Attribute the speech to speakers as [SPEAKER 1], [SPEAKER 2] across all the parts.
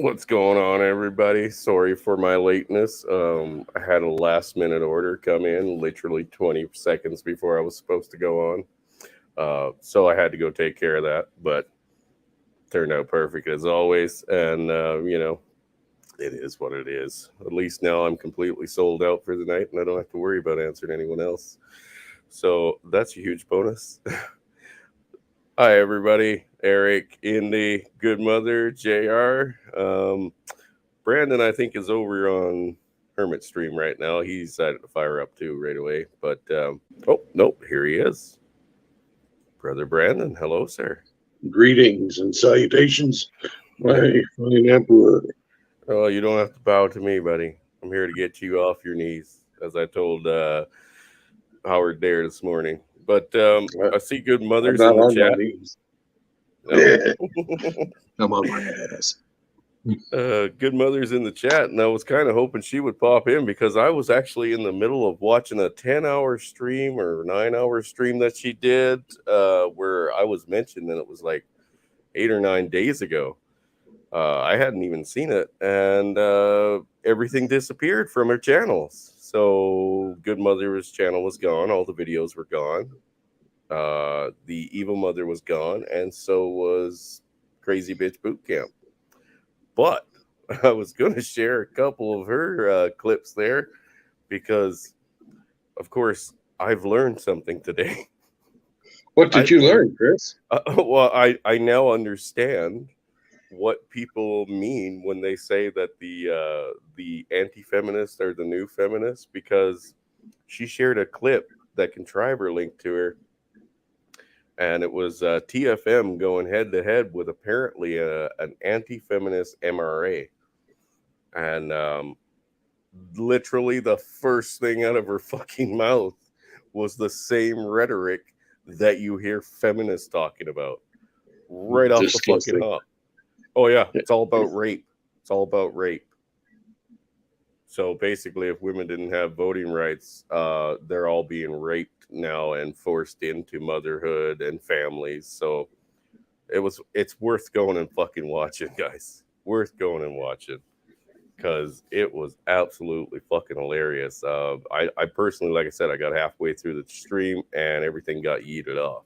[SPEAKER 1] What's going on, everybody? Sorry for my lateness. I had a last minute order come in literally 20 seconds before I was supposed to go on. So I had to go take care of that, but turned out perfect as always. And, it is what it is. At least now I'm completely sold out for the night and I don't have to worry about answering anyone else. So that's a huge bonus. Hi, everybody. Eric, Indy, Good Mother, JR. Brandon, I think, is over on Hermit Stream right now. He decided to fire up too right away. But, oh, nope, here he is. Brother Brandon, hello, sir.
[SPEAKER 2] Greetings and salutations, my fine emperor.
[SPEAKER 1] Oh, you don't have to bow to me, buddy. I'm here to get you off your knees, as I told Howard Dare this morning. But I see Good
[SPEAKER 2] I'm
[SPEAKER 1] Mothers
[SPEAKER 2] not
[SPEAKER 1] in the
[SPEAKER 2] on my
[SPEAKER 1] chat.
[SPEAKER 2] knees.
[SPEAKER 1] No.
[SPEAKER 2] I'm on my ass.
[SPEAKER 1] Good Mother's in the chat, and I was kind of hoping she would pop in because I was actually in the middle of watching a 10-hour stream or 9-hour stream that she did where I was mentioned, and it was like 8 or 9 days ago. I hadn't even seen it, and everything disappeared from her channels. So Good Mother's channel was gone. All the videos were gone. The Evil Mother was gone, and so was Crazy Bitch Boot Camp. But I was going to share a couple of her clips there because, of course, I've learned something today.
[SPEAKER 2] What did you learn, Chris?
[SPEAKER 1] Well, I now understand what people mean when they say that the anti-feminists are the new feminists, because she shared a clip that Contriver linked to her, and it was TFM going head to head with apparently an anti-feminist MRA, and literally the first thing out of her fucking mouth was the same rhetoric that you hear feminists talking about right off the fucking hop. Oh yeah, it's all about rape. It's all about rape. So basically, if women didn't have voting rights, they're all being raped now and forced into motherhood and families. So it's worth going and fucking watching, guys. Worth going and watching, because it was absolutely fucking hilarious. I personally, like I said, I got halfway through the stream and everything got yeeted off.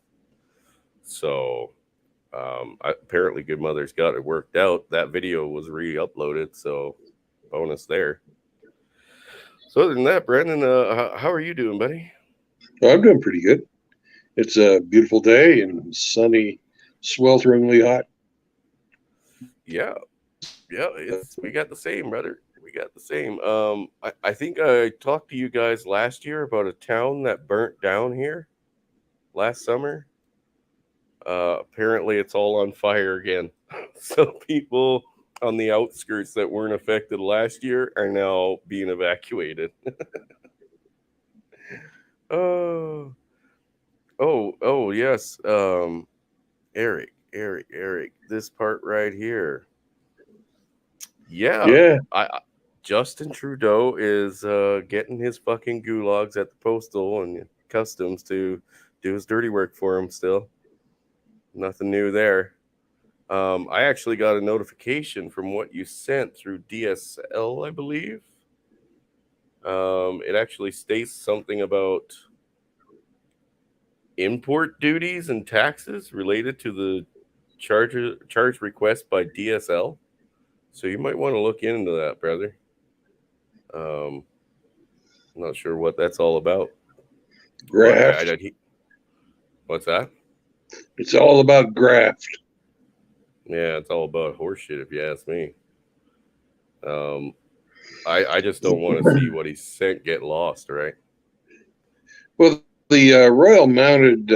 [SPEAKER 1] So apparently Good Mother's got it worked out. That video was re-uploaded, so bonus there. So other than that, Brandon, how are you doing, buddy?
[SPEAKER 2] Well, I'm doing pretty good. It's a beautiful day and sunny, swelteringly hot.
[SPEAKER 1] Yeah, we got the same, brother. We got the same. I think I talked to you guys last year about a town that burnt down here last summer. Apparently it's all on fire again. So people on the outskirts that weren't affected last year are now being evacuated. Oh yes. Eric, this part right here. Yeah. Justin Trudeau is getting his fucking gulags at the postal and customs to do his dirty work for him still. Nothing new there. I actually got a notification from what you sent through DSL, I believe. It actually states something about import duties and taxes related to the charge request by DSL. So you might want to look into that, brother. I'm not sure what that's all about.
[SPEAKER 2] Graft.
[SPEAKER 1] What's that?
[SPEAKER 2] It's all about graft.
[SPEAKER 1] Yeah, it's all about horseshit, if you ask me. I just don't want to see what he sent get lost, right?
[SPEAKER 2] Well, the Royal Mounted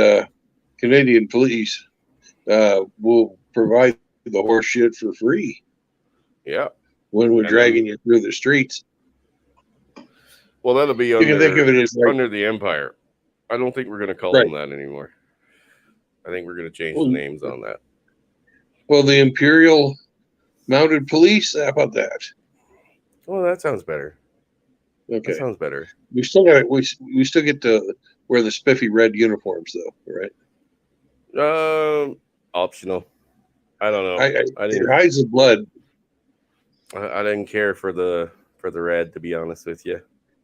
[SPEAKER 2] Canadian Police will provide the horse shit for free.
[SPEAKER 1] Yeah.
[SPEAKER 2] When we're dragging you through the streets.
[SPEAKER 1] Well, that'll be
[SPEAKER 2] you can think of it as like,
[SPEAKER 1] under the Empire. I don't think we're going to call them that anymore. I think we're going to change the names on that.
[SPEAKER 2] Well, the Imperial Mounted Police, how about that?
[SPEAKER 1] Well, that sounds better.
[SPEAKER 2] Okay.
[SPEAKER 1] That sounds better.
[SPEAKER 2] We still get to wear the spiffy red uniforms, though, right?
[SPEAKER 1] Optional. I don't know.
[SPEAKER 2] It hides the blood.
[SPEAKER 1] I didn't care for the red, to be honest with you,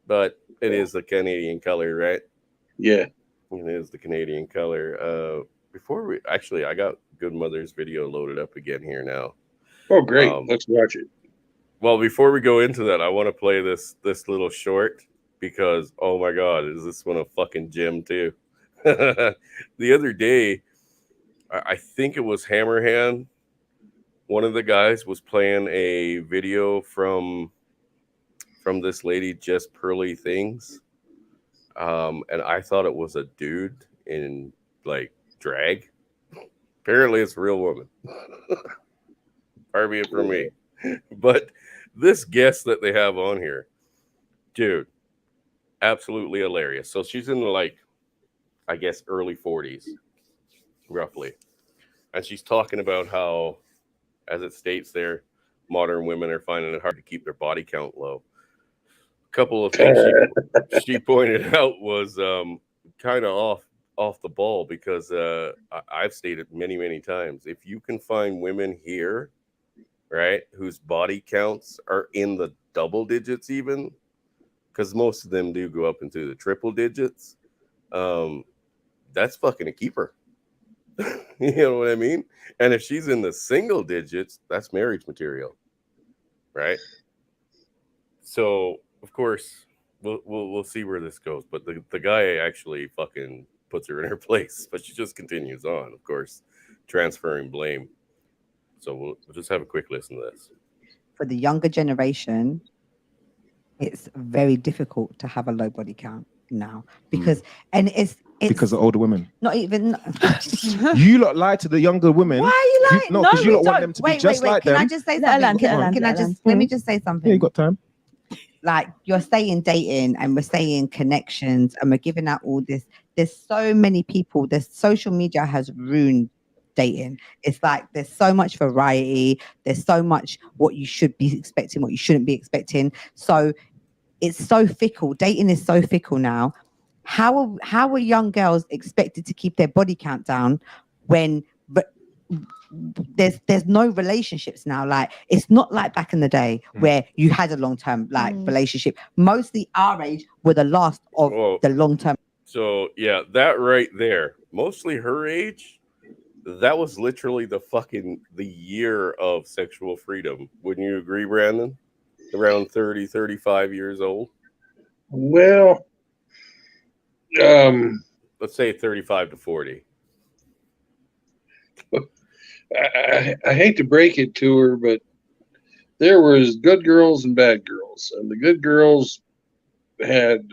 [SPEAKER 1] but it
[SPEAKER 2] Yeah.
[SPEAKER 1] is the Canadian color, right?
[SPEAKER 2] Yeah.
[SPEAKER 1] It is the Canadian color. Before we actually, I got Good Mother's video loaded up again here now.
[SPEAKER 2] Oh, great.
[SPEAKER 1] Um,
[SPEAKER 2] Let's watch it.
[SPEAKER 1] well, before we go into that, I want to play this little short because oh my god, is this one a fucking gem too? The other day, I think it was Hammerhand. One of the guys was playing a video from this lady, Just Pearly Things, and I thought it was a dude in like drag. Apparently, it's a real woman. Far be it from me. But this guest that they have on here, dude, absolutely hilarious. So she's in like, I guess, early 40s, roughly. And she's talking about how, as it states there, modern women are finding it hard to keep their body count low. A couple of things she pointed out was kind of off the ball because I've stated many times, if you can find women here, right, whose body counts are in the double digits even, because most of them do go up into the triple digits, um, that's fucking a keeper. You know what I mean? And if she's in the single digits, that's marriage material, right? So of course we'll see where this goes. But the guy actually fucking puts her in her place, but she just continues on, of course, transferring blame. So we'll just have a quick listen to this.
[SPEAKER 3] For the younger generation, it's very difficult to have a low body count now because and it's
[SPEAKER 4] because of older women.
[SPEAKER 3] not even
[SPEAKER 4] You lot lie to the younger women.
[SPEAKER 3] Why are you lying?
[SPEAKER 4] No,
[SPEAKER 3] No,
[SPEAKER 4] because you
[SPEAKER 3] we
[SPEAKER 4] lot want
[SPEAKER 3] don't.
[SPEAKER 4] them to
[SPEAKER 3] Wait,
[SPEAKER 4] be just like
[SPEAKER 3] Can
[SPEAKER 4] them.
[SPEAKER 3] I just say
[SPEAKER 5] Let her
[SPEAKER 3] something?
[SPEAKER 5] land, let her land,
[SPEAKER 3] Can I
[SPEAKER 5] let her
[SPEAKER 3] just
[SPEAKER 5] land.
[SPEAKER 3] let me just say something?
[SPEAKER 4] Yeah, you got time.
[SPEAKER 3] Like you're saying dating and we're saying connections and we're giving out all this. There's so many people. There's social media has ruined dating. It's like there's so much variety. There's so much what you should be expecting, what you shouldn't be expecting. So it's so fickle. Dating is so fickle now. How are young girls expected to keep their body count down when there's no relationships now? Like it's not like back in the day where you had a long-term relationship. Mostly our age were the last of the long-term.
[SPEAKER 1] So yeah, that right there, mostly her age, that was literally the year of sexual freedom. Wouldn't you agree, Brandon? Around 30, 35 years old.
[SPEAKER 2] Well,
[SPEAKER 1] Let's say 35 to 40.
[SPEAKER 2] I hate to break it to her, but there was good girls and bad girls, and the good girls had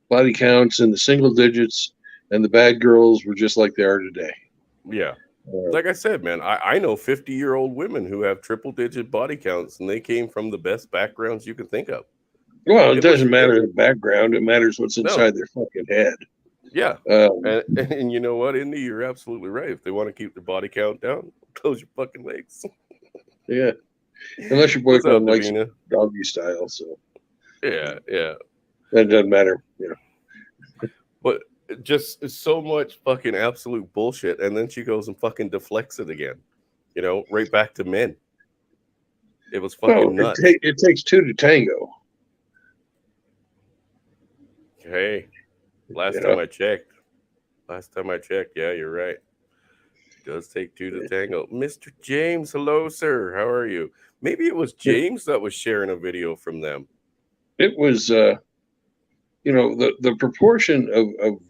[SPEAKER 2] body counts in the single digits, and the bad girls were just like they are today.
[SPEAKER 1] Yeah. Like I said, man, I know 50-year-old women who have triple digit body counts and they came from the best backgrounds you can think of.
[SPEAKER 2] Well, it doesn't matter the background. It matters what's inside their fucking head.
[SPEAKER 1] Yeah. And you know what, Indy, you're absolutely right. If they want to keep their body count down, close your fucking legs.
[SPEAKER 2] Yeah. Unless your boyfriend likes it doggy style. So
[SPEAKER 1] yeah.
[SPEAKER 2] That doesn't matter. Yeah.
[SPEAKER 1] But just so much fucking absolute bullshit. And then she goes and fucking deflects it again. You know, right back to men. It was fucking nuts.
[SPEAKER 2] It takes two to tango.
[SPEAKER 1] Hey, last time I checked, yeah, you're right. It does take two to tango. Mr. James, hello, sir. How are you? Maybe it was James that was sharing a video from them.
[SPEAKER 2] It was, the proportion of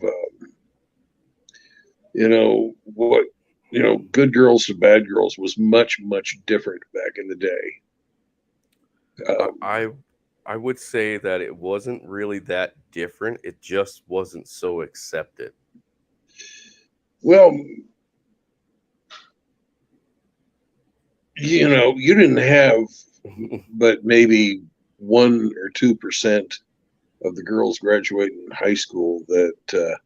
[SPEAKER 2] good girls to bad girls was much, much different back in the day.
[SPEAKER 1] I would say that it wasn't really that different. It just wasn't so accepted.
[SPEAKER 2] Well, you didn't have but maybe 1 or 2% of the girls graduating high school that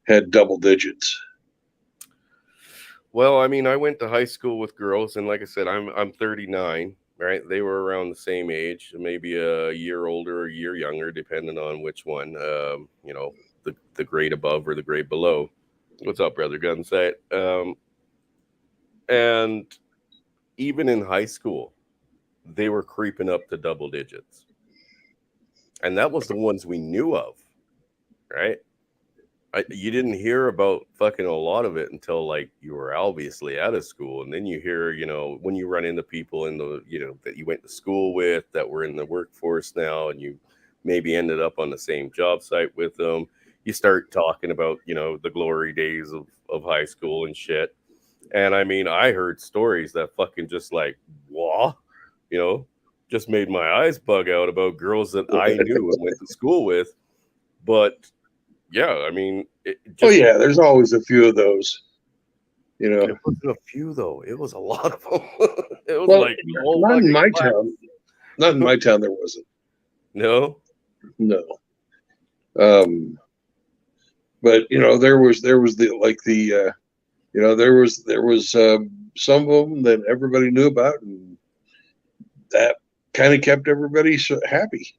[SPEAKER 2] had double digits.
[SPEAKER 1] Well, I mean, I went to high school with girls, and like I said, I'm 39. Right, they were around the same age, maybe a year older or a year younger, depending on which one. The grade above or the grade below. What's up, brother? Gunsight. And even in high school, they were creeping up to double digits. And that was the ones we knew of, right? You didn't hear about fucking a lot of it until like you were obviously out of school. And then you hear, when you run into people in the, that you went to school with that were in the workforce now, and you maybe ended up on the same job site with them. You start talking about, the glory days of high school and shit. And I mean, I heard stories that fucking just like, wah, just made my eyes bug out about girls that I knew and went to school with. But yeah, I mean,
[SPEAKER 2] there's always a few of those.
[SPEAKER 1] It wasn't a few though; it was a lot of them. It was
[SPEAKER 2] not in my town. Not in my town. There wasn't.
[SPEAKER 1] No.
[SPEAKER 2] But there was there was some of them that everybody knew about, and that kind of kept everybody happy.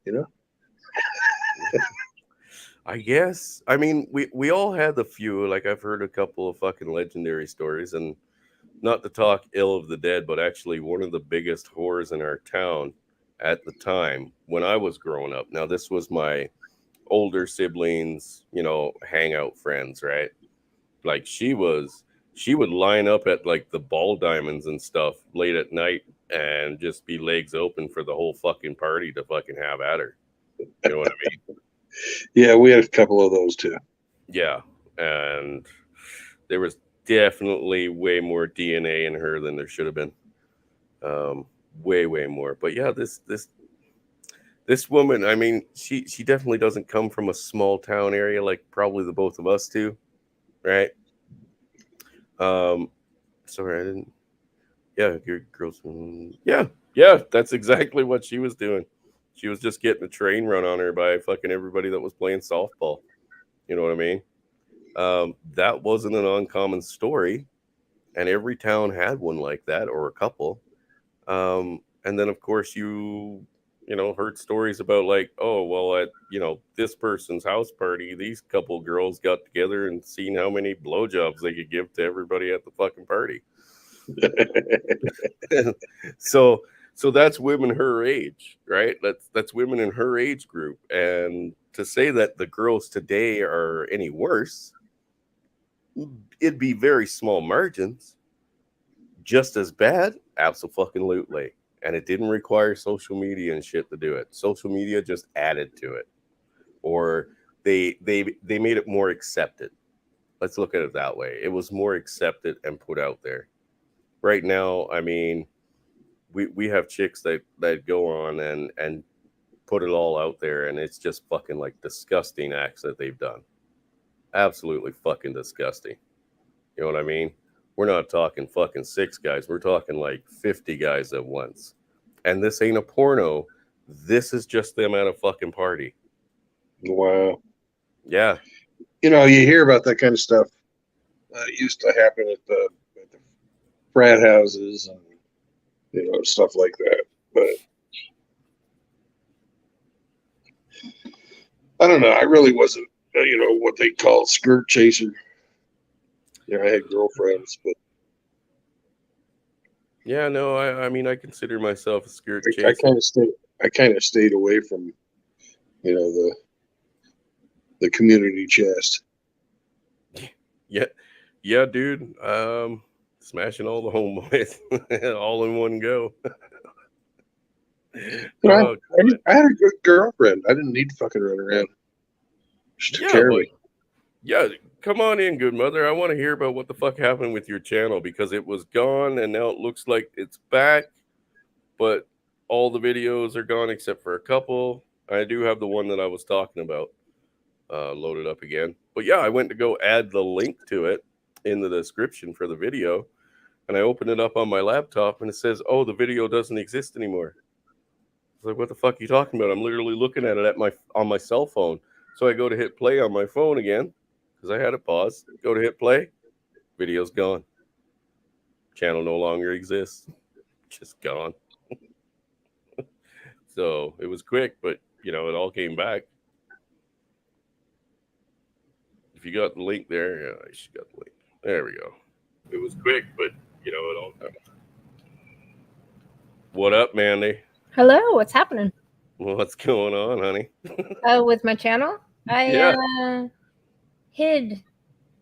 [SPEAKER 1] I guess. I mean, we all had the few. Like I've heard a couple of fucking legendary stories, and not to talk ill of the dead, but actually one of the biggest whores in our town at the time when I was growing up. Now this was my older siblings, hangout friends, right? Like she would line up at like the ball diamonds and stuff late at night and just be legs open for the whole fucking party to fucking have at her. You know what I mean?
[SPEAKER 2] Yeah, we had a couple of those too.
[SPEAKER 1] Yeah, and there was definitely way more DNA in her than there should have been. Way more. But yeah, this woman, I mean, she definitely doesn't come from a small town area like probably the both of us do, right? Sorry, I didn't. Yeah, your girls. Yeah, that's exactly what she was doing. She was just getting a train run on her by fucking everybody that was playing softball. You know what I mean? That wasn't an uncommon story, and every town had one like that or a couple. And then of course you heard stories about like, oh well, at this person's house party, these couple girls got together and seen how many blowjobs they could give to everybody at the fucking party. So that's women her age, right? That's women in her age group. And to say that the girls today are any worse, it'd be very small margins. Just as bad, absolutely. And it didn't require social media and shit to do it. Social media just added to it, or they made it more accepted. Let's look at it that way. It was more accepted and put out there. Right now, I mean, we have chicks that go on and put it all out there, and it's just fucking like disgusting acts that they've done. Absolutely fucking disgusting. You know what I mean? We're not talking fucking 6 guys. We're talking like 50 guys at once. And this ain't a porno. This is just them at a fucking party.
[SPEAKER 2] Wow.
[SPEAKER 1] Yeah.
[SPEAKER 2] You hear about that kind of stuff. It used to happen at the frat houses and stuff like that. But I don't know. I really wasn't, what they call skirt chaser. I had girlfriends, but
[SPEAKER 1] yeah, no, I mean, I consider myself a skirt chaser.
[SPEAKER 2] I kind of stayed away from, the community chest.
[SPEAKER 1] Yeah, dude. Smashing all the homeboys all in one go.
[SPEAKER 2] I had a good girlfriend. I didn't need to fucking run around. She took care of me.
[SPEAKER 1] Yeah, come on in, good mother. I want to hear about what the fuck happened with your channel, because it was gone and now it looks like it's back, but all the videos are gone except for a couple. I do have the one that I was talking about loaded up again. But yeah, I went to go add the link to it in the description for the video, and I opened it up on my laptop and it says, oh, the video doesn't exist anymore. I was like, what the fuck are you talking about? I'm literally looking at it on my cell phone. So I go to hit play on my phone again, because I had it paused. Go to hit play. Video's gone. Channel no longer exists. Just gone. So it was quick, but it all came back. If you got the link there, yeah, I should got the link. There we go. It was quick, but it all. What up, Mandy?
[SPEAKER 5] Hello, what's happening?
[SPEAKER 1] What's going on, honey?
[SPEAKER 5] Oh, with my channel?
[SPEAKER 1] Yeah.
[SPEAKER 5] I hid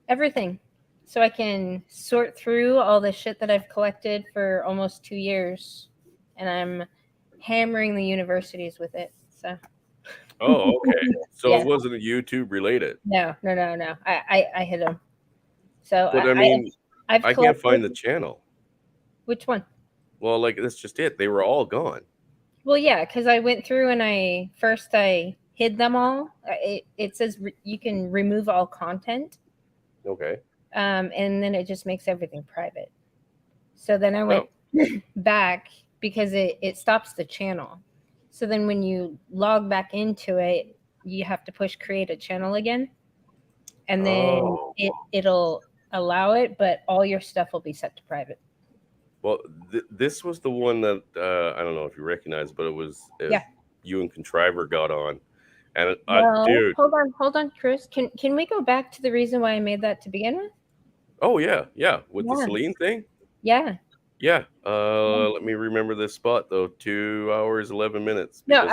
[SPEAKER 5] everything so I can sort through all the shit that I've collected for almost 2 years, and I'm hammering the universities with it. So.
[SPEAKER 1] Oh, okay. So
[SPEAKER 5] Yeah.
[SPEAKER 1] it wasn't a YouTube related.
[SPEAKER 5] No. I hid them. So
[SPEAKER 1] But I mean,
[SPEAKER 5] I've
[SPEAKER 1] I can't find the channel.
[SPEAKER 5] Which one?
[SPEAKER 1] Well, like that's just it. They were all gone.
[SPEAKER 5] Well, yeah, because I went through and I hid them all. It says you can remove all content.
[SPEAKER 1] Okay.
[SPEAKER 5] And then it just makes everything private. So then I went back because it stops the channel. So then when you log back into it, you have to push create a channel again. And then it'll allow it, but all your stuff will be set to private.
[SPEAKER 1] Well, this was the one that I don't know if you recognize, but it was you and Contriver got on. And dude.
[SPEAKER 5] Hold on, Chris. Can we go back to the reason why I made that to begin with?
[SPEAKER 1] Oh yeah. With the Celine thing?
[SPEAKER 5] Yeah.
[SPEAKER 1] Yeah. Let me remember this spot though. 2 hours 11 minutes.
[SPEAKER 5] No,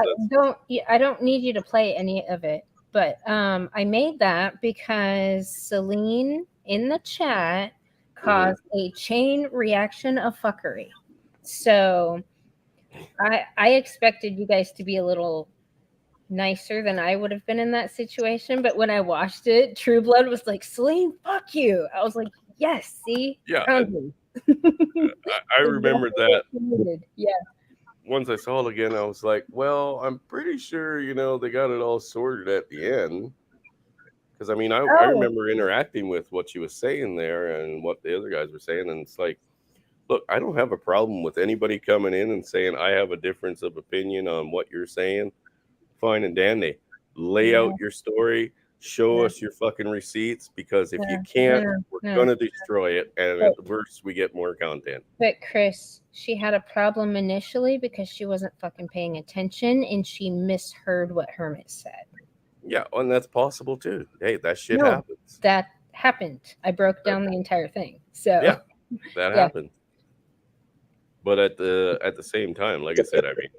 [SPEAKER 5] I don't need you to play any of it. But I made that because Celine in the chat caused a chain reaction of fuckery. So I expected you guys to be a little nicer than I would have been in that situation. But when I watched it, True Blood was like, Celine, fuck you. I was like, yes, see?
[SPEAKER 1] Yeah. I remember that.
[SPEAKER 5] Yeah.
[SPEAKER 1] Once I saw it again, I was like, well, I'm pretty sure, they got it all sorted at the end. Because, I mean, I remember interacting with what she was saying there and what the other guys were saying. And it's like, look, I don't have a problem with anybody coming in and saying I have a difference of opinion on what you're saying. Fine and dandy. Lay out your story. Show us your fucking receipts, because if you can't, we're going to destroy it. And at worst, we get more content.
[SPEAKER 5] But Chris, she had a problem initially because she wasn't fucking paying attention and she misheard what Hermit said.
[SPEAKER 1] Yeah, and that's possible too. Hey, that shit happens.
[SPEAKER 5] That happened. I broke down the entire thing. So
[SPEAKER 1] yeah, that happened. But at the same time, like I said, I mean,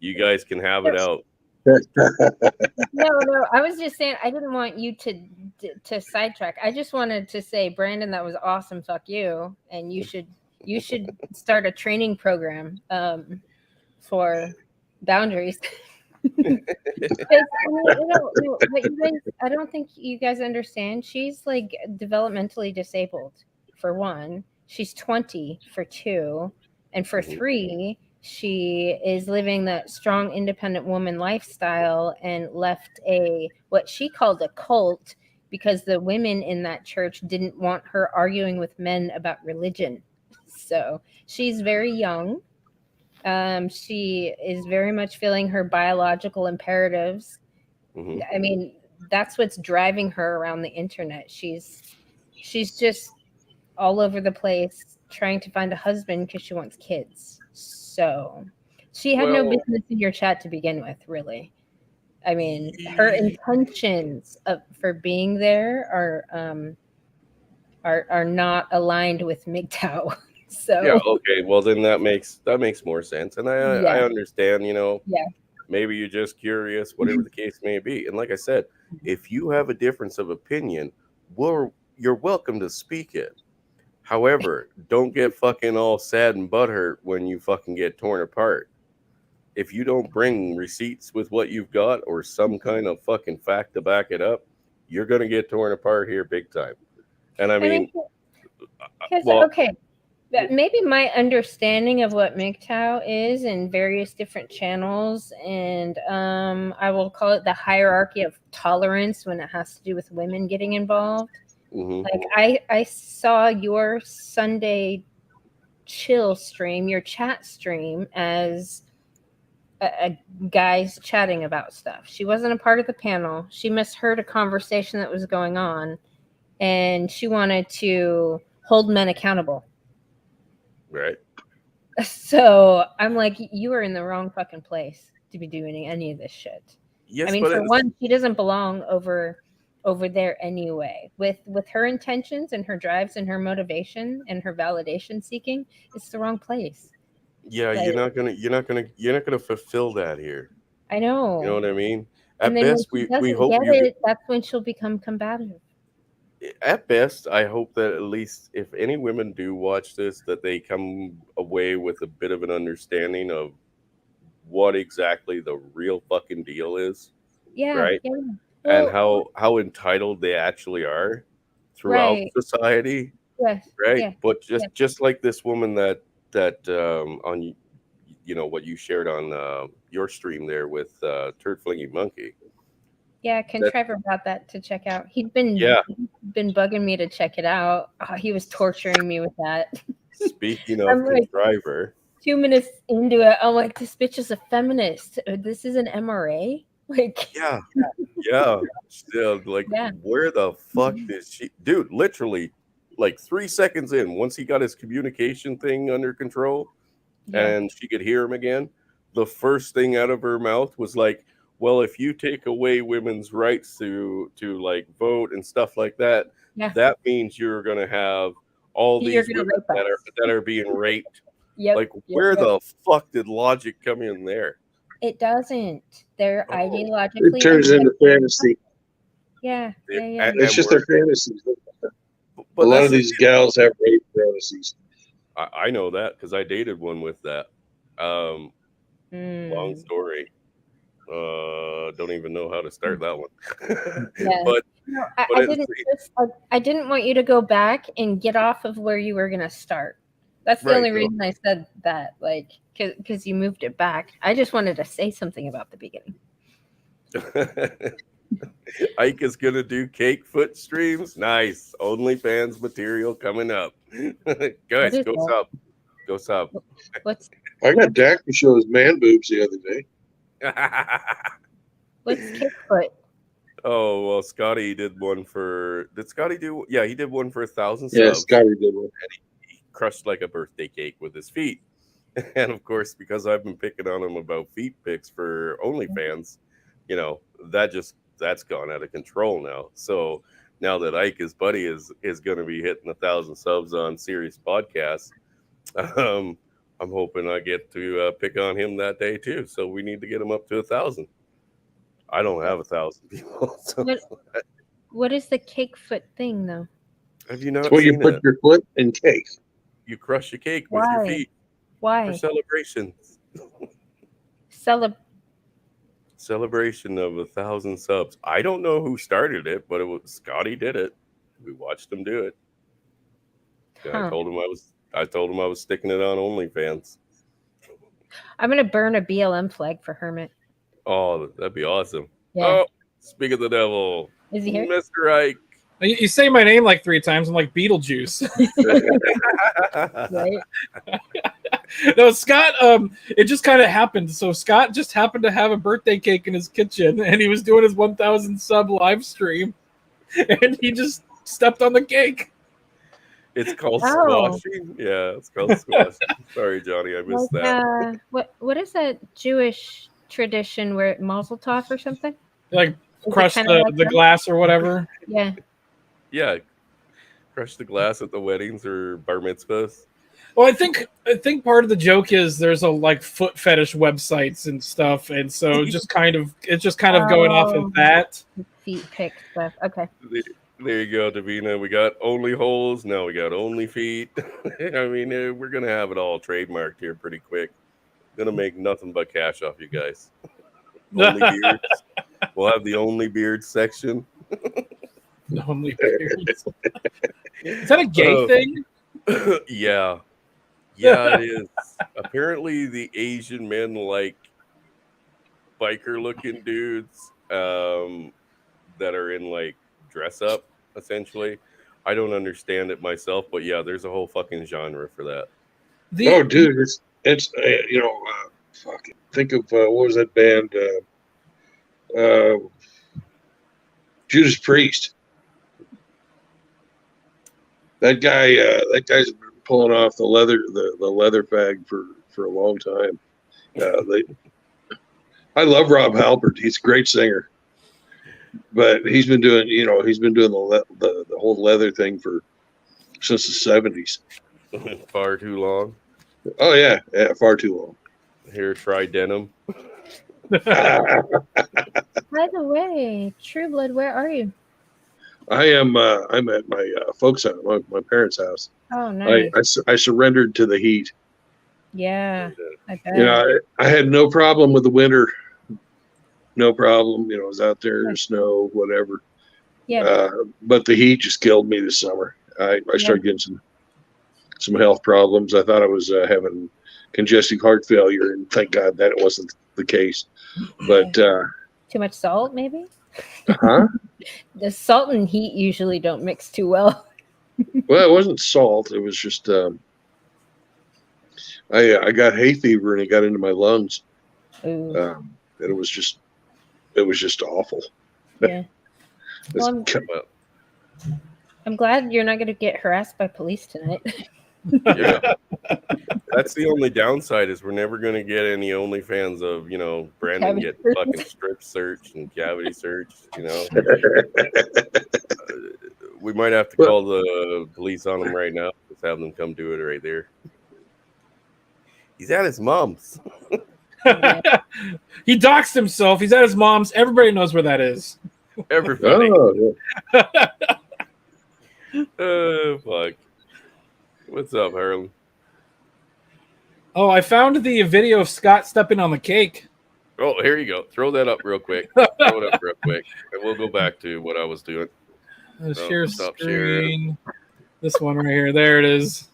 [SPEAKER 1] you guys can have it out.
[SPEAKER 5] No, I was just saying I didn't want you to sidetrack. I just wanted to say, Brandon, that was awesome. Fuck you, and you should start a training program for boundaries. I don't think you guys understand. She's like developmentally disabled. For one, she's 20. For two, and for three, she is living that strong, independent woman lifestyle and left what she called a cult because the women in that church didn't want her arguing with men about religion. So she's very young. She is very much feeling her biological imperatives. I mean, that's what's driving her around the internet. She's just all over the place trying to find a husband because she wants kids. So she had no business in your chat to begin with, really. I mean, her intentions for being there are not aligned with MGTOW. So
[SPEAKER 1] yeah, okay. Well, then that makes more sense, and I understand. Maybe you're just curious, whatever the case may be. And like I said, if you have a difference of opinion, you're welcome to speak it. However, don't get fucking all sad and butthurt when you fucking get torn apart. If you don't bring receipts with what you've got or some kind of fucking fact to back it up, you're gonna get torn apart here big time. And I mean,
[SPEAKER 5] maybe my understanding of what MGTOW is in various different channels, and I will call it the hierarchy of tolerance when it has to do with women getting involved. Like I saw your Sunday chill stream, your chat stream, as a guys chatting about stuff. She wasn't a part of the panel. She misheard a conversation that was going on, and she wanted to hold men accountable.
[SPEAKER 1] Right.
[SPEAKER 5] So I'm like, you are in the wrong fucking place to be doing any of this shit.
[SPEAKER 1] Yes,
[SPEAKER 5] I mean, for one, she doesn't belong over there anyway. With her intentions and her drives and her motivation and her validation seeking, it's the wrong place.
[SPEAKER 1] Yeah,
[SPEAKER 5] Like,
[SPEAKER 1] you're not gonna fulfill that here.
[SPEAKER 5] I know.
[SPEAKER 1] You know what I mean?
[SPEAKER 5] And
[SPEAKER 1] At
[SPEAKER 5] then when
[SPEAKER 1] best,
[SPEAKER 5] she
[SPEAKER 1] we
[SPEAKER 5] doesn't
[SPEAKER 1] hope
[SPEAKER 5] get
[SPEAKER 1] you.
[SPEAKER 5] it, that's when she'll become combative.
[SPEAKER 1] At best, I hope that at least if any women do watch this, that they come away with a bit of an understanding of what exactly the real fucking deal is,
[SPEAKER 5] Yeah,
[SPEAKER 1] right?
[SPEAKER 5] yeah.
[SPEAKER 1] And
[SPEAKER 5] Well,
[SPEAKER 1] how entitled they actually are throughout
[SPEAKER 5] right.
[SPEAKER 1] society,
[SPEAKER 5] Yes.
[SPEAKER 1] right?
[SPEAKER 5] Yeah.
[SPEAKER 1] But
[SPEAKER 5] Yeah.
[SPEAKER 1] just like this woman that on what you shared on your stream there with Turd Flinging Monkey.
[SPEAKER 5] Yeah,
[SPEAKER 1] That
[SPEAKER 5] contriver about that to check out. He'd
[SPEAKER 1] yeah.
[SPEAKER 5] been bugging me to check it out. Oh, he was torturing me with that.
[SPEAKER 1] Speaking of
[SPEAKER 5] I'm like
[SPEAKER 1] contriver,
[SPEAKER 5] 2 minutes into it. I'm like, this bitch is a feminist. This is an MRA. Like,
[SPEAKER 1] yeah, yeah. Still, like,
[SPEAKER 5] yeah,
[SPEAKER 1] where the fuck did she, dude? Literally, like 3 seconds in, once he got his communication thing under control,
[SPEAKER 5] yeah,
[SPEAKER 1] and she could hear him again, the first thing out of her mouth was like, "Well, if you take away women's rights to like vote and stuff like that,
[SPEAKER 5] yeah.
[SPEAKER 1] that means you're gonna have all
[SPEAKER 5] You're
[SPEAKER 1] these
[SPEAKER 5] gonna
[SPEAKER 1] women
[SPEAKER 5] rape us.
[SPEAKER 1] that are being raped."
[SPEAKER 5] Yep,
[SPEAKER 1] Like,
[SPEAKER 5] yep,
[SPEAKER 1] where
[SPEAKER 5] yep.
[SPEAKER 1] the fuck did logic come in there?
[SPEAKER 5] It doesn't. They're
[SPEAKER 1] Oh,
[SPEAKER 2] It
[SPEAKER 5] ideologically
[SPEAKER 2] turns into
[SPEAKER 5] injected.
[SPEAKER 2] fantasy.
[SPEAKER 5] Yeah, yeah,
[SPEAKER 1] it,
[SPEAKER 5] yeah.
[SPEAKER 2] It's
[SPEAKER 1] and
[SPEAKER 2] just
[SPEAKER 1] we're,
[SPEAKER 2] their fantasies. A
[SPEAKER 1] but
[SPEAKER 2] lot
[SPEAKER 1] that's
[SPEAKER 2] of these gals have rape fantasies.
[SPEAKER 1] I know that because I dated one with that. Long
[SPEAKER 5] Mm,
[SPEAKER 1] story. Don't even know how to start that one.
[SPEAKER 5] yeah.
[SPEAKER 1] but
[SPEAKER 5] No,
[SPEAKER 1] but it's
[SPEAKER 5] I didn't want you to go back and get off of where you were gonna start. That's the
[SPEAKER 1] right.
[SPEAKER 5] only reason I said that, like, because you moved it back. I just wanted to say something about the beginning.
[SPEAKER 1] Ike is gonna do cake foot streams. Nice. OnlyFans material coming up.
[SPEAKER 5] What
[SPEAKER 1] Guys,
[SPEAKER 5] is
[SPEAKER 1] go
[SPEAKER 5] that?
[SPEAKER 1] sub. Go sub.
[SPEAKER 5] What's
[SPEAKER 2] I got Dak to show his man boobs the other day.
[SPEAKER 5] what's Kickfoot?
[SPEAKER 1] Oh well, Scotty did one for. Did Scotty do? Yeah, he did one for 1,000
[SPEAKER 2] Yeah,
[SPEAKER 1] subs.
[SPEAKER 2] Scotty did one.
[SPEAKER 1] He crushed like a birthday cake with his feet. And of course, because I've been picking on him about feet pics for OnlyFans, that's gone out of control now. So now that Ike, his buddy, is going to be hitting 1,000 subs on Serious Podcasts, um, I'm hoping I get to pick on him that day too. So we need to get him up to 1,000. I don't have 1,000 people. So
[SPEAKER 5] What is the Kickfoot thing though?
[SPEAKER 1] have you not
[SPEAKER 2] It's where you
[SPEAKER 1] seen
[SPEAKER 2] put
[SPEAKER 1] it?
[SPEAKER 2] your foot in cake.
[SPEAKER 1] You crush your cake with your
[SPEAKER 5] Why?
[SPEAKER 1] feet for
[SPEAKER 5] Why?
[SPEAKER 1] celebrations. Celebration of 1,000 subs. I don't know who started it, but it was Scotty did it. We watched him do it. And
[SPEAKER 5] Huh.
[SPEAKER 1] I told him I was sticking it on OnlyFans.
[SPEAKER 5] I'm gonna burn a BLM flag for Hermit.
[SPEAKER 1] Oh, that'd be awesome.
[SPEAKER 5] Yeah.
[SPEAKER 1] Oh, speak of the devil,
[SPEAKER 5] Is he here?
[SPEAKER 1] Mr. Ike.
[SPEAKER 6] You say my name like 3 times. I'm like Beetlejuice.
[SPEAKER 5] Right?
[SPEAKER 6] No, Scott. It just kind of happened. So Scott just happened to have a birthday cake in his kitchen, and he was doing his 1,000 sub live stream, and he just stepped on the cake.
[SPEAKER 1] It's called
[SPEAKER 5] Oh.
[SPEAKER 1] squashing. Yeah, it's called squashing. Sorry, Johnny, I missed that.
[SPEAKER 5] What is that Jewish tradition where Mazel Tov or something?
[SPEAKER 6] Like
[SPEAKER 5] Is it
[SPEAKER 6] crush
[SPEAKER 5] kinda like
[SPEAKER 6] the
[SPEAKER 5] that?
[SPEAKER 6] glass or whatever.
[SPEAKER 5] Yeah.
[SPEAKER 1] Yeah, crush the glass at the weddings or bar mitzvahs.
[SPEAKER 6] Well, I think part of the joke is there's a like foot fetish websites and stuff, and so it's just kind of going off of that.
[SPEAKER 5] Feet pick stuff. Okay.
[SPEAKER 1] There you go, Davina. We got only holes. Now we got only feet. I mean, we're going to have it all trademarked here pretty quick. Going to make nothing but cash off you guys. Only beards. We'll have the only beard section.
[SPEAKER 6] Only beards. Is that a gay thing?
[SPEAKER 1] Yeah. Yeah, it is. Apparently, the Asian men like biker-looking dudes that are in, like, dress up, essentially. I don't understand it myself, but yeah, there's a whole fucking genre for that.
[SPEAKER 2] Oh, dude, it's fucking think of what was that band? Judas Priest. That guy's been pulling off the leather fag for a long time. I love Rob Halpert. He's a great singer, but he's been doing the whole leather thing since the 70s.
[SPEAKER 1] Far too long.
[SPEAKER 2] Oh yeah, far too long.
[SPEAKER 1] Here, try denim.
[SPEAKER 5] By the way, True Blood, where are you?
[SPEAKER 2] I am. I'm at my folks' house, my parents' house.
[SPEAKER 5] Oh, nice.
[SPEAKER 2] I surrendered to the heat.
[SPEAKER 5] Yeah, I bet.
[SPEAKER 2] You know, I had no problem with the winter. No problem. You know, I was out there, snow, whatever.
[SPEAKER 5] Yeah.
[SPEAKER 2] But the heat just killed me this summer. I started getting some health problems. I thought I was having congestive heart failure, and thank God that it wasn't the case. But
[SPEAKER 5] too much salt, maybe.
[SPEAKER 2] Huh?
[SPEAKER 5] The salt and heat usually don't mix too well.
[SPEAKER 2] Well, it wasn't salt. It was just I got hay fever and it got into my lungs. And it was just awful.
[SPEAKER 5] Yeah. Well, I'm glad you're not going to get harassed by police tonight.
[SPEAKER 1] Yeah. That's the only downside is we're never going to get any OnlyFans of, you know, Brandon get fucking strip search and cavity search, you know. We might have to call the police on him right now. Just have them come do it right there. He's at his mom's.
[SPEAKER 6] He doxed himself. He's at his mom's. Everybody knows where that is.
[SPEAKER 1] Everybody. Oh, fuck. What's up, Harlan?
[SPEAKER 6] Oh, I found the video of Scott stepping on the cake.
[SPEAKER 1] Oh, here you go. Throw that up real quick. Throw it up real quick. And we'll go back to what I was doing.
[SPEAKER 6] Share screen. This one right here. There it is.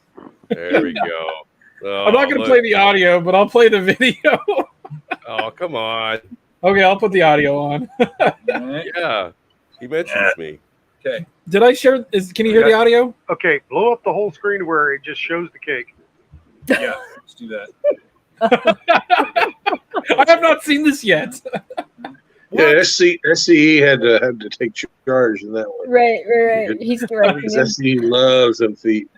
[SPEAKER 1] There we go. Oh,
[SPEAKER 6] I'm not going to play the audio, but I'll play the video.
[SPEAKER 1] Oh, come on.
[SPEAKER 6] Okay, I'll put the audio on.
[SPEAKER 1] Yeah. He mentions me.
[SPEAKER 6] Okay. Did I share? Can you hear the audio?
[SPEAKER 7] Okay, blow up the whole screen where it just shows the cake.
[SPEAKER 6] Yeah, let's do that. I have not seen this yet.
[SPEAKER 2] Yeah, SCE had to take charge in that one.
[SPEAKER 5] Right. He's directing him.
[SPEAKER 2] SCE loves them feet.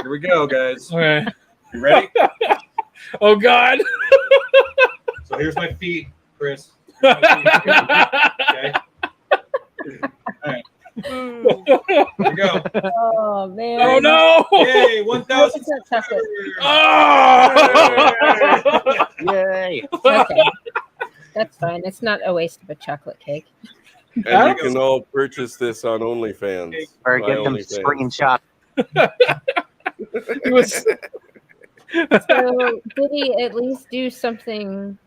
[SPEAKER 8] Here we go, guys.
[SPEAKER 6] Okay.
[SPEAKER 8] You ready?
[SPEAKER 6] Oh, God.
[SPEAKER 8] So here's my feet, Chris. Okay. All right. Here we go.
[SPEAKER 5] Oh, man.
[SPEAKER 6] Oh, no.
[SPEAKER 8] Yay, 1,000.
[SPEAKER 6] Oh!
[SPEAKER 4] Yay.
[SPEAKER 5] Okay. That's fine. It's not a waste of a chocolate cake.
[SPEAKER 1] And you can all purchase this on OnlyFans.
[SPEAKER 9] Or get them screenshot.
[SPEAKER 6] It was...
[SPEAKER 5] So did he at least do something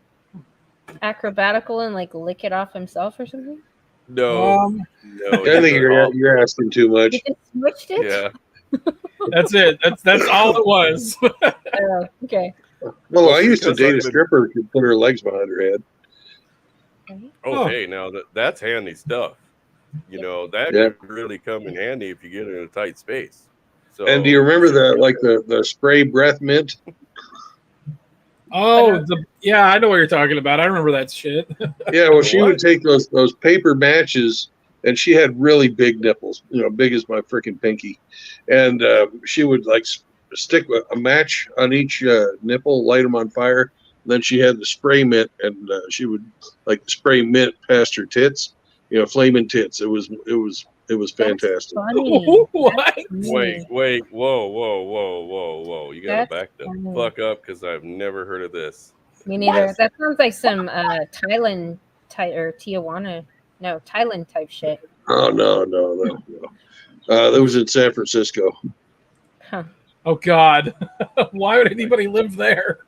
[SPEAKER 5] acrobatical and like lick it off himself or something?
[SPEAKER 1] No.
[SPEAKER 2] I think you're asking too much.
[SPEAKER 5] He just smushed it?
[SPEAKER 1] Yeah.
[SPEAKER 6] That's it. That's all it was.
[SPEAKER 5] Oh, okay.
[SPEAKER 2] Well, I used to date a stripper who put her legs behind her head.
[SPEAKER 1] Oh, hey, now that's handy stuff. You know, that could really come in handy if you get in a tight space. So,
[SPEAKER 2] and do you remember the spray breath mint?
[SPEAKER 6] Oh, yeah, I know what you're talking about. I remember that shit.
[SPEAKER 2] Yeah, well, she would take those paper matches, and she had really big nipples, you know, big as my freaking pinky, and she would like stick a match on each nipple, light them on fire. And then she had the spray mint, and she would like spray mint past her tits, you know, flaming tits. It was fantastic.
[SPEAKER 6] What?
[SPEAKER 1] Wait, whoa. You gotta back the fuck up because I've never heard of this.
[SPEAKER 5] Me neither. That sounds like some Thailand or Tijuana. No, Thailand type shit.
[SPEAKER 2] Oh no. That was in San Francisco.
[SPEAKER 5] Huh.
[SPEAKER 6] Oh God. Why would anybody live there?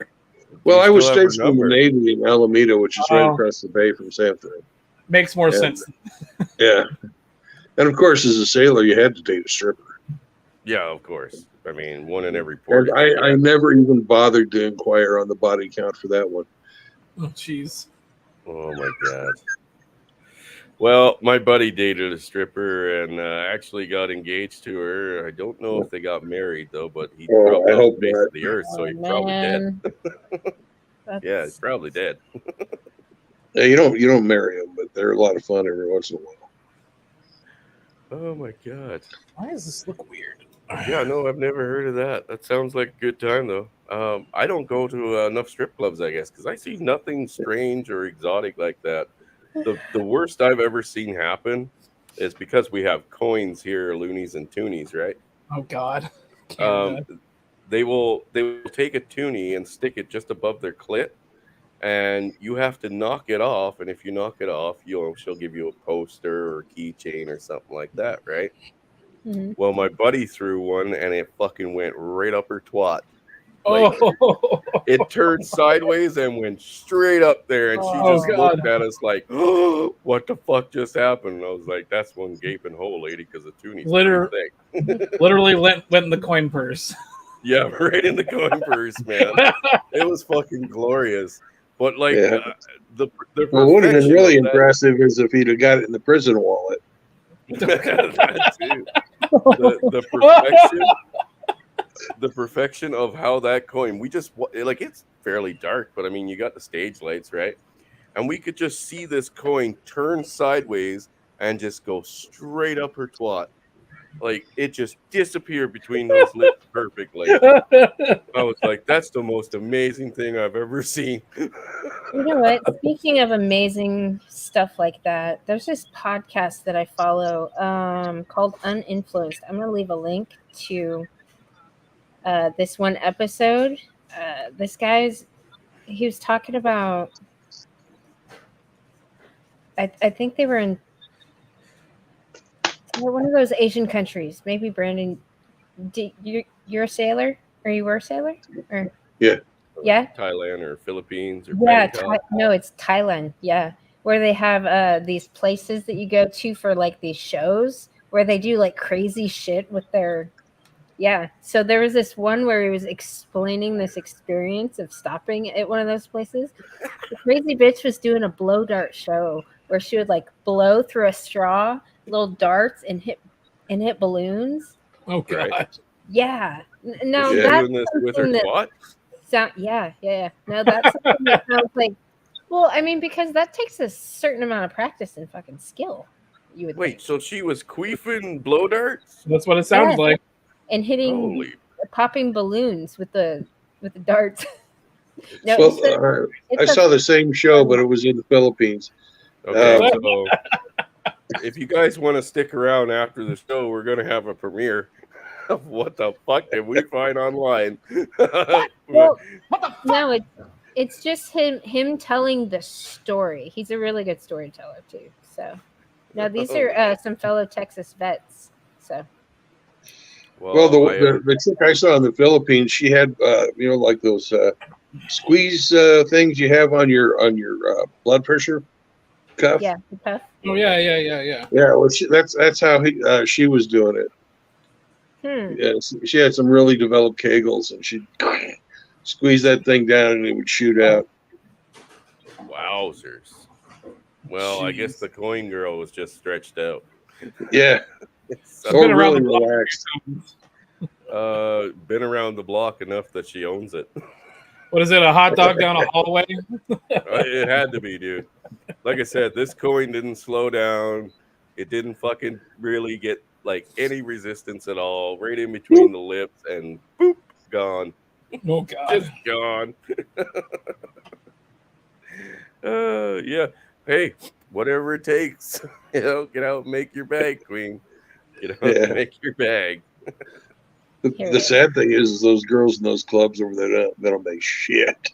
[SPEAKER 2] Well, I was stationed in the Navy in Alameda, which is right across the bay from San Fran.
[SPEAKER 6] Makes more sense.
[SPEAKER 2] Yeah. And of course, as a sailor, you had to date a stripper.
[SPEAKER 1] Yeah, of course. I mean, one in every port.
[SPEAKER 2] And I never even bothered to inquire on the body count for that one.
[SPEAKER 6] Oh, jeez.
[SPEAKER 1] Oh, my God. Well, my buddy dated a stripper and actually got engaged to her. I don't know if they got married, though, but he dropped off the face of the earth, so he's probably dead. Yeah, he's probably dead.
[SPEAKER 2] Yeah, you don't marry them, but they're a lot of fun every once in a while.
[SPEAKER 1] Oh, my God.
[SPEAKER 6] Why does this look weird?
[SPEAKER 1] Yeah, no, I've never heard of that. That sounds like a good time, though. I don't go to enough strip clubs, I guess, because I see nothing strange or exotic like that. The worst I've ever seen happen is because we have coins here, loonies and toonies, right?
[SPEAKER 6] Oh, God.
[SPEAKER 1] they will take a toonie and stick it just above their clit, and you have to knock it off. And if you knock it off, she'll give you a poster or a keychain or something like that, right?
[SPEAKER 5] Mhm.
[SPEAKER 1] Well, my buddy threw one, and it fucking went right up her twat. Like,
[SPEAKER 6] Oh,
[SPEAKER 1] it turned sideways and went straight up there, and she
[SPEAKER 6] Oh,
[SPEAKER 1] just
[SPEAKER 6] God.
[SPEAKER 1] looked at us like, "Oh, what the fuck just happened?" And I was like, "That's one gaping hole, lady, because the toonie's pretty thick."
[SPEAKER 6] literally went in the coin purse.
[SPEAKER 1] Yeah, right in the coin purse, man. It was fucking glorious. But like
[SPEAKER 2] Yeah.
[SPEAKER 1] the
[SPEAKER 2] Well, what would have been
[SPEAKER 1] perfection
[SPEAKER 2] really
[SPEAKER 1] of that-
[SPEAKER 2] impressive is if he'd have got it in the prison wallet.
[SPEAKER 1] that too. The perfection of how that coin, we just like, it's fairly dark, but I mean, you got the stage lights, right? And we could just see this coin turn sideways and just go straight up her twat. Like, it just disappeared between those lips perfectly. I was like, that's the most amazing thing I've ever seen.
[SPEAKER 5] You know what? Speaking of amazing stuff like that, there's this podcast that I follow called Uninfluenced. I'm going to leave a link to this one episode. This guy's, he was talking about, I think they were in one of those Asian countries. Maybe Brandon, you're a sailor? Or you were a sailor? Or
[SPEAKER 2] Yeah.
[SPEAKER 5] Yeah.
[SPEAKER 1] Thailand or Philippines or
[SPEAKER 5] Yeah,
[SPEAKER 1] Bangkok.
[SPEAKER 5] no, it's Thailand. Yeah, where they have these places that you go to for like these shows where they do like crazy shit with their. Yeah, so there was this one where he was explaining this experience of stopping at one of those places. The crazy bitch was doing a blow dart show where she would like blow through a straw, little darts, and hit balloons.
[SPEAKER 6] Oh, God.
[SPEAKER 1] Right.
[SPEAKER 5] Yeah, no,
[SPEAKER 1] Was she
[SPEAKER 5] that's
[SPEAKER 1] doing this with her
[SPEAKER 5] something that
[SPEAKER 1] twat?
[SPEAKER 5] yeah. No, that's something that sounds like. Well, I mean, because that takes a certain amount of practice and fucking skill. You would
[SPEAKER 1] Wait,
[SPEAKER 5] think.
[SPEAKER 1] so she was queefing blow darts?
[SPEAKER 6] That's what it sounds
[SPEAKER 5] Yeah.
[SPEAKER 6] like.
[SPEAKER 5] And hitting,
[SPEAKER 1] Holy.
[SPEAKER 5] popping balloons with the darts. No,
[SPEAKER 2] Well, I saw the same show, but it was in the Philippines.
[SPEAKER 1] Okay, so if you guys want to stick around after the show, we're going to have a premiere of what the fuck did we find online.
[SPEAKER 5] Well, no, it's just him telling the story. He's a really good storyteller too. So, no, these are some fellow Texas vets. So,
[SPEAKER 2] well, the chick I saw in the Philippines, she had like those squeeze things you have on your blood pressure cuff.
[SPEAKER 5] yeah, the puff.
[SPEAKER 6] Oh, yeah.
[SPEAKER 2] Yeah, well, that's how she was doing it. Yeah, she had some really developed kegels, and she'd squeeze that thing down, and it would shoot out.
[SPEAKER 1] Wowzers. Well, I guess the coin girl was just stretched out.
[SPEAKER 2] Yeah. Or really relaxed.
[SPEAKER 1] Been around the block enough that she owns it.
[SPEAKER 6] What is it, a hot dog down a hallway?
[SPEAKER 1] It had to be, dude. Like I said, this coin didn't slow down. It didn't fucking really get like any resistance at all. Right in between the lips, and boop, gone.
[SPEAKER 6] Oh, God.
[SPEAKER 1] Just gone. Yeah. Hey, whatever it takes. Get out and make your bag, queen. Get out and make your bag.
[SPEAKER 2] The sad thing is those girls in those clubs over there, they don't make shit.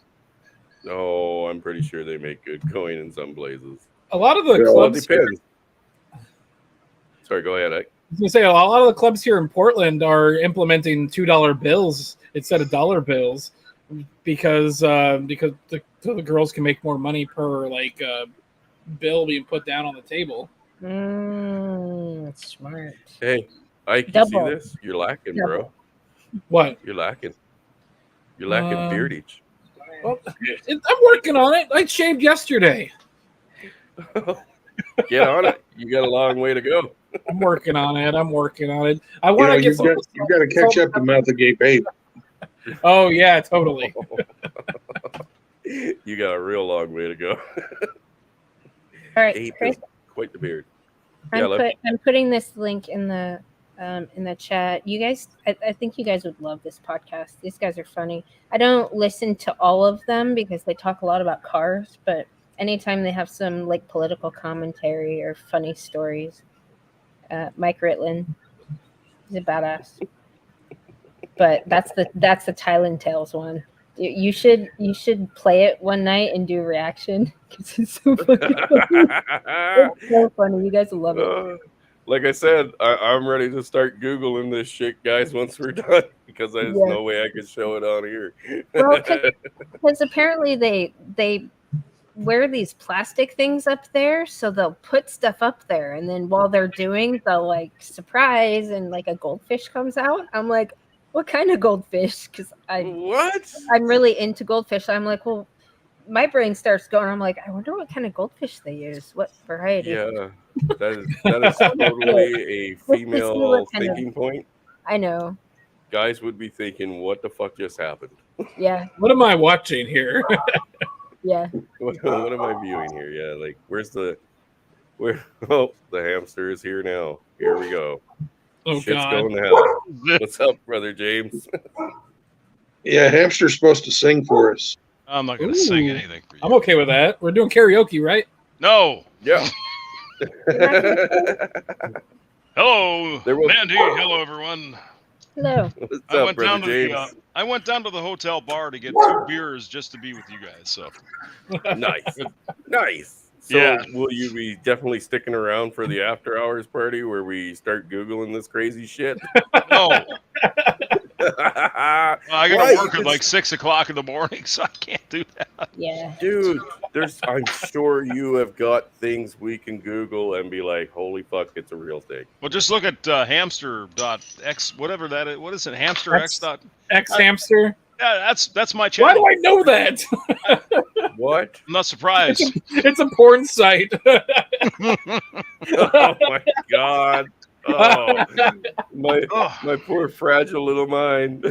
[SPEAKER 1] Oh, I'm pretty sure they make good coin in some places.
[SPEAKER 6] A lot of the clubs here,
[SPEAKER 1] Sorry, go ahead.
[SPEAKER 6] I was gonna say a lot of the clubs here in Portland are implementing $2 bills instead of dollar bills because the girls can make more money per bill being put down on the table.
[SPEAKER 5] Smart.
[SPEAKER 1] Hey, Ike, you see this? You're lacking, bro.
[SPEAKER 6] What?
[SPEAKER 1] You're lacking. You're lacking beardage.
[SPEAKER 6] Well, I'm working on it. I shaved yesterday.
[SPEAKER 1] Get on it. You got a long way to go.
[SPEAKER 6] I'm working on it. I want to get.
[SPEAKER 2] You've got to catch up to Mouth of Gay Babe.
[SPEAKER 6] Oh yeah, totally.
[SPEAKER 1] You got a real long way to go.
[SPEAKER 5] All right, Chris,
[SPEAKER 1] quite the beard.
[SPEAKER 5] I'm putting this link in the chat. You guys, I think you guys would love this podcast. These guys are funny. I don't listen to all of them because they talk a lot about cars, but anytime they have some like political commentary or funny stories, Mike Ritlin, he's a badass. but that's the Thailand Tales one. You should play it one night and do a reaction because it's so fucking funny. It's so funny. You guys will love it.
[SPEAKER 1] Like I said, I'm ready to start Googling this shit, guys, once we're done, because there's no way I can show it on here.
[SPEAKER 5] Well, because apparently they wear these plastic things up there, so they'll put stuff up there, and then while they're doing the like surprise and like a goldfish comes out, I'm like, what kind of goldfish? Because I'm really into goldfish. So I'm like, well, my brain starts going. I'm like, I wonder what kind of goldfish they use. What variety?
[SPEAKER 1] Yeah, that is totally a female thinking point.
[SPEAKER 5] I know.
[SPEAKER 1] Guys would be thinking, what the fuck just happened?
[SPEAKER 5] Yeah.
[SPEAKER 6] What am I watching here?
[SPEAKER 5] Yeah.
[SPEAKER 1] What am I viewing here? Yeah, like oh, the hamster is here now. Here we go.
[SPEAKER 6] Oh,
[SPEAKER 1] Shit's
[SPEAKER 6] God.
[SPEAKER 1] going to hell. What's up, brother James?
[SPEAKER 2] Yeah, hamster's supposed to sing for us.
[SPEAKER 10] I'm not going to sing anything for you.
[SPEAKER 6] I'm okay with that. We're doing karaoke, right?
[SPEAKER 10] No.
[SPEAKER 1] Yeah.
[SPEAKER 10] Hello, Mandy. Hello, everyone.
[SPEAKER 5] Hello.
[SPEAKER 1] What's up, brother James?
[SPEAKER 10] I went down to the hotel bar to get 2 beers just to be with you guys. So
[SPEAKER 1] nice. So
[SPEAKER 10] yeah.
[SPEAKER 1] Will you be definitely sticking around for the after hours party where we start Googling this crazy shit?
[SPEAKER 10] No. I got to work at like 6 o'clock in the morning, so I can't do that.
[SPEAKER 5] Yeah.
[SPEAKER 1] Dude, I'm sure you have got things we can Google and be like, holy fuck, it's a real thing.
[SPEAKER 10] Well, just look at hamster.x, whatever that is. What is it? Hamsterx.
[SPEAKER 6] X hamster?
[SPEAKER 10] Yeah, that's my channel.
[SPEAKER 6] Why do I know that?
[SPEAKER 1] What?
[SPEAKER 10] I'm not surprised.
[SPEAKER 6] It's a porn site.
[SPEAKER 1] Oh my God. Oh, my poor fragile little mind.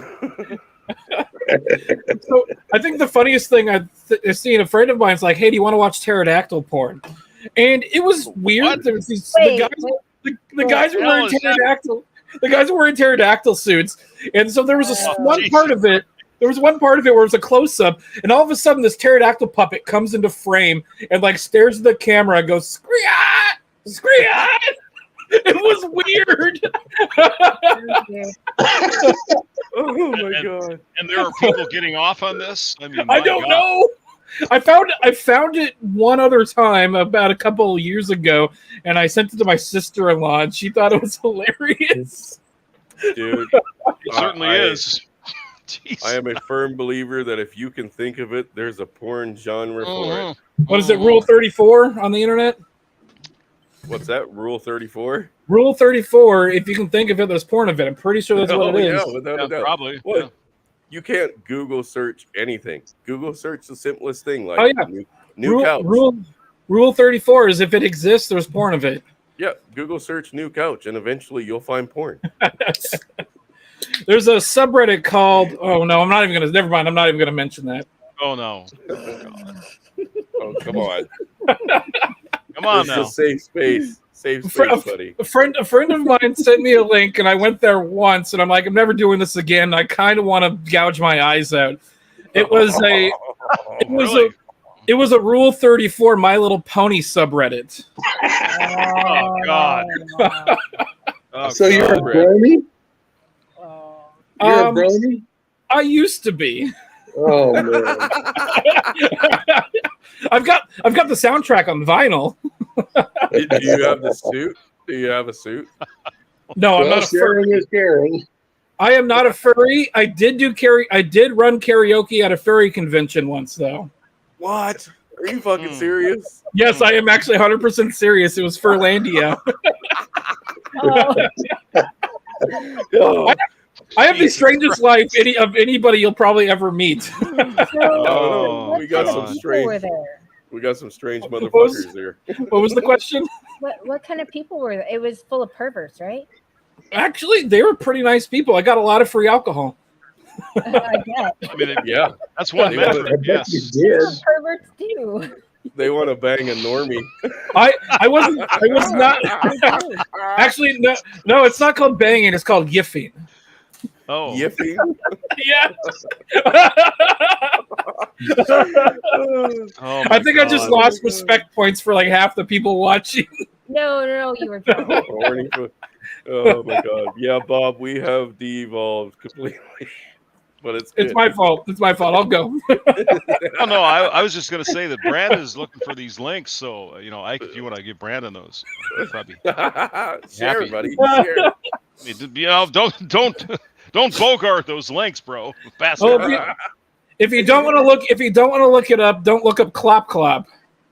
[SPEAKER 6] So I think the funniest thing I've seen, a friend of mine's like, hey, do you want to watch pterodactyl porn? And it was weird.
[SPEAKER 10] What?
[SPEAKER 6] There was the guys were wearing pterodactyl. The guys were wearing pterodactyl suits, and so there was one part of it. There was one part of it where it was a close-up, and all of a sudden this pterodactyl puppet comes into frame and like stares at the camera and goes, "Screat! Screat!" It was weird.
[SPEAKER 1] Oh my God!
[SPEAKER 10] And there are people getting off on this. I mean,
[SPEAKER 6] I don't know. I found it one other time about a couple of years ago, and I sent it to my sister-in-law, and she thought it was hilarious.
[SPEAKER 1] Dude,
[SPEAKER 10] it certainly is. Jeez.
[SPEAKER 1] I am a firm believer that if you can think of it, there's a porn genre for it.
[SPEAKER 6] What is it, Rule 34 on the internet?
[SPEAKER 1] What's that, Rule 34?
[SPEAKER 6] Rule 34, if you can think of it, there's porn of it. I'm pretty sure that's what it is.
[SPEAKER 1] Yeah, without a doubt.
[SPEAKER 10] Probably.
[SPEAKER 1] What?
[SPEAKER 10] Yeah.
[SPEAKER 1] You can't Google search anything. Google search the simplest thing, like new couch.
[SPEAKER 6] Rule 34 is if it exists, there's porn of it.
[SPEAKER 1] Yeah, Google search new couch, and eventually you'll find porn.
[SPEAKER 6] There's a subreddit called, oh no, I'm not even going to mention that.
[SPEAKER 10] Oh no.
[SPEAKER 1] Oh, come on.
[SPEAKER 10] Come on
[SPEAKER 1] now.
[SPEAKER 10] now.
[SPEAKER 1] It's a safe space. Safe space, buddy.
[SPEAKER 6] A friend of mine sent me a link, and I went there once, and I'm like, I'm never doing this again. I kind of want to gouge my eyes out. It was a Rule 34 My Little Pony subreddit.
[SPEAKER 10] Oh God.
[SPEAKER 2] So you're a brony? You're a brony?
[SPEAKER 6] I used to be.
[SPEAKER 2] Oh man.
[SPEAKER 6] I've got the soundtrack on vinyl.
[SPEAKER 1] Do you have the suit? Do you have a suit?
[SPEAKER 6] No, I'm not a furry. I am not a furry. I did run karaoke at a furry convention once, though.
[SPEAKER 1] What? Are you fucking serious?
[SPEAKER 6] Yes, I am actually 100% serious. It was Furlandia. I have the strangest life of anybody you'll probably ever meet.
[SPEAKER 1] We got some strange. We got some strange motherfuckers there.
[SPEAKER 6] What was the question?
[SPEAKER 5] What kind of people were there? It was full of perverts, right?
[SPEAKER 6] Actually, they were pretty nice people. I got a lot of free alcohol.
[SPEAKER 5] I bet.
[SPEAKER 10] I mean,
[SPEAKER 1] yeah,
[SPEAKER 10] that's one metric. Yes,
[SPEAKER 2] you did.
[SPEAKER 5] Perverts do.
[SPEAKER 1] They want to bang a normie.
[SPEAKER 6] I was not. Actually, no, it's not called banging. It's called yiffing.
[SPEAKER 10] Oh,
[SPEAKER 1] yiffing.
[SPEAKER 6] Yes.
[SPEAKER 10] Oh
[SPEAKER 6] I think
[SPEAKER 10] God.
[SPEAKER 6] I just lost respect points for like half the people watching.
[SPEAKER 5] No, you were drunk.
[SPEAKER 1] Oh my god. Yeah, Bob, we have de-evolved completely. But it's
[SPEAKER 6] It's
[SPEAKER 1] good.
[SPEAKER 6] my fault. It's my fault. I'll go.
[SPEAKER 10] Oh no, I was just gonna say that Brandon is looking for these links, so Ike, if you want to give Brandon those, I'd probably
[SPEAKER 1] Share,
[SPEAKER 10] happy.
[SPEAKER 1] buddy. Share.
[SPEAKER 10] I mean, don't bogart those links, bro.
[SPEAKER 6] Well,
[SPEAKER 10] Bastard.
[SPEAKER 6] if you don't want to look it up, don't look up Clop Clop.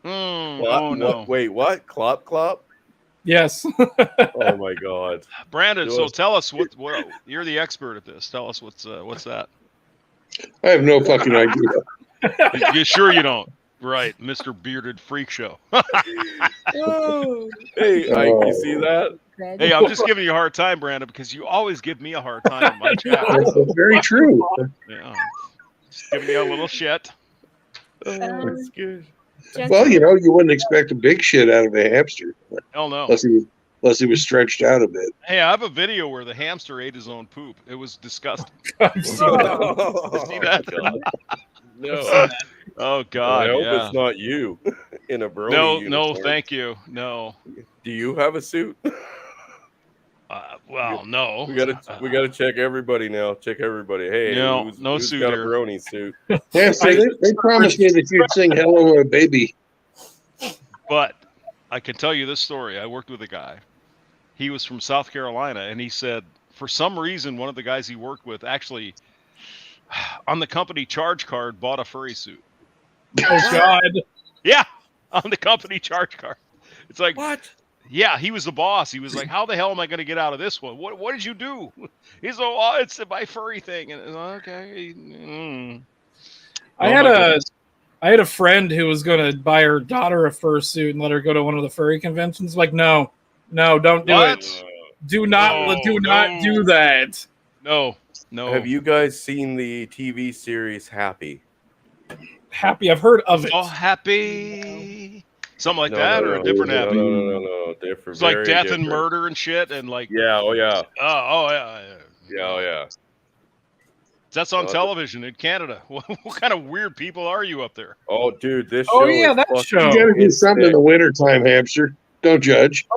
[SPEAKER 10] Oh no.
[SPEAKER 1] Wait, what? Clop clop?
[SPEAKER 6] Yes.
[SPEAKER 1] Oh my god.
[SPEAKER 10] Brandon, so tell us what you're the expert at this. Tell us what's that?
[SPEAKER 2] I have no fucking idea.
[SPEAKER 10] You sure you don't? Right, Mr. Bearded Freak Show.
[SPEAKER 1] Hey, Ike, you see that?
[SPEAKER 10] Hey, I'm just giving you a hard time, Brandon, because you always give me a hard time in my chat.
[SPEAKER 2] That's very true.
[SPEAKER 10] Yeah, just giving you a little shit.
[SPEAKER 1] That's good.
[SPEAKER 2] Well, you wouldn't expect a big shit out of a hamster.
[SPEAKER 10] Hell no.
[SPEAKER 2] Unless he was stretched out a bit.
[SPEAKER 10] Hey, I have a video where the hamster ate his own poop. It was disgusting.
[SPEAKER 6] I've seen
[SPEAKER 1] Oh,
[SPEAKER 10] See that?
[SPEAKER 1] God. No.
[SPEAKER 10] Oh God!
[SPEAKER 1] I hope
[SPEAKER 10] yeah.
[SPEAKER 1] it's not you in a brony
[SPEAKER 10] No,
[SPEAKER 1] uniform.
[SPEAKER 10] thank you. No.
[SPEAKER 1] Do you have a suit?
[SPEAKER 10] Well, no.
[SPEAKER 1] We gotta check everybody now. Check everybody. Hey,
[SPEAKER 10] No,
[SPEAKER 1] who's
[SPEAKER 10] suit
[SPEAKER 1] got a
[SPEAKER 10] here.
[SPEAKER 1] brony suit?
[SPEAKER 2] Yeah, see, they promised me that you'd sing "Hello, Baby."
[SPEAKER 10] But I can tell you this story. I worked with a guy. He was from South Carolina, and he said for some reason one of the guys he worked with actually on the company charge card bought a furry suit.
[SPEAKER 6] Oh God!
[SPEAKER 10] Yeah, on the company charge card. It's like
[SPEAKER 1] What?
[SPEAKER 10] Yeah, he was the boss. He was like, "How the hell am I going to get out of this one? What did you do?" He's like, "Oh, it's my furry thing." And okay.
[SPEAKER 6] I had a friend who was going to buy her daughter a fursuit and let her go to one of the furry conventions. Like, no, don't do it. Do not do that.
[SPEAKER 10] No.
[SPEAKER 1] Have you guys seen the TV series Happy?
[SPEAKER 6] Happy, I've heard of it.
[SPEAKER 10] Oh, Happy. Something like
[SPEAKER 1] No,
[SPEAKER 10] that,
[SPEAKER 1] no,
[SPEAKER 10] or
[SPEAKER 1] no,
[SPEAKER 10] a different
[SPEAKER 1] no,
[SPEAKER 10] Happy?
[SPEAKER 1] No. Different.
[SPEAKER 10] It's like
[SPEAKER 1] very
[SPEAKER 10] death
[SPEAKER 1] different.
[SPEAKER 10] and murder and shit, and like
[SPEAKER 1] Yeah. Oh yeah.
[SPEAKER 10] Yeah. That's on television in Canada. What kind of weird people are you up there?
[SPEAKER 1] Oh, dude, this
[SPEAKER 6] Oh
[SPEAKER 1] show.
[SPEAKER 6] yeah,
[SPEAKER 1] is
[SPEAKER 6] that
[SPEAKER 1] fucking
[SPEAKER 6] show.
[SPEAKER 2] You gotta do something in the wintertime, hamster. Don't judge.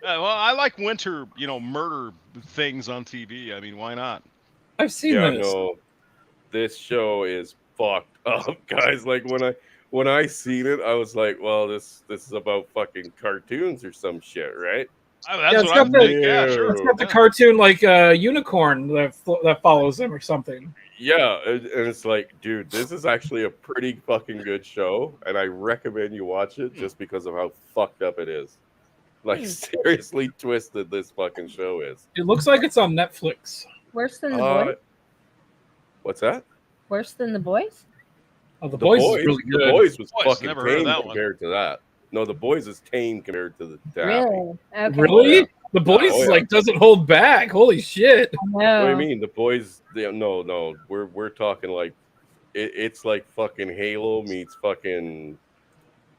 [SPEAKER 10] Well, I like winter, murder things on TV. I mean, why not?
[SPEAKER 6] I've seen
[SPEAKER 1] Yeah,
[SPEAKER 6] this.
[SPEAKER 1] no, this show is fucked up, guys. Like when I seen it, I was like, well, this is about fucking cartoons or some shit, right?
[SPEAKER 10] That's what I'm thinking. Yeah, sure.
[SPEAKER 6] It's got the cartoon like unicorn that follows them or something.
[SPEAKER 1] Yeah, and it's like, dude, this is actually a pretty fucking good show, and I recommend you watch it just because of how fucked up it is. Like, seriously twisted this fucking show is.
[SPEAKER 6] It looks like it's on Netflix.
[SPEAKER 5] Worse than the boys?
[SPEAKER 1] What's that?
[SPEAKER 5] Worse than the boys?
[SPEAKER 6] Oh, the boys is really good.
[SPEAKER 1] The Boys was
[SPEAKER 10] Boys,
[SPEAKER 1] fucking
[SPEAKER 10] never heard of
[SPEAKER 1] tame
[SPEAKER 10] that one.
[SPEAKER 1] compared to that. No, The Boys is tame compared to the
[SPEAKER 5] Really? Okay.
[SPEAKER 6] Really?
[SPEAKER 1] Yeah.
[SPEAKER 6] The boys
[SPEAKER 1] Oh, yeah.
[SPEAKER 6] doesn't hold back. Holy shit!
[SPEAKER 1] What do you mean? The Boys? No. We're talking like it's like fucking Halo meets fucking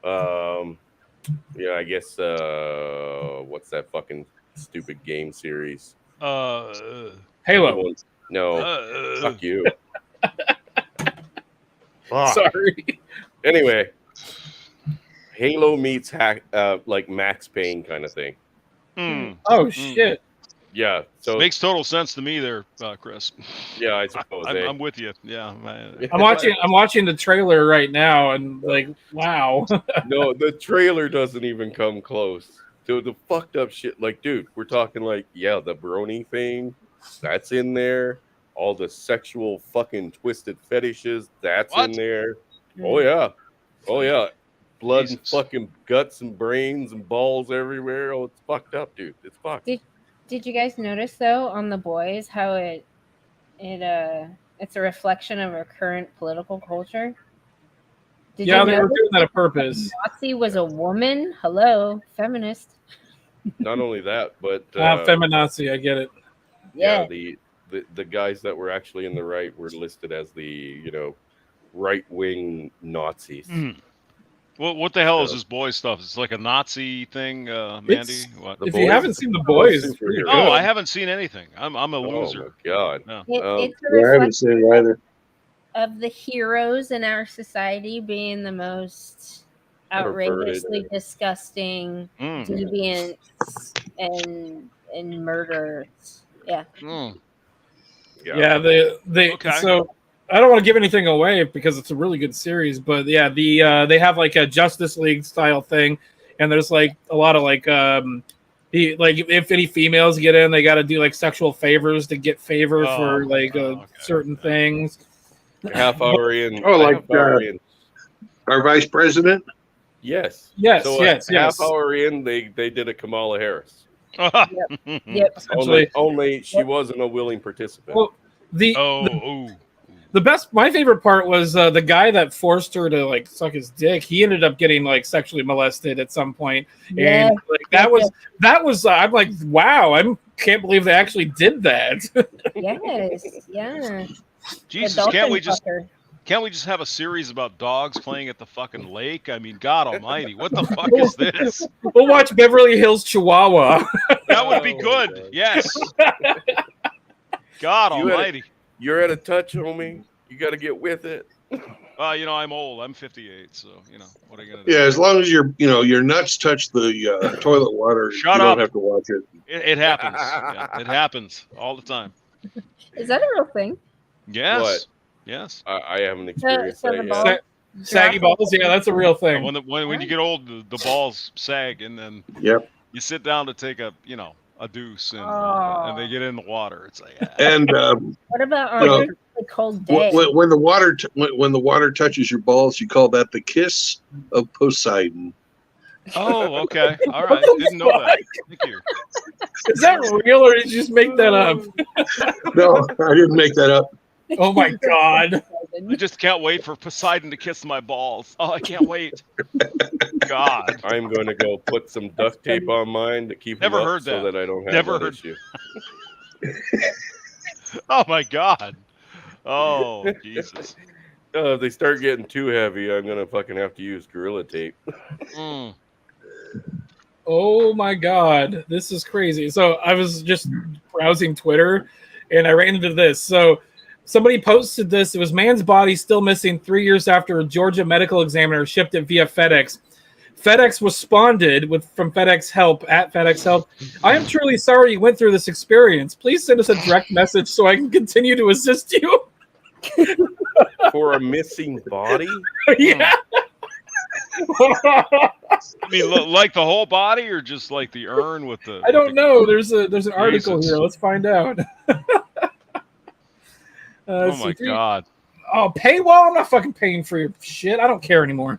[SPEAKER 1] yeah, I guess what's that fucking stupid game series?
[SPEAKER 6] Halo.
[SPEAKER 1] No, fuck you. Fuck.
[SPEAKER 6] Sorry.
[SPEAKER 1] Anyway, Halo meets like Max Payne kind of thing.
[SPEAKER 6] Oh shit!
[SPEAKER 1] Yeah, so
[SPEAKER 10] Makes total sense to me there, Chris.
[SPEAKER 1] yeah, I suppose.
[SPEAKER 10] I'm with you. Yeah.
[SPEAKER 6] I'm watching the trailer right now, and like, wow.
[SPEAKER 1] No, the trailer doesn't even come close to the fucked up shit. Like, dude, we're talking like, yeah, the brony thing, that's in there. All the sexual fucking twisted fetishes, that's in there. Oh yeah. Blood and fucking guts and brains and balls everywhere. Oh, it's fucked up, dude. It's fucked.
[SPEAKER 5] Did you guys notice though on The Boys how it's a reflection of our current political culture?
[SPEAKER 6] They were doing that on purpose.
[SPEAKER 5] Nazi was a woman. Hello, feminist.
[SPEAKER 1] Not only that, but
[SPEAKER 6] feminazi. I get it.
[SPEAKER 5] Yeah.
[SPEAKER 1] The guys that were actually in the right were listed as the right wing Nazis.
[SPEAKER 10] Well, what the hell is this boy stuff? It's like a Nazi thing, Mandy. What?
[SPEAKER 6] If you haven't seen The Boys, it's pretty good.
[SPEAKER 10] No, I haven't seen anything. I'm a loser.
[SPEAKER 1] Oh my god!
[SPEAKER 10] No.
[SPEAKER 5] It's a
[SPEAKER 2] I haven't seen it either.
[SPEAKER 5] of the heroes in our society being the most outrageously disgusting, deviant, and and murders. Yeah.
[SPEAKER 10] Mm.
[SPEAKER 6] Yeah, they
[SPEAKER 10] Okay.
[SPEAKER 6] so I don't want to give anything away because it's a really good series, but yeah, they have like a Justice League style thing, and there's like a lot of like if any females get in, they got to do like sexual favors to get favor for like certain things.
[SPEAKER 1] Half hour in.
[SPEAKER 2] Oh, like
[SPEAKER 1] half hour in.
[SPEAKER 2] our vice president.
[SPEAKER 1] Yes.
[SPEAKER 6] Yes.
[SPEAKER 1] So
[SPEAKER 6] yes.
[SPEAKER 1] half hour in, they did a Kamala Harris.
[SPEAKER 5] Yep.
[SPEAKER 1] Only she wasn't a willing participant.
[SPEAKER 6] Well, the best, my favorite part was the guy that forced her to like suck his dick. He ended up getting like sexually molested at some point,
[SPEAKER 5] Yes.
[SPEAKER 6] and like that was I'm like, wow, I can't believe they actually did that.
[SPEAKER 5] Yes. Yeah.
[SPEAKER 10] Jesus, can't we just have a series about dogs playing at the fucking lake? I mean, God Almighty, what the fuck is this?
[SPEAKER 6] We'll watch Beverly Hills Chihuahua.
[SPEAKER 10] That would be good. Yes. God Almighty.
[SPEAKER 1] You're at a touch, homie. You got to get with it.
[SPEAKER 10] I'm old. I'm 58, so what are you gonna do?
[SPEAKER 2] Yeah, as long as your nuts touch the toilet water,
[SPEAKER 10] Shut
[SPEAKER 2] you
[SPEAKER 10] up.
[SPEAKER 2] don't have to watch it.
[SPEAKER 10] It happens. Yeah, it happens all the time.
[SPEAKER 5] Is that a real thing?
[SPEAKER 10] Yes.
[SPEAKER 1] What?
[SPEAKER 10] Yes.
[SPEAKER 1] I haven't experienced that
[SPEAKER 5] balls
[SPEAKER 1] yet.
[SPEAKER 6] Saggy balls, yeah, that's a real thing.
[SPEAKER 10] When you get old, the balls sag, and then you sit down to take a deuce, and they get in the water. It's like,
[SPEAKER 2] And
[SPEAKER 5] what about on a cold day?
[SPEAKER 2] when the water when the water touches your balls, you call that the kiss of Poseidon.
[SPEAKER 10] Oh, okay, all right. Didn't know that. Thank you.
[SPEAKER 6] Is that real, or did you just make that up?
[SPEAKER 2] No, I didn't make that up.
[SPEAKER 6] Oh my God!
[SPEAKER 10] I just can't wait for Poseidon to kiss my balls. Oh, I can't wait. God,
[SPEAKER 1] I'm going to go put some duct tape on mine to keep them up so that I don't have that issue.
[SPEAKER 10] Oh my God! Oh Jesus!
[SPEAKER 1] If they start getting too heavy, I'm gonna fucking have to use Gorilla Tape.
[SPEAKER 6] Oh my God, this is crazy. So I was just browsing Twitter, and I ran into this. So somebody posted this. It was man's body still missing 3 years after a Georgia medical examiner shipped it via FedEx. FedEx responded from FedEx Help at FedEx Help. I am truly sorry you went through this experience. Please send us a direct message so I can continue to assist you.
[SPEAKER 1] For a missing body?
[SPEAKER 6] Yeah.
[SPEAKER 10] I mean, like the whole body, or just like the urn with the?
[SPEAKER 6] I don't know. There's an article here. Let's find out.
[SPEAKER 10] Oh my God!
[SPEAKER 6] Oh, paywall! I'm not fucking paying for your shit. I don't care anymore.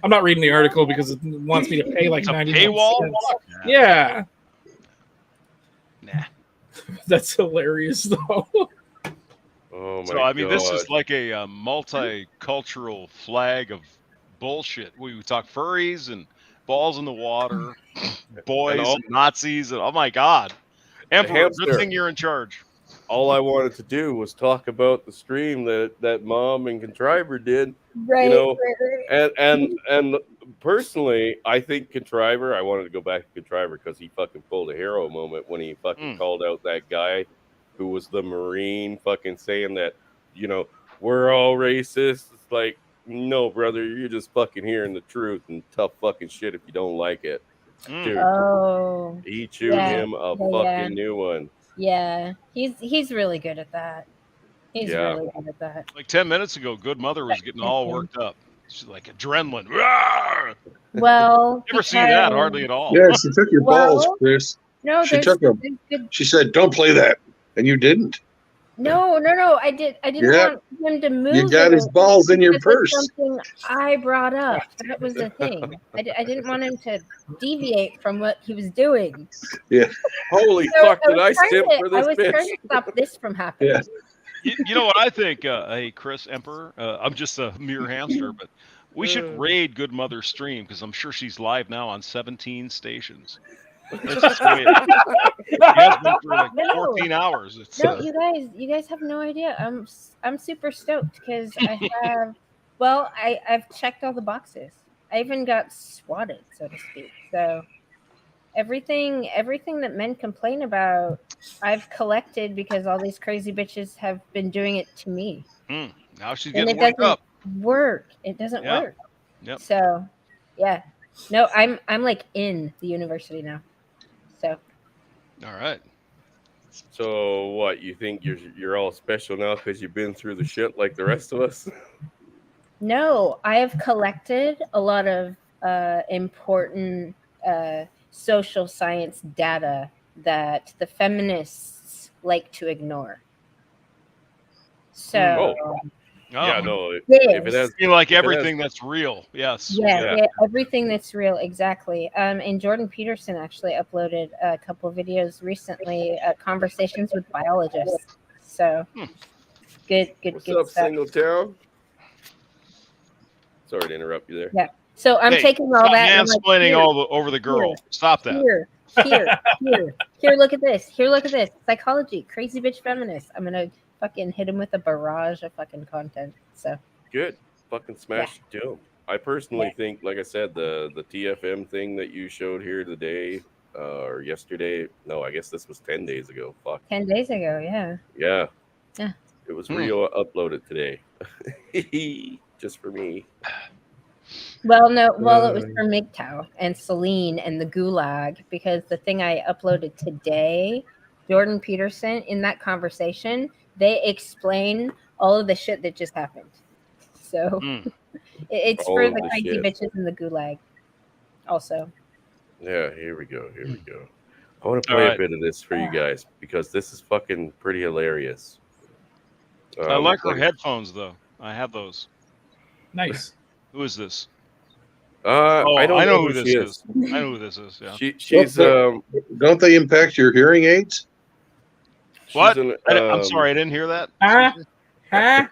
[SPEAKER 6] I'm not reading the article because it wants me to pay like 90
[SPEAKER 10] paywall.
[SPEAKER 6] Yeah.
[SPEAKER 10] Nah.
[SPEAKER 6] That's hilarious though.
[SPEAKER 1] Oh my
[SPEAKER 10] So I mean,
[SPEAKER 1] God.
[SPEAKER 10] this is like a multicultural flag of bullshit. We talk furries and balls in the water, boys and Nazis, and oh my God! Emperor, good thing you're in charge.
[SPEAKER 1] All I wanted to do was talk about the stream that Mom and Contriver did.
[SPEAKER 5] Right,
[SPEAKER 1] And personally, I think Contriver, I wanted to go back to Contriver because he fucking pulled a hero moment when he fucking called out that guy who was the Marine fucking saying that, we're all racist. It's like, no, brother, you're just fucking hearing the truth and tough fucking shit if you don't like it. Dude, he chewed him a fucking new one.
[SPEAKER 5] Yeah, he's really good at that. He's really good at that.
[SPEAKER 10] Like 10 minutes ago, Good Mother was getting all worked up. She's like adrenaline. Rawr!
[SPEAKER 5] Well,
[SPEAKER 10] never seen that hardly at all.
[SPEAKER 2] Yeah, she took your balls, Chris.
[SPEAKER 5] No,
[SPEAKER 2] she took them. She said, "Don't play that," and you didn't.
[SPEAKER 5] No. I didn't want him to move.
[SPEAKER 2] You got his balls in your purse.
[SPEAKER 5] Something I brought up. That was the thing. I didn't want him to deviate from what he was doing.
[SPEAKER 2] Yeah.
[SPEAKER 1] Holy fuck! Did I simp for this
[SPEAKER 5] I was
[SPEAKER 1] bitch?
[SPEAKER 5] trying to stop this from happening.
[SPEAKER 2] Yeah.
[SPEAKER 10] You know what I think? Hey, Chris Emperor. I'm just a mere hamster, but we should raid Good Mother's stream because I'm sure she's live now on 17 stations. That's just the way it has been for like 14 hours. It's,
[SPEAKER 5] you guys have no idea. I'm super stoked because I have. Well, I've checked all the boxes. I even got swatted, so to speak. So everything that men complain about, I've collected because all these crazy bitches have been doing it to me.
[SPEAKER 10] Now she's
[SPEAKER 5] And
[SPEAKER 10] getting
[SPEAKER 5] it
[SPEAKER 10] worked
[SPEAKER 5] doesn't
[SPEAKER 10] up.
[SPEAKER 5] work. It doesn't work.
[SPEAKER 10] Yep.
[SPEAKER 5] So, yeah. No, I'm like in the university now. So
[SPEAKER 10] All right.
[SPEAKER 1] So what? You think you're all special now because you've been through the shit like the rest of us?
[SPEAKER 5] No, I have collected a lot of important social science data that the feminists like to ignore. So,
[SPEAKER 1] Yeah, no. If it
[SPEAKER 5] this,
[SPEAKER 1] has,
[SPEAKER 10] You like
[SPEAKER 1] if it
[SPEAKER 10] everything that's real. Yes.
[SPEAKER 5] yeah, everything that's real, exactly. And Jordan Peterson actually uploaded a couple of videos recently, conversations with biologists. So, good
[SPEAKER 1] What's up,
[SPEAKER 5] stuff.
[SPEAKER 1] Singletown? Sorry to interrupt you there.
[SPEAKER 5] Yeah. So I'm taking all
[SPEAKER 10] stop
[SPEAKER 5] that. And I'm
[SPEAKER 10] mansplaining
[SPEAKER 5] like,
[SPEAKER 10] over the girl. Stop that.
[SPEAKER 5] Here. Look at this. Look at this. Psychology, crazy bitch feminist. I'm gonna fucking hit him with a barrage of fucking content. So
[SPEAKER 1] Good. Fucking smash it to him. I personally think, like I said, the TFM thing that you showed here today or yesterday. No, I guess this was 10 days ago. Fuck.
[SPEAKER 5] 10 days ago, yeah.
[SPEAKER 1] Yeah.
[SPEAKER 5] Yeah.
[SPEAKER 1] It was uploaded today. Just for me.
[SPEAKER 5] Well, no, it was for MGTOW and Celine and the Gulag, because the thing I uploaded today, Jordan Peterson, in that conversation, they explain all of the shit that just happened. So it's
[SPEAKER 1] All
[SPEAKER 5] for
[SPEAKER 1] of
[SPEAKER 5] the
[SPEAKER 1] the
[SPEAKER 5] crazy
[SPEAKER 1] shit.
[SPEAKER 5] bitches in the Gulag also.
[SPEAKER 1] Yeah, here we go. I want to play a bit of this for you guys because this is fucking pretty hilarious.
[SPEAKER 10] I like her headphones, though. I have those.
[SPEAKER 6] Nice.
[SPEAKER 10] Who is this?
[SPEAKER 1] I don't know who she is.
[SPEAKER 10] I know who this is. Yeah.
[SPEAKER 1] She's
[SPEAKER 2] don't they impact your hearing aids?
[SPEAKER 10] What? I'm sorry, I didn't hear that.
[SPEAKER 6] Huh?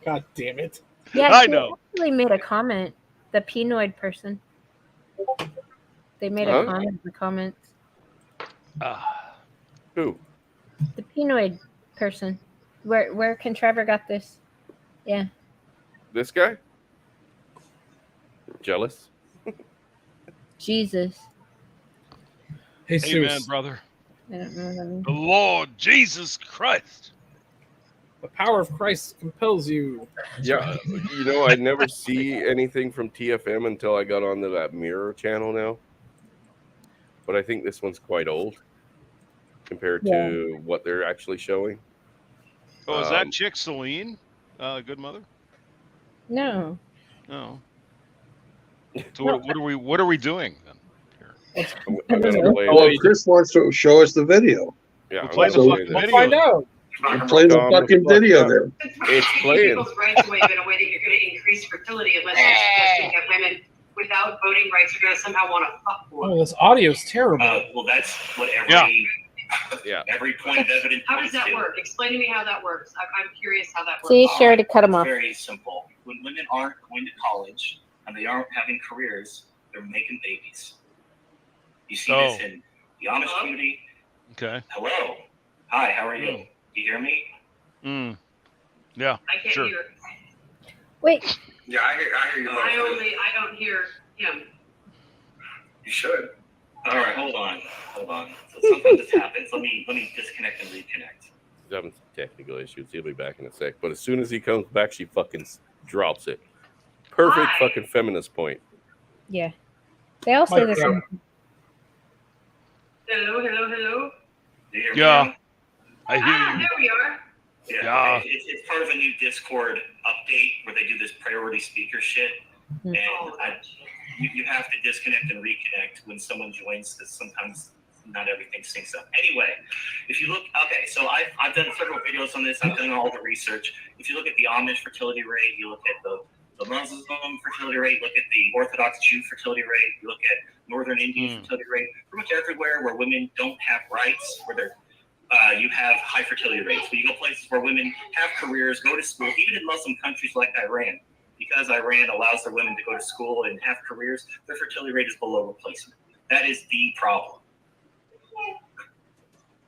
[SPEAKER 6] God damn it.
[SPEAKER 5] Yeah,
[SPEAKER 10] I
[SPEAKER 5] she
[SPEAKER 10] know.
[SPEAKER 5] actually made a comment. The Pinoid person. They made a comment in the comments.
[SPEAKER 1] Who?
[SPEAKER 5] The Pinoid person. Where can Trevor got this? Yeah.
[SPEAKER 1] This guy? Jealous?
[SPEAKER 5] Jesus.
[SPEAKER 10] Amen, brother.
[SPEAKER 5] I don't know.
[SPEAKER 10] The Lord Jesus Christ.
[SPEAKER 6] The power of Christ compels you.
[SPEAKER 1] Yeah, you know, I never see anything from TFM until I got onto that Mirror channel now. But I think this one's quite old compared to what they're actually showing.
[SPEAKER 10] Oh, is that chick Celine? Good mother?
[SPEAKER 5] No.
[SPEAKER 10] No. So what are we doing then?
[SPEAKER 1] I'm gonna play
[SPEAKER 2] Chris wants to show us the video.
[SPEAKER 1] Yeah,
[SPEAKER 10] we'll play the fucking video.
[SPEAKER 6] Find out.
[SPEAKER 2] Play the fucking video there.
[SPEAKER 1] It's playing.
[SPEAKER 11] People's rights away in a way that you're going to increase fertility unless you're suggesting that women without voting rights are going to somehow want to fuck more.
[SPEAKER 6] Oh, this audio's terrible.
[SPEAKER 12] Well, that's what every point of evidence.
[SPEAKER 11] How does that work? Explain to me how that works. I'm curious how that works.
[SPEAKER 5] See, she already cut him off.
[SPEAKER 12] Very simple. When women aren't going to college and they aren't having careers, they're making babies. You see this in the Amish community.
[SPEAKER 10] Okay.
[SPEAKER 12] Hello. Hi, how are you? You hear me?
[SPEAKER 10] Yeah.
[SPEAKER 11] I can't hear.
[SPEAKER 5] Wait.
[SPEAKER 12] Yeah, I hear you.
[SPEAKER 11] I don't hear him.
[SPEAKER 12] You should. All right, hold on. So sometimes this happens. Let me disconnect and reconnect.
[SPEAKER 1] He's having some technical issues. He'll be back in a sec. But as soon as he comes back, she fucking drops it. Perfect fucking feminist point.
[SPEAKER 5] Yeah. They all say the same.
[SPEAKER 11] Hello.
[SPEAKER 12] Do you hear me
[SPEAKER 10] Yeah.
[SPEAKER 12] now?
[SPEAKER 10] I hear you.
[SPEAKER 11] There we are.
[SPEAKER 12] Yeah. It's part of a new Discord update where they do this priority speaker shit. And you have to disconnect and reconnect when someone joins because sometimes not everything syncs up. Anyway, if you look, so I've done several videos on this. I've done all the research. If you look at the Amish fertility rate, you look at the Muslim fertility rate, look at the Orthodox Jew fertility rate, you look at Northern Indian fertility rate, pretty much everywhere where women don't have rights, where they're you have high fertility rates. But you go places where women have careers, go to school, even in Muslim countries like Iran, because Iran allows their women to go to school and have careers, their fertility rate is below replacement. That is the problem.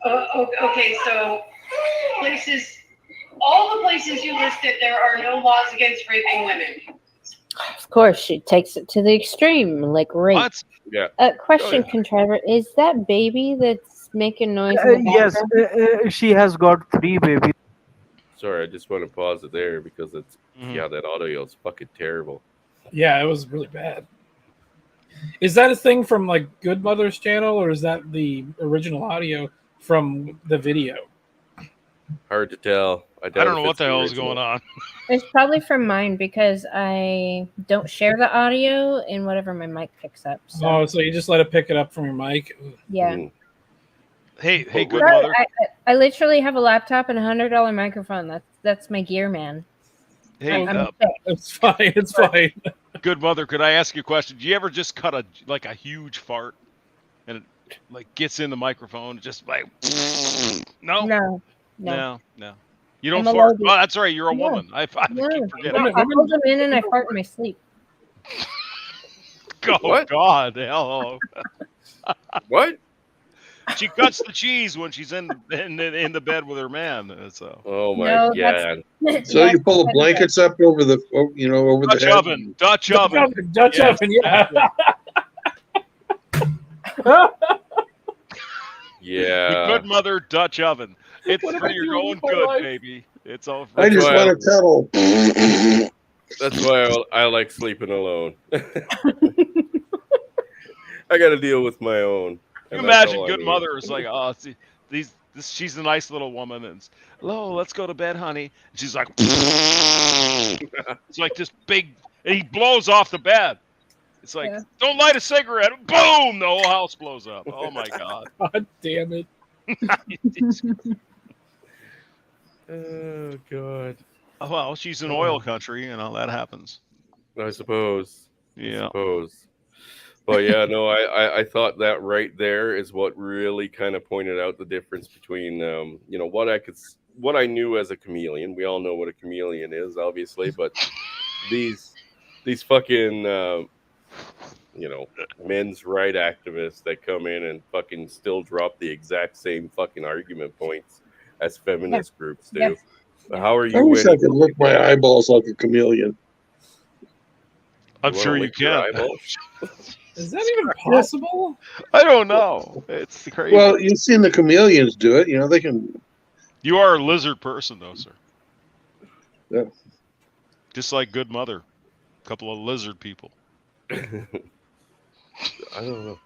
[SPEAKER 11] Okay, so all the places you listed, there are no laws against raping women.
[SPEAKER 5] Of course, she takes it to the extreme, like rape.
[SPEAKER 10] What?
[SPEAKER 1] Yeah.
[SPEAKER 5] Question, Contriver, is that baby that's making noise?
[SPEAKER 9] Yes, she has got 3 babies.
[SPEAKER 1] Sorry, I just want to pause it there because it's that audio is fucking terrible.
[SPEAKER 6] Yeah, it was really bad. Is that a thing from like Good Mother's channel, or is that the original audio from the video?
[SPEAKER 1] Hard to tell.
[SPEAKER 10] I don't know what the hell is going on.
[SPEAKER 5] It's probably from mine because I don't share the audio in whatever my mic picks up. So.
[SPEAKER 6] Oh, so you just let it pick it up from your mic?
[SPEAKER 5] Yeah.
[SPEAKER 10] Hey, Good
[SPEAKER 5] Sorry,
[SPEAKER 10] Mother.
[SPEAKER 5] I literally have a laptop and a $100 microphone. That's my gear, man.
[SPEAKER 10] Hey,
[SPEAKER 6] it's fine. It's fine.
[SPEAKER 10] Good Mother, could I ask you a question? Do you ever just cut a huge fart and it like gets in the microphone, just like no. You don't
[SPEAKER 5] I'm a
[SPEAKER 10] fart.
[SPEAKER 5] lady.
[SPEAKER 10] Oh, that's right. You're a
[SPEAKER 5] Yeah.
[SPEAKER 10] woman. I
[SPEAKER 5] No.
[SPEAKER 10] keep forgetting.
[SPEAKER 5] I hold them in and I fart in my sleep.
[SPEAKER 10] Oh
[SPEAKER 1] What?
[SPEAKER 10] God, hello.
[SPEAKER 1] What?
[SPEAKER 10] She cuts the cheese when she's in the bed with her man. So.
[SPEAKER 1] Oh my
[SPEAKER 5] No,
[SPEAKER 1] God.
[SPEAKER 2] So you pull the blankets up over the, over
[SPEAKER 10] Dutch
[SPEAKER 2] the head.
[SPEAKER 10] oven. Dutch oven.
[SPEAKER 6] Dutch oven. Yeah.
[SPEAKER 1] Yeah.
[SPEAKER 10] The Good Mother Dutch oven. It's
[SPEAKER 6] What am
[SPEAKER 10] for
[SPEAKER 6] I
[SPEAKER 10] your
[SPEAKER 6] doing
[SPEAKER 10] going
[SPEAKER 6] with my
[SPEAKER 10] good,
[SPEAKER 6] life?
[SPEAKER 10] baby. It's all for
[SPEAKER 2] I just
[SPEAKER 1] why
[SPEAKER 2] want to cuddle.
[SPEAKER 1] That's why I like sleeping alone. I got to deal with my own.
[SPEAKER 10] You
[SPEAKER 1] and that's
[SPEAKER 10] imagine
[SPEAKER 1] all I
[SPEAKER 10] Good
[SPEAKER 1] need.
[SPEAKER 10] Mother is like, oh, see, she's a nice little woman, and hello, let's go to bed, honey. And she's like, it's like this big, and he blows off the bed. It's like, don't light a cigarette. Boom! The whole house blows up. Oh my God!
[SPEAKER 6] God damn it!
[SPEAKER 1] Oh God.
[SPEAKER 10] Oh, well, she's in oil country, that happens.
[SPEAKER 1] I suppose.
[SPEAKER 10] Yeah.
[SPEAKER 1] I suppose. But yeah, no, I thought that right there is what really kind of pointed out the difference between what I knew as a chameleon. We all know what a chameleon is, obviously, but these fucking men's right activists that come in and fucking still drop the exact same fucking argument points as feminist groups do.
[SPEAKER 5] Yeah.
[SPEAKER 1] How are
[SPEAKER 2] I
[SPEAKER 1] you
[SPEAKER 2] wish I
[SPEAKER 1] winning?
[SPEAKER 2] could lick my eyeballs like a chameleon.
[SPEAKER 10] I'm sure you can.
[SPEAKER 6] Is that even possible?
[SPEAKER 10] I don't know. It's crazy.
[SPEAKER 2] Well, you've seen the chameleons do it. They can.
[SPEAKER 10] You are a lizard person, though, sir.
[SPEAKER 2] Yeah.
[SPEAKER 10] Just like Good Mother. A couple of lizard people.
[SPEAKER 1] I don't know.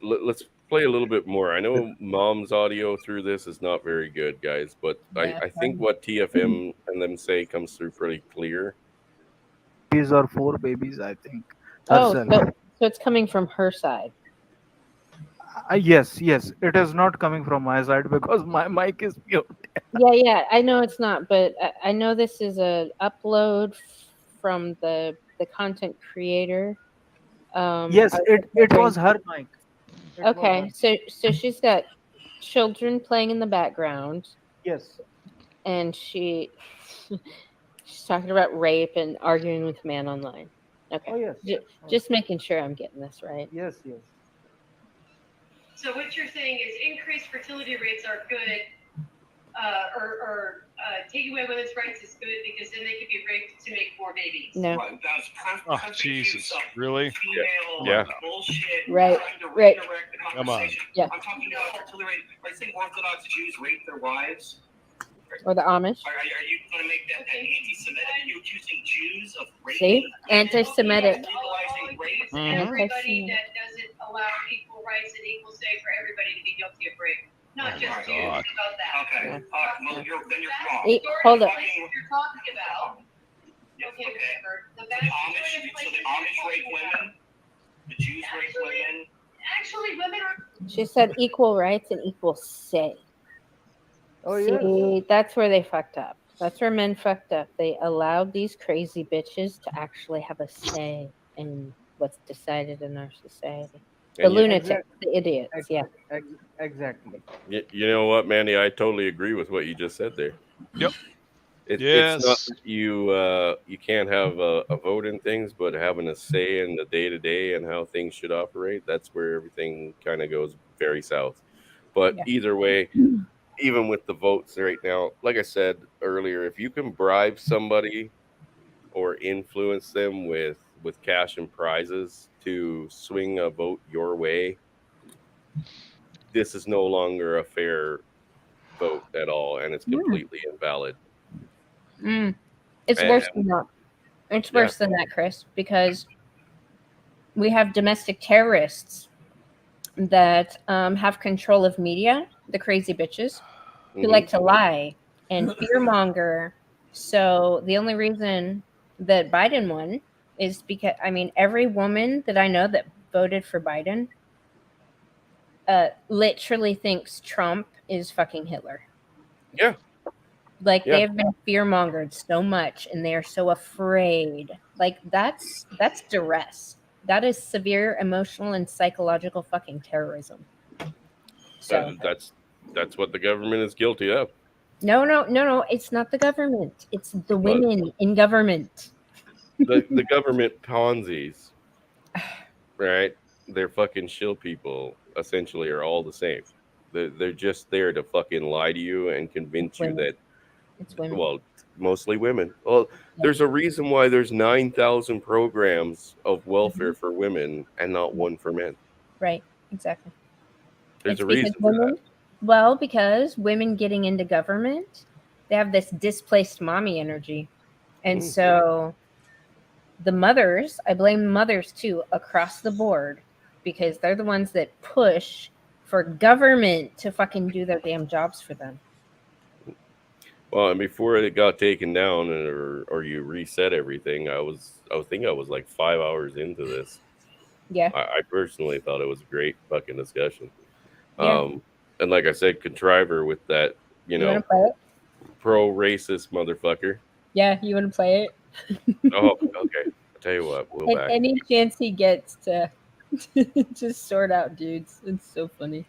[SPEAKER 1] Let's play a little bit more. I know Mom's audio through this is not very good, guys, but I think what TFM and them say comes through pretty clear.
[SPEAKER 9] These are 4 babies, I think.
[SPEAKER 5] Oh,
[SPEAKER 9] Herself.
[SPEAKER 5] so it's coming from her side.
[SPEAKER 9] Yes. It is not coming from my side because my mic is mute.
[SPEAKER 5] Yeah. I know it's not, but I know this is a upload from the content creator.
[SPEAKER 9] Yes, it was her mic.
[SPEAKER 5] Okay, so she's got children playing in the background.
[SPEAKER 9] Yes.
[SPEAKER 5] And she's talking about rape and arguing with a man online. Okay.
[SPEAKER 9] Oh, yes.
[SPEAKER 5] Just making sure I'm getting this right.
[SPEAKER 9] Yes.
[SPEAKER 11] So what you're saying is increased fertility rates are good, or taking away women's rights is good because then they can be raped to make more babies.
[SPEAKER 5] No.
[SPEAKER 12] Right, that's
[SPEAKER 10] Oh, Jesus. Really?
[SPEAKER 1] Yeah.
[SPEAKER 12] Bullshit.
[SPEAKER 5] Right.
[SPEAKER 12] Trying to
[SPEAKER 5] Right.
[SPEAKER 12] redirect the
[SPEAKER 10] Come on.
[SPEAKER 12] conversation.
[SPEAKER 5] Yeah.
[SPEAKER 12] I'm talking about fertility rate. Are you saying Orthodox Jews rape their wives?
[SPEAKER 5] Or the Amish.
[SPEAKER 12] Are you going to make that anti-Semitic? Are you accusing Jews of rape?
[SPEAKER 5] See? Anti-Semitic.
[SPEAKER 12] Legalizing rape?
[SPEAKER 11] Everybody that doesn't allow equal rights and equal say for everybody to be guilty of rape. Not just Jews.
[SPEAKER 10] God.
[SPEAKER 11] About that.
[SPEAKER 12] Okay. Well, then you're wrong.
[SPEAKER 5] Hold up.
[SPEAKER 11] That's what you're talking about. Okay, remember, the vast majority of
[SPEAKER 12] So the
[SPEAKER 11] places
[SPEAKER 12] Amish rape women? The Jews rape women?
[SPEAKER 11] actually women are.
[SPEAKER 5] She said equal rights and equal say.
[SPEAKER 9] Oh,
[SPEAKER 5] See, that's where they fucked up. That's where men fucked up. They allowed these crazy bitches to actually have a say in what's decided in our society. The
[SPEAKER 1] And
[SPEAKER 5] lunatics, the idiots, yeah.
[SPEAKER 9] Exactly.
[SPEAKER 1] You know what, Mandy? I totally agree with what you just said there.
[SPEAKER 10] Yep.
[SPEAKER 1] It's not that you can't have a vote in things, but having a say in the day to day and how things should operate. That's where everything kind of goes very south. But either way, even with the votes right now, like I said earlier, if you can bribe somebody or influence them with cash and prizes to swing a vote your way, this is no longer a fair vote at all, and it's completely invalid.
[SPEAKER 5] It's worse than that. It's worse than that, Chris, because we have domestic terrorists that have control of media, the crazy bitches who like to lie and fearmonger. So the only reason that Biden won is because, I mean, every woman that I know that voted for Biden literally thinks Trump is fucking Hitler.
[SPEAKER 1] Yeah.
[SPEAKER 5] Like
[SPEAKER 1] Yeah.
[SPEAKER 5] they have been fearmongered so much and they are so afraid. Like that's duress. That is severe emotional and psychological fucking terrorism. So
[SPEAKER 1] That's what the government is guilty of.
[SPEAKER 5] no, it's not the government. It's the women in government.
[SPEAKER 1] The government Ponzi's, right? They're fucking shill people, essentially, are all the same. They're just there to fucking lie to you and convince you that
[SPEAKER 5] it's women.
[SPEAKER 1] Well, mostly women. Well, there's a reason why there's 9,000 programs of welfare for women and not one for men.
[SPEAKER 5] Right, exactly.
[SPEAKER 1] There's
[SPEAKER 5] It's
[SPEAKER 1] a
[SPEAKER 5] because
[SPEAKER 1] reason for
[SPEAKER 5] women,
[SPEAKER 1] that.
[SPEAKER 5] well, because women getting into government, they have this displaced mommy energy. And so the mothers, I blame mothers too, across the board, because they're the ones that push for government to fucking do their damn jobs for them.
[SPEAKER 1] Well, and before it got taken down or you reset everything, I think I was like 5 hours into this.
[SPEAKER 5] Yeah.
[SPEAKER 1] I personally thought it was a great fucking discussion.
[SPEAKER 5] Yeah.
[SPEAKER 1] And like I said, contriver with that,
[SPEAKER 5] You want to play it?
[SPEAKER 1] pro racist motherfucker.
[SPEAKER 5] Yeah, you want to play it?
[SPEAKER 1] Oh, okay. I'll tell you what, we'll back.
[SPEAKER 5] Any chance he gets to just sort out dudes. It's so funny.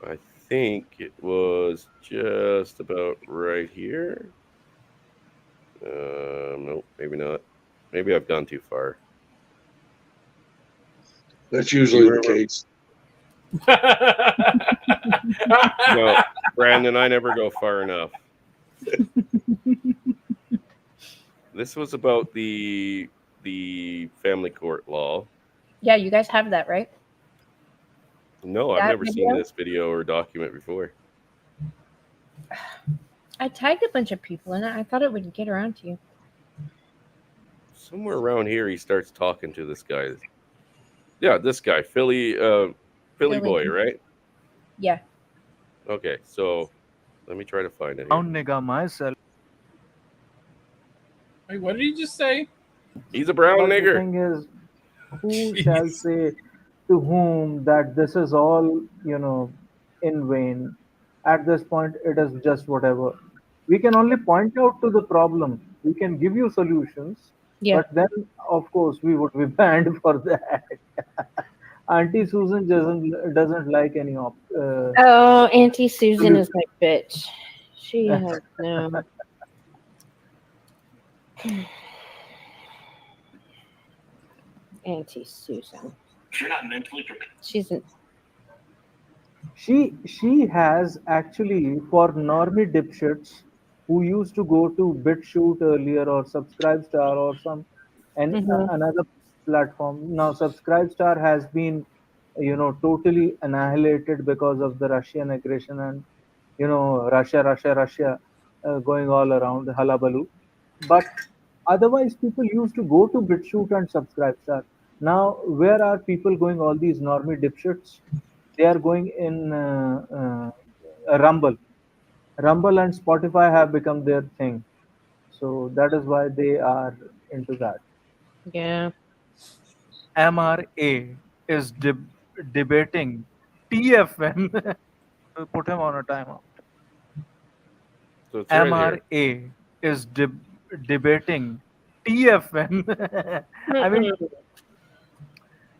[SPEAKER 1] I think it was just about right here. Nope, maybe not. Maybe I've gone too far.
[SPEAKER 2] That's usually the case.
[SPEAKER 1] No, Brandon, I never go far enough. This was about the family court law.
[SPEAKER 5] Yeah, you guys have that, right?
[SPEAKER 1] No, I've never seen this video or document before.
[SPEAKER 5] I tagged a bunch of people in it. I thought it would get around to you.
[SPEAKER 1] Somewhere around here, he starts talking to this guy. Yeah, this guy, Philly boy, right?
[SPEAKER 5] Yeah.
[SPEAKER 1] Okay, so let me try to find it.
[SPEAKER 9] Brown nigga myself.
[SPEAKER 6] Wait, what did he just say?
[SPEAKER 1] He's a brown
[SPEAKER 13] But
[SPEAKER 1] nigger.
[SPEAKER 13] the thing is, who shall say to whom that this is all, in vain? At this point, it is just whatever. We can only point out to the problem. We can give you solutions, but then, of course, we would be banned for that. Auntie Susan doesn't like any
[SPEAKER 5] Oh, Auntie Susan is my bitch. She has no. Auntie Susan.
[SPEAKER 12] If you're not mentally prepared,
[SPEAKER 5] She's an.
[SPEAKER 13] She has actually, for normie dipshits who used to go to BitShoot earlier or Subscribestar or another platform. Now Subscribestar has been totally annihilated because of the Russian aggression and Russia going all around the hullabaloo. But otherwise, people used to go to BitShoot and Subscribestar. Now, where are people going? All these normie dipshits, they are going in Rumble. Rumble and Spotify have become their thing, so that is why they are into that.
[SPEAKER 5] Yeah.
[SPEAKER 9] MRA is debating TFM. Put him on a timeout.
[SPEAKER 1] So it's right
[SPEAKER 9] MRA
[SPEAKER 1] here.
[SPEAKER 9] is debating TFM. I mean,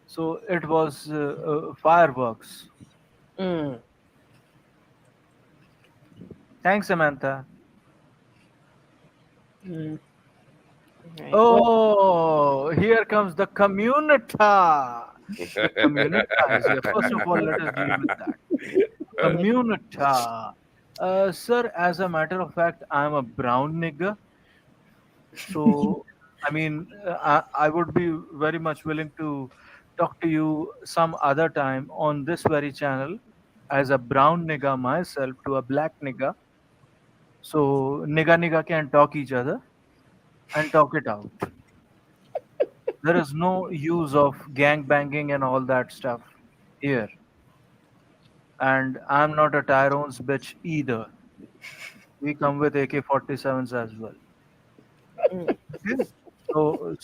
[SPEAKER 9] so it was fireworks. Thanks, Samantha.
[SPEAKER 5] Right.
[SPEAKER 9] Oh, here comes the community. The community is here. First of all, let us deal with that. Community. Sir, as a matter of fact, I'm a brown nigger. So, I mean, I would be very much willing to talk to you some other time on this very channel as a brown nigger myself to a black nigger. So, nigga can talk each other and talk it out. There is no use of gang banging and all that stuff here. And I'm not a Tyrone's bitch either. We come with AK-47s as well. Okay? So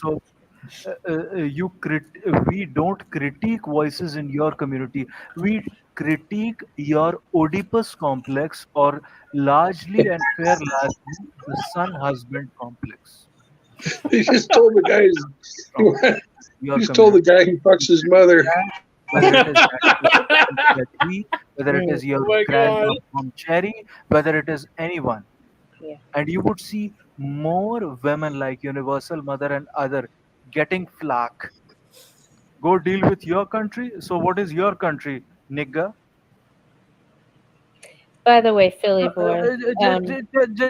[SPEAKER 9] we don't critique voices in your community. We critique your Oedipus complex, or largely and fair largely the son husband complex.
[SPEAKER 2] He just told the guy
[SPEAKER 9] From
[SPEAKER 2] he
[SPEAKER 9] your
[SPEAKER 2] just told the
[SPEAKER 9] community.
[SPEAKER 2] guy he fucks his mother.
[SPEAKER 9] Whether it is Daddy, whether it is your
[SPEAKER 6] Oh my
[SPEAKER 9] grandma
[SPEAKER 6] god.
[SPEAKER 9] from Cherry, whether it is anyone.
[SPEAKER 5] Yeah.
[SPEAKER 9] And you would see more women like Universal Mother and other getting flack. Go deal with your country. So what is your country, nigga?
[SPEAKER 5] By the way, Philly boy.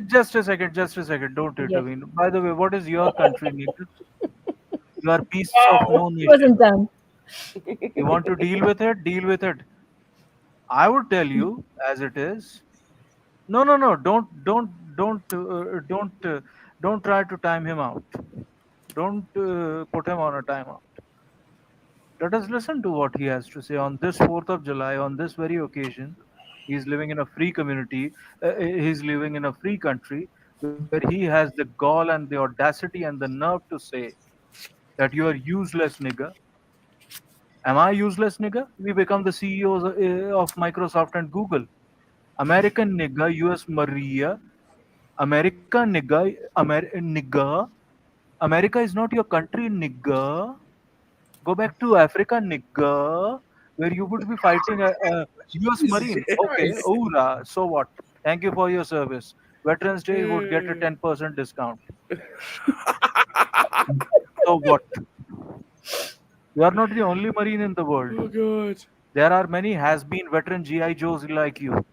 [SPEAKER 9] Just a second, just a second. Don't
[SPEAKER 5] Yes.
[SPEAKER 9] intervene. By the way, what is your country, nigga? You are beasts of
[SPEAKER 6] Wow.
[SPEAKER 9] no
[SPEAKER 5] He wasn't
[SPEAKER 9] nation.
[SPEAKER 5] done.
[SPEAKER 9] You want to deal with it? Deal with it. I would tell you as it is. No, no, no. Don't try to time him out. Don't put him on a timeout. Let us listen to what he has to say on this 4th of July, on this very occasion. He's living in a free community. He's living in a free country where he has the gall and the audacity and the nerve to say that you are useless, nigga. Am I useless, nigga? We become the CEOs of Microsoft and Google. American nigga, US Maria, America nigga, nigga. America is not your country, nigga. Go back to Africa, nigga, where you would be fighting a US
[SPEAKER 6] Jesus
[SPEAKER 9] Marine. Okay,
[SPEAKER 6] Christ.
[SPEAKER 9] hoorah. So what? Thank you for your service. Veterans Day would get a
[SPEAKER 1] Mm.
[SPEAKER 9] 10% discount. So what? You are not the only Marine in the world.
[SPEAKER 1] Oh god.
[SPEAKER 9] There are many has-been veteran GI Joes like you.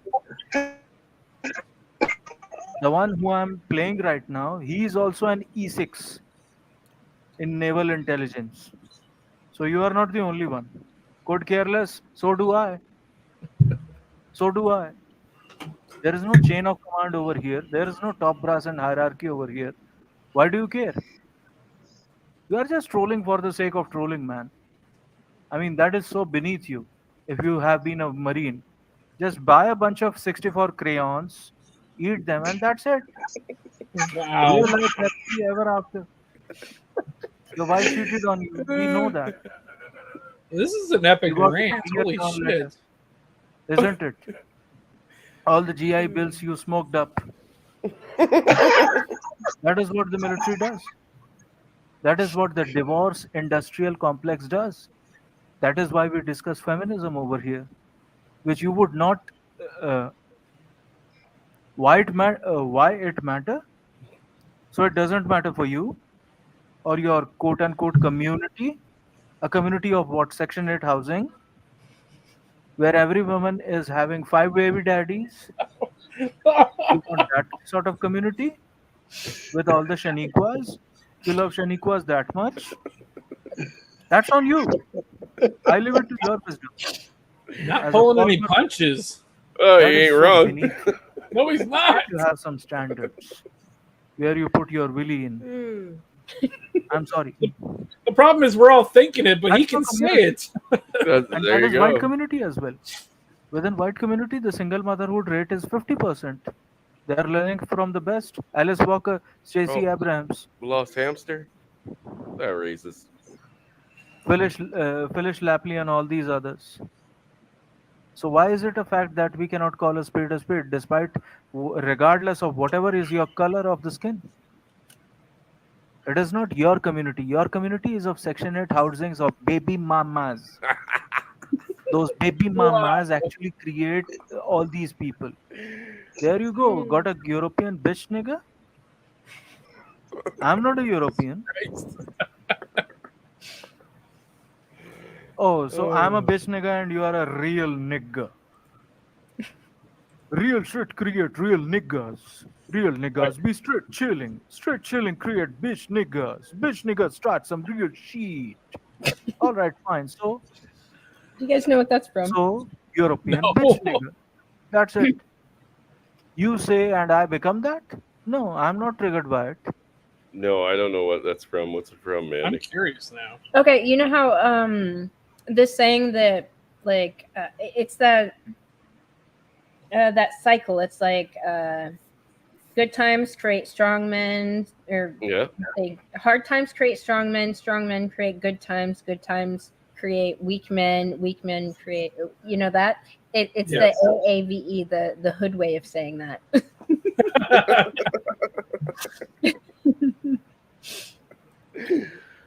[SPEAKER 9] The one who I'm playing right now, he is also an E6 in naval intelligence. So you are not the only one. Code careless, so do I. So do I. There is no chain of command over here. There is no top brass and hierarchy over here. Why do you care? You are just trolling for the sake of trolling, man. I mean, that is so beneath you. If you have been a marine, just buy a bunch of 64 crayons, eat them, and that's it.
[SPEAKER 6] Wow.
[SPEAKER 9] Live life happily ever after. Your wife cheated on you. We know that.
[SPEAKER 6] This is an epic
[SPEAKER 9] You got
[SPEAKER 6] rant.
[SPEAKER 9] a
[SPEAKER 6] Holy
[SPEAKER 9] Vietnam letter,
[SPEAKER 6] shit.
[SPEAKER 9] isn't it? All the GI bills you smoked up. That is what the military does. That is what the divorce industrial complex does. That is why we discuss feminism over here, which you would not. Uh, why it matter? So it doesn't matter for you or your quote unquote community. A community of what? Section 8 housing, where every woman is having 5 baby daddies. You want that sort of community with all the Shaniquas? You love Shaniquas that much? That's on you. I leave it to your wisdom.
[SPEAKER 6] Not
[SPEAKER 9] As a
[SPEAKER 6] pulling any
[SPEAKER 9] former,
[SPEAKER 6] punches.
[SPEAKER 1] Oh,
[SPEAKER 9] that
[SPEAKER 1] you
[SPEAKER 9] is
[SPEAKER 1] ain't
[SPEAKER 9] so
[SPEAKER 1] wrong.
[SPEAKER 9] beneath you.
[SPEAKER 6] No, he's
[SPEAKER 9] You
[SPEAKER 6] not.
[SPEAKER 9] need to have some standards where you put your willy in. I'm sorry.
[SPEAKER 6] The problem is we're all thinking it, but he
[SPEAKER 9] That's
[SPEAKER 6] can
[SPEAKER 9] your
[SPEAKER 6] say
[SPEAKER 9] community.
[SPEAKER 6] it.
[SPEAKER 9] And
[SPEAKER 1] There
[SPEAKER 9] that
[SPEAKER 1] you
[SPEAKER 9] is white
[SPEAKER 1] go.
[SPEAKER 9] community as well. Within white community, the single motherhood rate is 50%. They are learning from the best. Alice Walker, Stacey
[SPEAKER 1] Oh,
[SPEAKER 9] Abrams,
[SPEAKER 1] lost hamster? That raises.
[SPEAKER 9] Phyllis Lapley, and all these others. So why is it a fact that we cannot call a spade, despite, regardless of whatever is your color of the skin? It is not your community. Your community is of Section 8 housings of baby mamas. Those baby
[SPEAKER 6] Wow.
[SPEAKER 9] mamas actually create all these people. There you go. Got a European bitch nigga? I'm not a European.
[SPEAKER 6] Christ.
[SPEAKER 9] Oh, so I'm a
[SPEAKER 1] Oh.
[SPEAKER 9] bitch nigga and you are a real nigga. Real shit create real niggas. Real niggas be straight chilling. Straight chilling create bitch niggas. Bitch niggas start some real shit. Alright, fine. So
[SPEAKER 5] Do you guys know what that's from?
[SPEAKER 9] European
[SPEAKER 6] No.
[SPEAKER 9] bitch nigga. That's it. You say and I become that? No, I'm not triggered by it.
[SPEAKER 1] No, I don't know what that's from. What's it from, man?
[SPEAKER 6] I'm curious now.
[SPEAKER 5] Okay, you know how this saying that like it's that cycle. It's like good times create strong men, or
[SPEAKER 1] Yeah.
[SPEAKER 5] like hard times create strong men create good times create weak men create, you know that it's
[SPEAKER 6] Yes.
[SPEAKER 5] the AAVE, the hood way of saying that.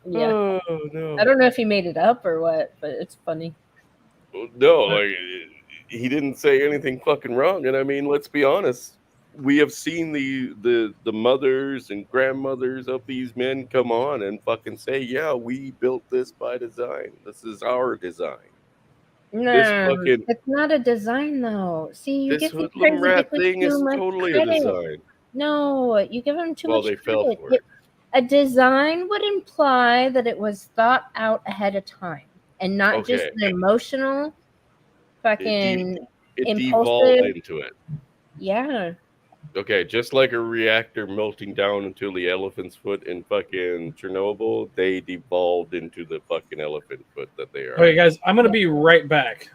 [SPEAKER 5] Yeah.
[SPEAKER 1] Oh no.
[SPEAKER 5] I don't know if he made it up or what, but it's funny.
[SPEAKER 1] No, like he didn't say anything fucking wrong. And I mean, let's be honest. We have seen the mothers and grandmothers of these men come on and fucking say, "Yeah, we built this by design. This is our design." This
[SPEAKER 5] No,
[SPEAKER 1] fucking
[SPEAKER 5] it's not a design though. See, you
[SPEAKER 1] this
[SPEAKER 5] get these
[SPEAKER 1] hoodlum
[SPEAKER 5] crazy
[SPEAKER 1] rat
[SPEAKER 5] bitches
[SPEAKER 1] thing
[SPEAKER 5] too
[SPEAKER 1] is
[SPEAKER 5] much
[SPEAKER 1] totally a
[SPEAKER 5] credit.
[SPEAKER 1] design.
[SPEAKER 5] No, you give them too
[SPEAKER 1] Well,
[SPEAKER 5] much
[SPEAKER 1] they fell
[SPEAKER 5] credit.
[SPEAKER 1] for it.
[SPEAKER 5] A design would imply that it was thought out ahead of time and not just
[SPEAKER 1] Okay.
[SPEAKER 5] an emotional, fucking
[SPEAKER 1] It devolved
[SPEAKER 5] impulsive.
[SPEAKER 1] into it.
[SPEAKER 5] Yeah.
[SPEAKER 1] Okay, just like a reactor melting down into the elephant's foot in fucking Chernobyl, they devolved into the fucking elephant foot that they are.
[SPEAKER 6] Okay, guys, I'm gonna be right back.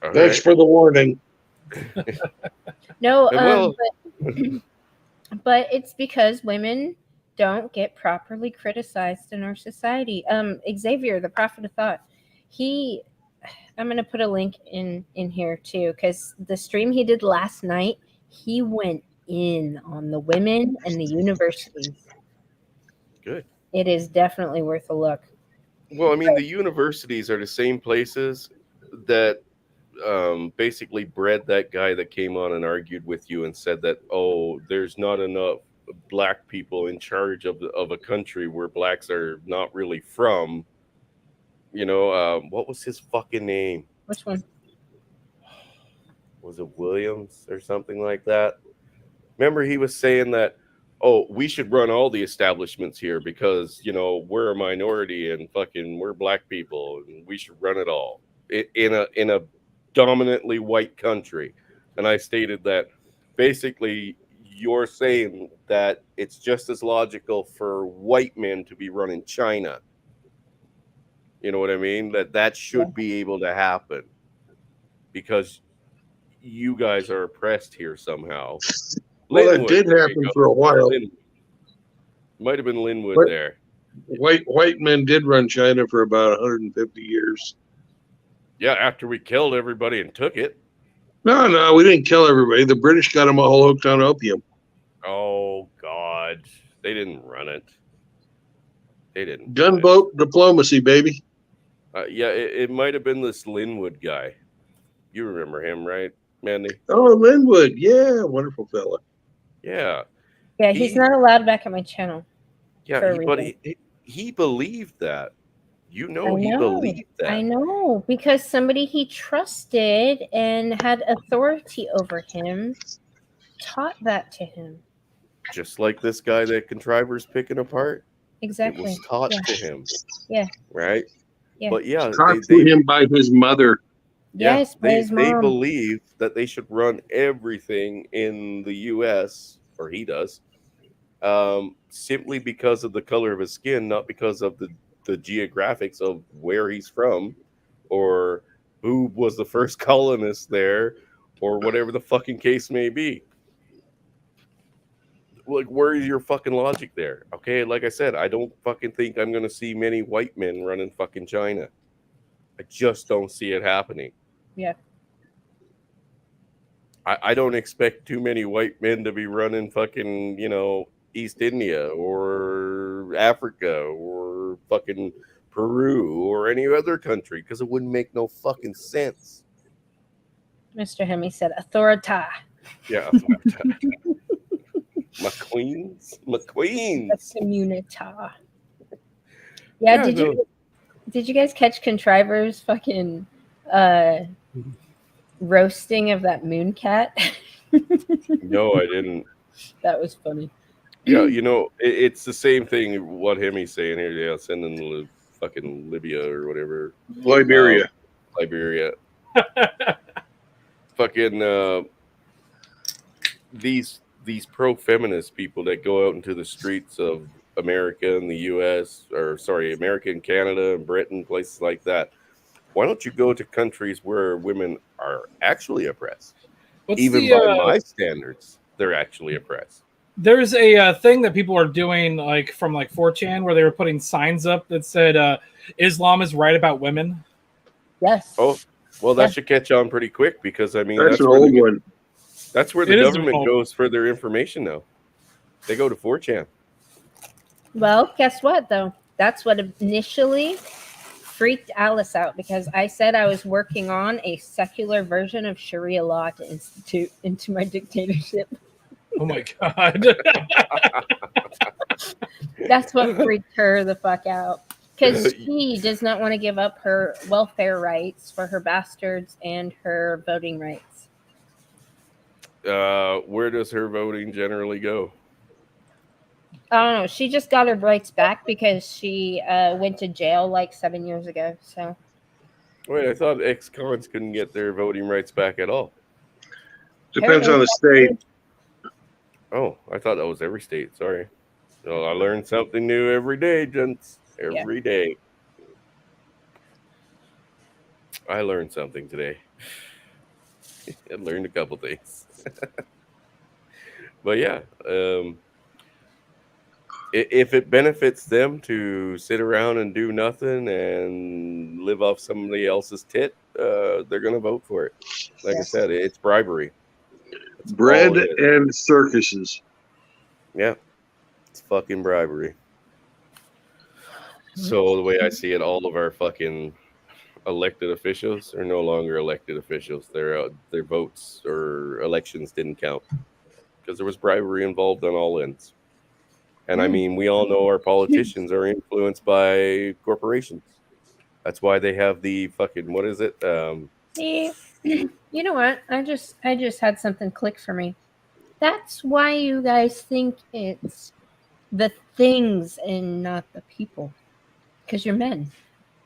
[SPEAKER 1] All
[SPEAKER 2] Thanks
[SPEAKER 1] right.
[SPEAKER 2] for the warning.
[SPEAKER 5] No,
[SPEAKER 1] Well,
[SPEAKER 5] but it's because women don't get properly criticized in our society. Xavier, the prophet of thought, I'm gonna put a link in here too, because the stream he did last night, he went in on the women and the universities.
[SPEAKER 1] good.
[SPEAKER 5] It is definitely worth a look.
[SPEAKER 1] Well, I mean, the universities are the same places that basically bred that guy that came on and argued with you and said that, oh, there's not enough black people in charge of a country where blacks are not really from. You know, what was his fucking name?
[SPEAKER 5] Which one?
[SPEAKER 1] Was it Williams or something like that? Remember, he was saying that, oh, we should run all the establishments here because, you know, we're a minority and fucking we're black people and we should run it all in a dominantly white country. And I stated that basically you're saying that it's just as logical for white men to be running China. You know what I mean? That should be able to happen because you guys are oppressed here somehow.
[SPEAKER 2] Well, that
[SPEAKER 1] Linwood,
[SPEAKER 2] did
[SPEAKER 1] there you
[SPEAKER 2] happen
[SPEAKER 1] go.
[SPEAKER 2] for a while.
[SPEAKER 1] Linwood. Might have been Linwood
[SPEAKER 2] But
[SPEAKER 1] there.
[SPEAKER 2] white men did run China for about 150 years.
[SPEAKER 1] Yeah, after we killed everybody and took it.
[SPEAKER 2] No, we didn't kill everybody. The British got them all hooked on opium.
[SPEAKER 1] Oh God, they didn't run it. They didn't.
[SPEAKER 2] Gunboat diplomacy, baby.
[SPEAKER 1] Yeah, it might have been this Linwood guy. You remember him, right, Mandy?
[SPEAKER 2] Oh, Linwood. Yeah, wonderful fella.
[SPEAKER 1] Yeah.
[SPEAKER 5] Yeah, he's not allowed back at my channel.
[SPEAKER 1] Yeah, but he believed that. You know, he believed that.
[SPEAKER 5] I know, because somebody he trusted and had authority over him taught that to him.
[SPEAKER 1] Just like this guy that Contriver's picking apart.
[SPEAKER 5] Exactly.
[SPEAKER 1] It was taught to him.
[SPEAKER 5] Yeah.
[SPEAKER 1] Right?
[SPEAKER 5] Yeah.
[SPEAKER 1] But yeah,
[SPEAKER 2] Taught to him by his mother.
[SPEAKER 5] Yes, by his
[SPEAKER 1] they
[SPEAKER 5] mom.
[SPEAKER 1] believe that they should run everything in the U.S., or he does, simply because of the color of his skin, not because of the geographics of where he's from, or who was the first colonist there, or whatever the fucking case may be. Like, where is your fucking logic there? Okay, like I said, I don't fucking think I'm gonna see many white men running fucking China. I just don't see it happening.
[SPEAKER 5] Yeah.
[SPEAKER 1] I don't expect too many white men to be running fucking, you know, East India or Africa or fucking Peru or any other country because it wouldn't make no fucking sense.
[SPEAKER 5] Mr. Hemi said authorita.
[SPEAKER 1] Yeah. McQueens.
[SPEAKER 5] Communita. Yeah, did you guys catch Contriver's fucking roasting of that moon cat?
[SPEAKER 1] No, I didn't.
[SPEAKER 5] That was funny.
[SPEAKER 1] Yeah, you know, it's the same thing what Hemi's saying here. Yeah, sending the fucking Libya or whatever.
[SPEAKER 2] Liberia.
[SPEAKER 1] Liberia. Fucking these pro-feminist people that go out into the streets of America and the U.S. or sorry, America and Canada and Britain, places like that. Why don't you go to countries where women are actually oppressed?
[SPEAKER 6] What's
[SPEAKER 1] Even
[SPEAKER 6] the,
[SPEAKER 1] by my standards, they're actually oppressed.
[SPEAKER 6] There's a thing that people are doing, like from like 4chan, where they were putting signs up that said Islam is right about women.
[SPEAKER 5] Yes.
[SPEAKER 1] Oh, well, that should catch on pretty quick because I mean
[SPEAKER 2] That's an
[SPEAKER 1] where
[SPEAKER 2] old one.
[SPEAKER 1] That's where the
[SPEAKER 6] It is
[SPEAKER 1] government
[SPEAKER 6] old.
[SPEAKER 1] goes for their information now. They go to 4chan.
[SPEAKER 5] Well, guess what though? That's what initially freaked Alice out because I said I was working on a secular version of Sharia law to institute into my dictatorship.
[SPEAKER 6] Oh my god.
[SPEAKER 5] That's what freaked her the fuck out. Because she does not want to give up her welfare rights for her bastards and her voting rights.
[SPEAKER 1] Where does her voting generally go?
[SPEAKER 5] I don't know. She just got her rights back because she went to jail like 7 years ago. So
[SPEAKER 1] Wait, I thought ex-cons couldn't get their voting rights back at all.
[SPEAKER 2] Depends on the state.
[SPEAKER 1] Oh, I thought that was every state. Sorry. Well, I learned something new every day, gents. Every day. I learned something today. I learned a couple things. But yeah, if it benefits them to sit around and do nothing and live off somebody else's tit, they're going to vote for it. Like I said, it's bribery. That's
[SPEAKER 2] Bread
[SPEAKER 1] all it is.
[SPEAKER 2] and circuses.
[SPEAKER 1] Yeah, it's fucking bribery. So the way I see it, all of our fucking elected officials are no longer elected officials. Their votes or elections didn't count because there was bribery involved on all ends. And I mean, we all know our politicians are influenced by corporations. That's why they have the fucking what is it?
[SPEAKER 5] See, you know what? I just had something click for me. That's why you guys think it's the things and not the people. Because you're men.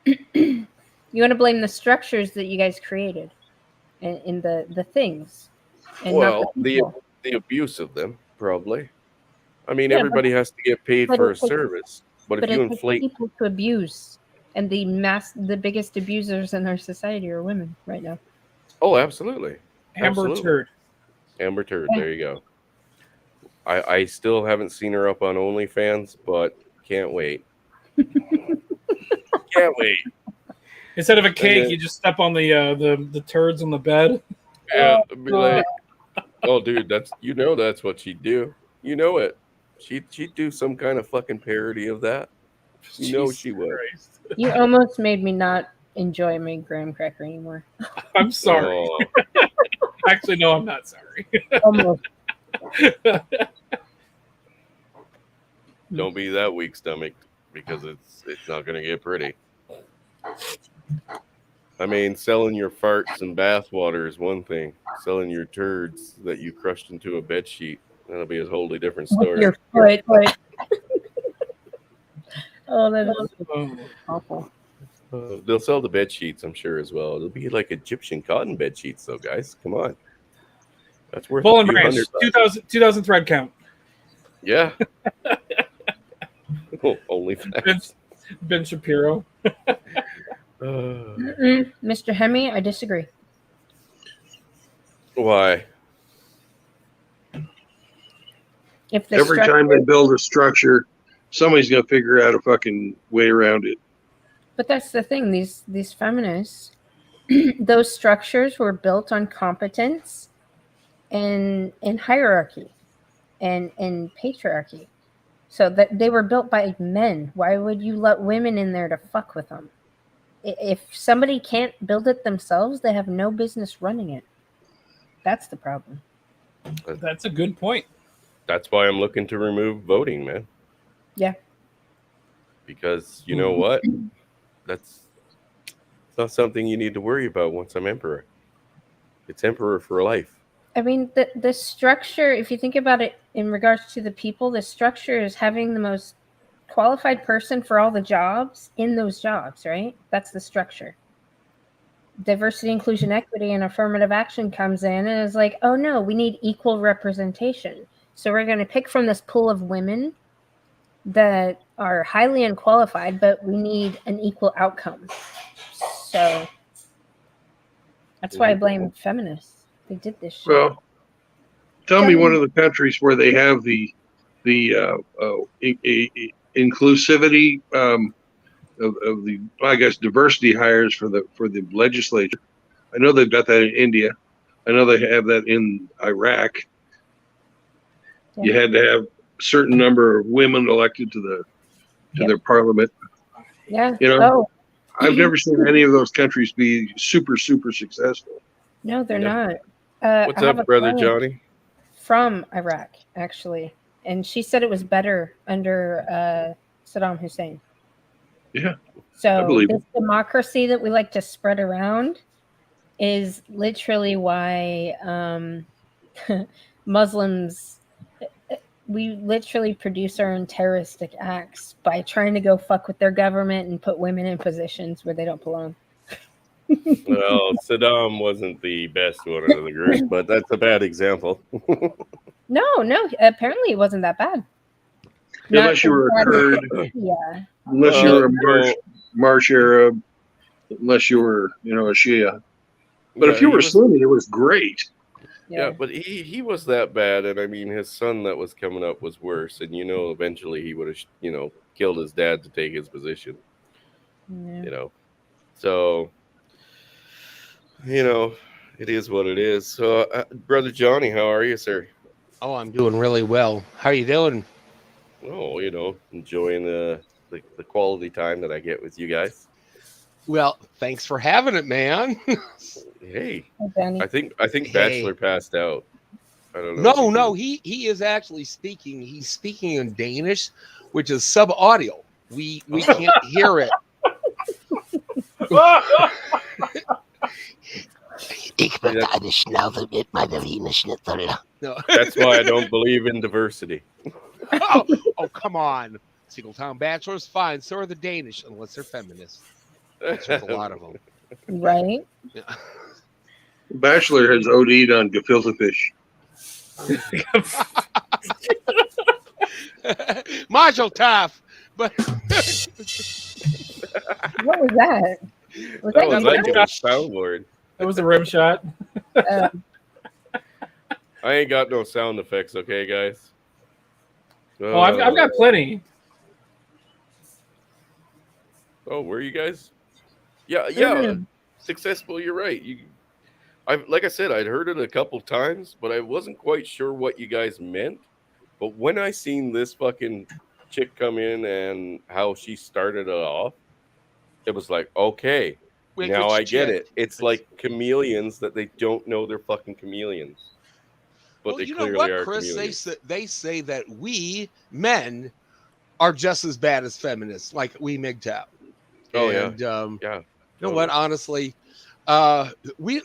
[SPEAKER 5] You want to blame the structures that you guys created in the things. And
[SPEAKER 1] well,
[SPEAKER 5] not the
[SPEAKER 1] abuse of them, probably. I mean,
[SPEAKER 5] Yeah,
[SPEAKER 1] everybody has to get paid
[SPEAKER 5] but
[SPEAKER 1] for
[SPEAKER 5] it
[SPEAKER 1] a
[SPEAKER 5] takes-
[SPEAKER 1] service. But if
[SPEAKER 5] it
[SPEAKER 1] you
[SPEAKER 5] takes
[SPEAKER 1] inflate
[SPEAKER 5] people to abuse, and the biggest abusers in our society are women right now.
[SPEAKER 1] Oh, absolutely.
[SPEAKER 6] Amber
[SPEAKER 1] Absolutely.
[SPEAKER 6] Turd.
[SPEAKER 1] Amber Turd,
[SPEAKER 5] Yeah.
[SPEAKER 1] there you go. I still haven't seen her up on OnlyFans, but can't wait. Can't wait.
[SPEAKER 6] Instead of a cake,
[SPEAKER 1] then-
[SPEAKER 6] you just step on the turds on the bed.
[SPEAKER 1] Yeah, be like, oh, dude, that's what she'd do. You know it. She'd do some kind of fucking parody of that. You know
[SPEAKER 6] Jesus
[SPEAKER 1] she would.
[SPEAKER 6] Christ.
[SPEAKER 5] You almost made me not enjoy my graham cracker anymore.
[SPEAKER 6] I'm sorry.
[SPEAKER 1] Oh,
[SPEAKER 6] Actually, no, I'm not sorry.
[SPEAKER 5] Almost.
[SPEAKER 1] don't be that weak stomached because it's not gonna get pretty. I mean, selling your farts and bathwater is one thing. Selling your turds that you crushed into a bed sheet, that'll be a wholly different
[SPEAKER 5] With
[SPEAKER 1] story.
[SPEAKER 5] your foot. Oh, that is awful.
[SPEAKER 1] They'll sell the bed sheets, I'm sure, as well. It'll be like Egyptian cotton bed sheets, though, guys. Come on. That's worth
[SPEAKER 6] Bull
[SPEAKER 1] a
[SPEAKER 6] and
[SPEAKER 1] few
[SPEAKER 6] Branch,
[SPEAKER 1] $100.
[SPEAKER 6] 2000 thread count.
[SPEAKER 1] Yeah. Oh, only
[SPEAKER 6] Ben Shapiro.
[SPEAKER 5] Mr. Hemi, I disagree.
[SPEAKER 1] Why?
[SPEAKER 5] If the
[SPEAKER 2] Every time they build a structure, somebody's gonna figure out a fucking way around it.
[SPEAKER 5] But that's the thing. These feminists, those structures were built on competence and hierarchy and patriarchy. So that they were built by men. Why would you let women in there to fuck with them? If somebody can't build it themselves, they have no business running it. That's the problem.
[SPEAKER 6] That's a good point.
[SPEAKER 1] That's why I'm looking to remove voting, man.
[SPEAKER 5] Yeah.
[SPEAKER 1] Because you know what? It's not something you need to worry about once I'm emperor. It's emperor for life.
[SPEAKER 5] I mean, the structure, if you think about it in regards to the people, the structure is having the most qualified person for all the jobs in those jobs, right? That's the structure. Diversity, inclusion, equity, and affirmative action comes in and is like, oh no, we need equal representation. So we're going to pick from this pool of women that are highly unqualified, but we need an equal outcome. So that's why I blame feminists. They did this shit.
[SPEAKER 2] Well, tell me one of the countries where they have the inclusivity of the, I guess, diversity hires for the legislature. I know they've got that in India. I know they have that in Iraq. You had to have a certain number of women elected to their parliament.
[SPEAKER 5] Yeah.
[SPEAKER 2] You know, I've never seen any of those countries be super successful.
[SPEAKER 5] No, they're not.
[SPEAKER 1] What's up, brother Johnny?
[SPEAKER 5] From Iraq, actually, and she said it was better under Saddam Hussein.
[SPEAKER 2] Yeah.
[SPEAKER 5] So this democracy that we like to spread around is literally why Muslims, we literally produce our own terroristic acts by trying to go fuck with their government and put women in positions where they don't belong.
[SPEAKER 1] Well, Saddam wasn't the best one of the group, but that's a bad example.
[SPEAKER 5] No, apparently it wasn't that bad.
[SPEAKER 2] Unless you were a Kurd, unless you were a Marsh Arab, unless you were, a Shia. But if you were Sunni, it was great.
[SPEAKER 1] Yeah, but he was that bad, and I mean, his son that was coming up was worse, and eventually he would have, killed his dad to take his position.
[SPEAKER 5] Yeah.
[SPEAKER 1] So, it is what it is. So, brother Johnny, how are you, sir?
[SPEAKER 14] Oh, I'm doing really well. How are you doing?
[SPEAKER 1] Oh, enjoying the quality time that I get with you guys.
[SPEAKER 14] Well, thanks for having it, man.
[SPEAKER 1] Hey, I think Bachelor passed out. I don't know.
[SPEAKER 14] No, he is actually speaking. He's speaking in Danish, which is sub audio. We can't hear it.
[SPEAKER 1] No. That's why I don't believe in diversity.
[SPEAKER 14] oh, come on. Single-town bachelors, fine. So are the Danish, unless they're feminists. There's a lot of them.
[SPEAKER 5] Right?
[SPEAKER 14] Yeah.
[SPEAKER 2] Bachelor has OD'd on gefilte fish.
[SPEAKER 14] Mazel tov. But
[SPEAKER 5] what was that?
[SPEAKER 1] That was like a soundboard.
[SPEAKER 6] That was a rim shot.
[SPEAKER 1] I ain't got no sound effects, okay, guys?
[SPEAKER 6] Oh, I've got plenty.
[SPEAKER 1] Oh, were you guys? Yeah. Successful. You're right. Like I said, I'd heard it a couple times, but I wasn't quite sure what you guys meant. But when I seen this fucking chick come in and how she started it off, it was like, okay, now I get it. It's like chameleons that they don't know they're fucking chameleons. But they clearly are
[SPEAKER 14] Chris?
[SPEAKER 1] chameleons.
[SPEAKER 14] They say that we men are just as bad as feminists, like we MGTOW.
[SPEAKER 1] Oh,
[SPEAKER 14] and,
[SPEAKER 1] yeah.
[SPEAKER 14] You know what? Honestly, we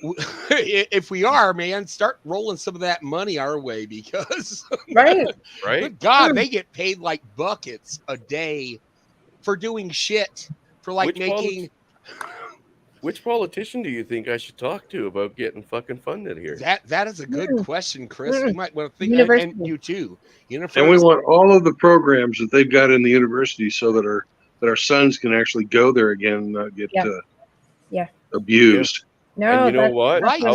[SPEAKER 14] if we are, man, start rolling some of that money our way because
[SPEAKER 5] right.
[SPEAKER 14] Good God, they get paid like buckets a day for doing shit for like
[SPEAKER 1] Which politician do you think I should talk to about getting fucking funded here?
[SPEAKER 14] That is a good question, Chris. You might want to think, and you too.
[SPEAKER 2] And we want all of the programs that they've got in the university so that our sons can actually go there again and not get abused.
[SPEAKER 5] No,
[SPEAKER 1] and you know what?
[SPEAKER 14] Right.
[SPEAKER 1] How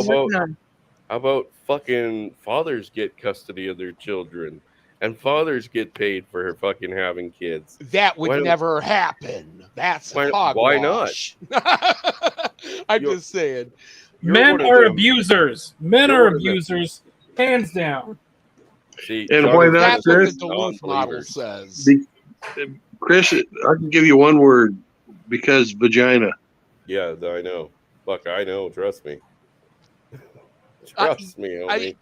[SPEAKER 1] about fucking fathers get custody of their children and fathers get paid for fucking having kids?
[SPEAKER 14] That would never happen. That's hogwash.
[SPEAKER 1] Why not?
[SPEAKER 14] I'm just saying.
[SPEAKER 6] Men are abusers. Men are abusers, hands down.
[SPEAKER 1] See,
[SPEAKER 2] and why not?
[SPEAKER 14] That's what the Duluth model says.
[SPEAKER 2] Chris, I can give you one word, because vagina.
[SPEAKER 1] Yeah, I know. Fuck, I know. Trust me. Trust me.
[SPEAKER 14] I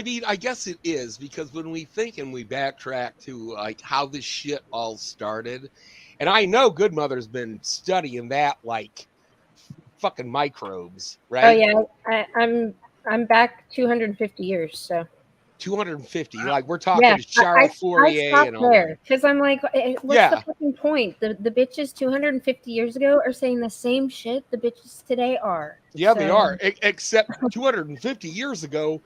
[SPEAKER 14] mean, I guess it is, because when we think and we backtrack to like how this shit all started, and I know Good Mother's been studying that like fucking microbes, right?
[SPEAKER 5] Oh yeah, I'm back 250 years, so
[SPEAKER 14] 250. Like we're talking Charles Fourier
[SPEAKER 5] I
[SPEAKER 14] and all
[SPEAKER 5] there because I'm like, what's the fucking point? The bitches 250 years ago are saying the same shit the bitches today are.
[SPEAKER 14] Yeah, they are. Except 250 years ago,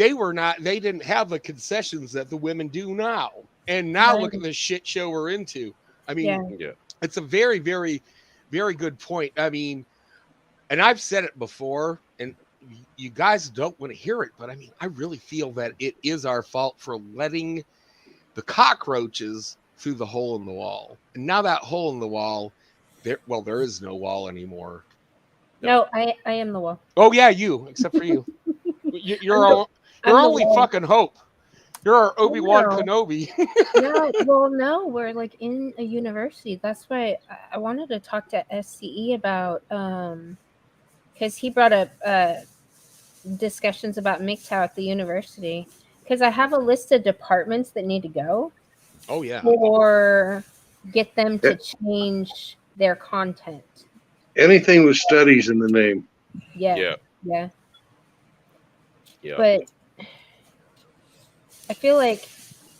[SPEAKER 14] they didn't have the concessions that the women do now. And now
[SPEAKER 5] Right.
[SPEAKER 14] look at the shit show we're into. I mean,
[SPEAKER 5] Yeah.
[SPEAKER 1] Yeah.
[SPEAKER 14] it's a very, very, very good point. I mean, and I've said it before, and you guys don't want to hear it, but I mean, I really feel that it is our fault for letting the cockroaches through the hole in the wall. And now that hole in the wall, there is no wall anymore.
[SPEAKER 5] No, I am the wall.
[SPEAKER 14] Oh yeah, you, except for you. You're
[SPEAKER 5] I'm the
[SPEAKER 14] only
[SPEAKER 5] wall.
[SPEAKER 14] fucking hope. You're our Obi-Wan
[SPEAKER 5] No.
[SPEAKER 14] Kenobi.
[SPEAKER 5] No, well, no, we're like in a university. That's why I wanted to talk to SCE about because he brought up discussions about MGTOW at the university. Because I have a list of departments that need to go.
[SPEAKER 14] Oh yeah.
[SPEAKER 5] Or get them to change their content.
[SPEAKER 2] Anything with studies in the name.
[SPEAKER 5] Yeah.
[SPEAKER 1] Yeah.
[SPEAKER 5] But I feel like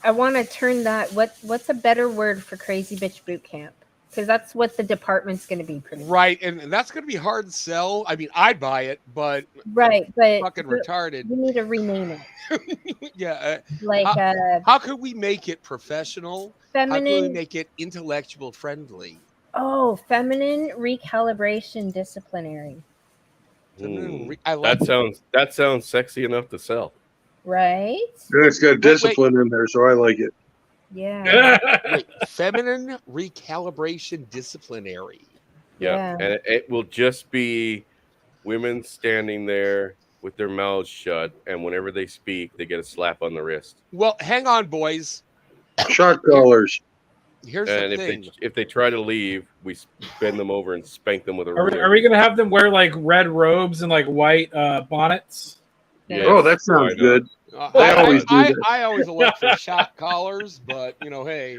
[SPEAKER 5] I want to turn that. What's a better word for crazy bitch boot camp? Because that's what the department's going to be. Pretty
[SPEAKER 14] right, and that's going to be hard to sell. I mean, I'd buy it, but
[SPEAKER 5] right, but
[SPEAKER 14] fucking retarded.
[SPEAKER 5] We need to rename it.
[SPEAKER 14] Yeah.
[SPEAKER 5] Like
[SPEAKER 14] how could we make it professional?
[SPEAKER 5] Feminine.
[SPEAKER 14] How could we make it intellectual friendly?
[SPEAKER 5] Oh, feminine recalibration disciplinary.
[SPEAKER 14] I like
[SPEAKER 1] that sounds sexy enough to sell.
[SPEAKER 5] Right?
[SPEAKER 2] And it's got discipline in there, so I like it.
[SPEAKER 5] Yeah.
[SPEAKER 14] Wait, feminine recalibration disciplinary.
[SPEAKER 1] Yeah. And it will just be women standing there with their mouths shut, and whenever they speak, they get a slap on the wrist.
[SPEAKER 14] Well, hang on, boys.
[SPEAKER 2] Shot callers.
[SPEAKER 14] Here's
[SPEAKER 1] and
[SPEAKER 14] the thing.
[SPEAKER 1] if they try to leave, we bend them over and spank them with a
[SPEAKER 6] Are we going to have them wear like red robes and like white bonnets?
[SPEAKER 1] Yes,
[SPEAKER 2] oh, that sounds good.
[SPEAKER 14] I always look for shot collars, but you know, hey,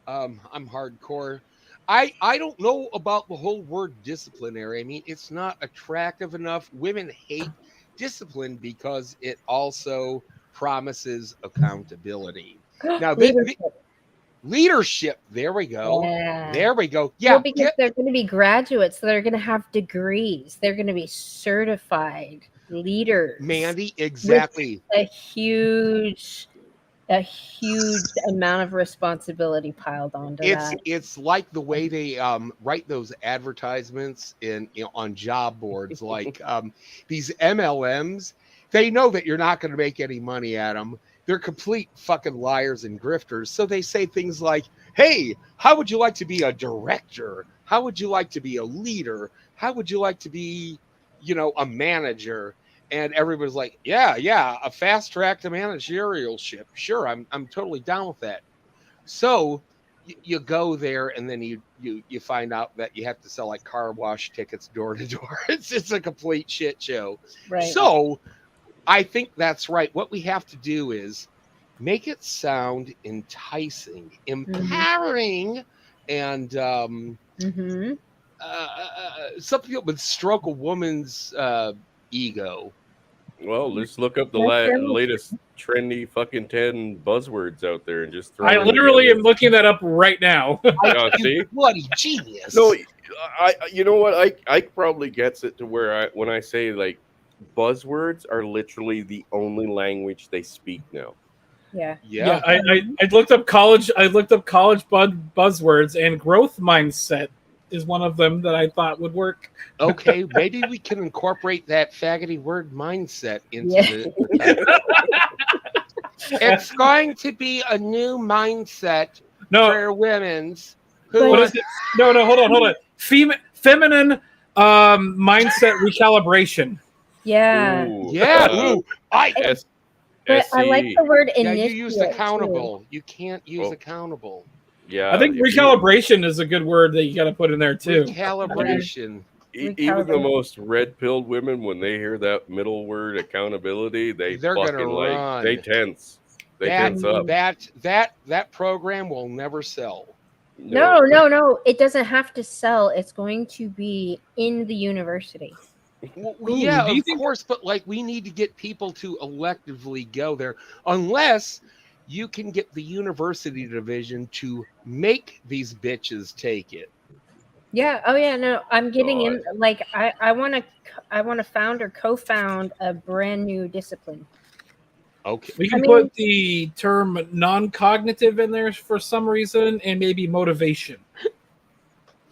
[SPEAKER 14] I'm hardcore. I don't know about the whole word disciplinary. I mean, it's not attractive enough. Women hate discipline because it also promises accountability. Now, leadership. There we go.
[SPEAKER 5] Yeah.
[SPEAKER 14] There we go. Yeah.
[SPEAKER 5] Well, because they're going to be graduates, so they're going to have degrees. They're going to be certified leaders.
[SPEAKER 14] Mandy, exactly.
[SPEAKER 5] A huge amount of responsibility piled onto that.
[SPEAKER 14] It's like the way they write those advertisements on job boards, like these MLMs. They know that you're not going to make any money at them. They're complete fucking liars and grifters. So they say things like, hey, how would you like to be a director? How would you like to be a leader? How would you like to be, a manager? And everybody's like, yeah, a fast track to managerialship. Sure, I'm totally down with that. So you go there, and then you find out that you have to sell like car wash tickets door to door. It's a complete shit show.
[SPEAKER 5] Right.
[SPEAKER 14] So I think that's right. What we have to do is make it sound enticing, empowering, and something that would stroke a woman's ego.
[SPEAKER 1] Well, let's look up the latest trendy fucking 10 buzzwords out there and just throw
[SPEAKER 6] I literally am looking that up right now.
[SPEAKER 1] See?
[SPEAKER 14] Bloody genius.
[SPEAKER 1] No, you know what? I probably gets it to where when I say like buzzwords are literally the only language they speak now.
[SPEAKER 5] Yeah.
[SPEAKER 6] I looked up college. I looked up college buzzwords, and growth mindset is one of them that I thought would work.
[SPEAKER 14] Okay, maybe we can incorporate that faggoty word mindset into the It's going to be a new mindset for women's.
[SPEAKER 6] What is it? No, hold on. Feminine mindset recalibration.
[SPEAKER 5] Yeah.
[SPEAKER 14] Ooh,
[SPEAKER 5] I like the word initiate.
[SPEAKER 14] You used accountable. You can't use accountable.
[SPEAKER 1] Yeah,
[SPEAKER 6] I think recalibration is a good word that you got to put in there too.
[SPEAKER 14] Recalibration.
[SPEAKER 1] Even the most red-pilled women, when they hear that middle word accountability, they're fucking
[SPEAKER 14] run.
[SPEAKER 1] They tense. They tense up.
[SPEAKER 14] That program will never sell.
[SPEAKER 5] No. It doesn't have to sell. It's going to be in the university.
[SPEAKER 14] Well, yeah, of course, but like we need to get people to electively go there, unless you can get the university division to make these bitches take it.
[SPEAKER 5] Yeah. Oh yeah. No, I'm getting in. Like I want to found or co-found a brand new discipline.
[SPEAKER 14] Okay.
[SPEAKER 6] We can put the term non-cognitive in there for some reason, and maybe motivation.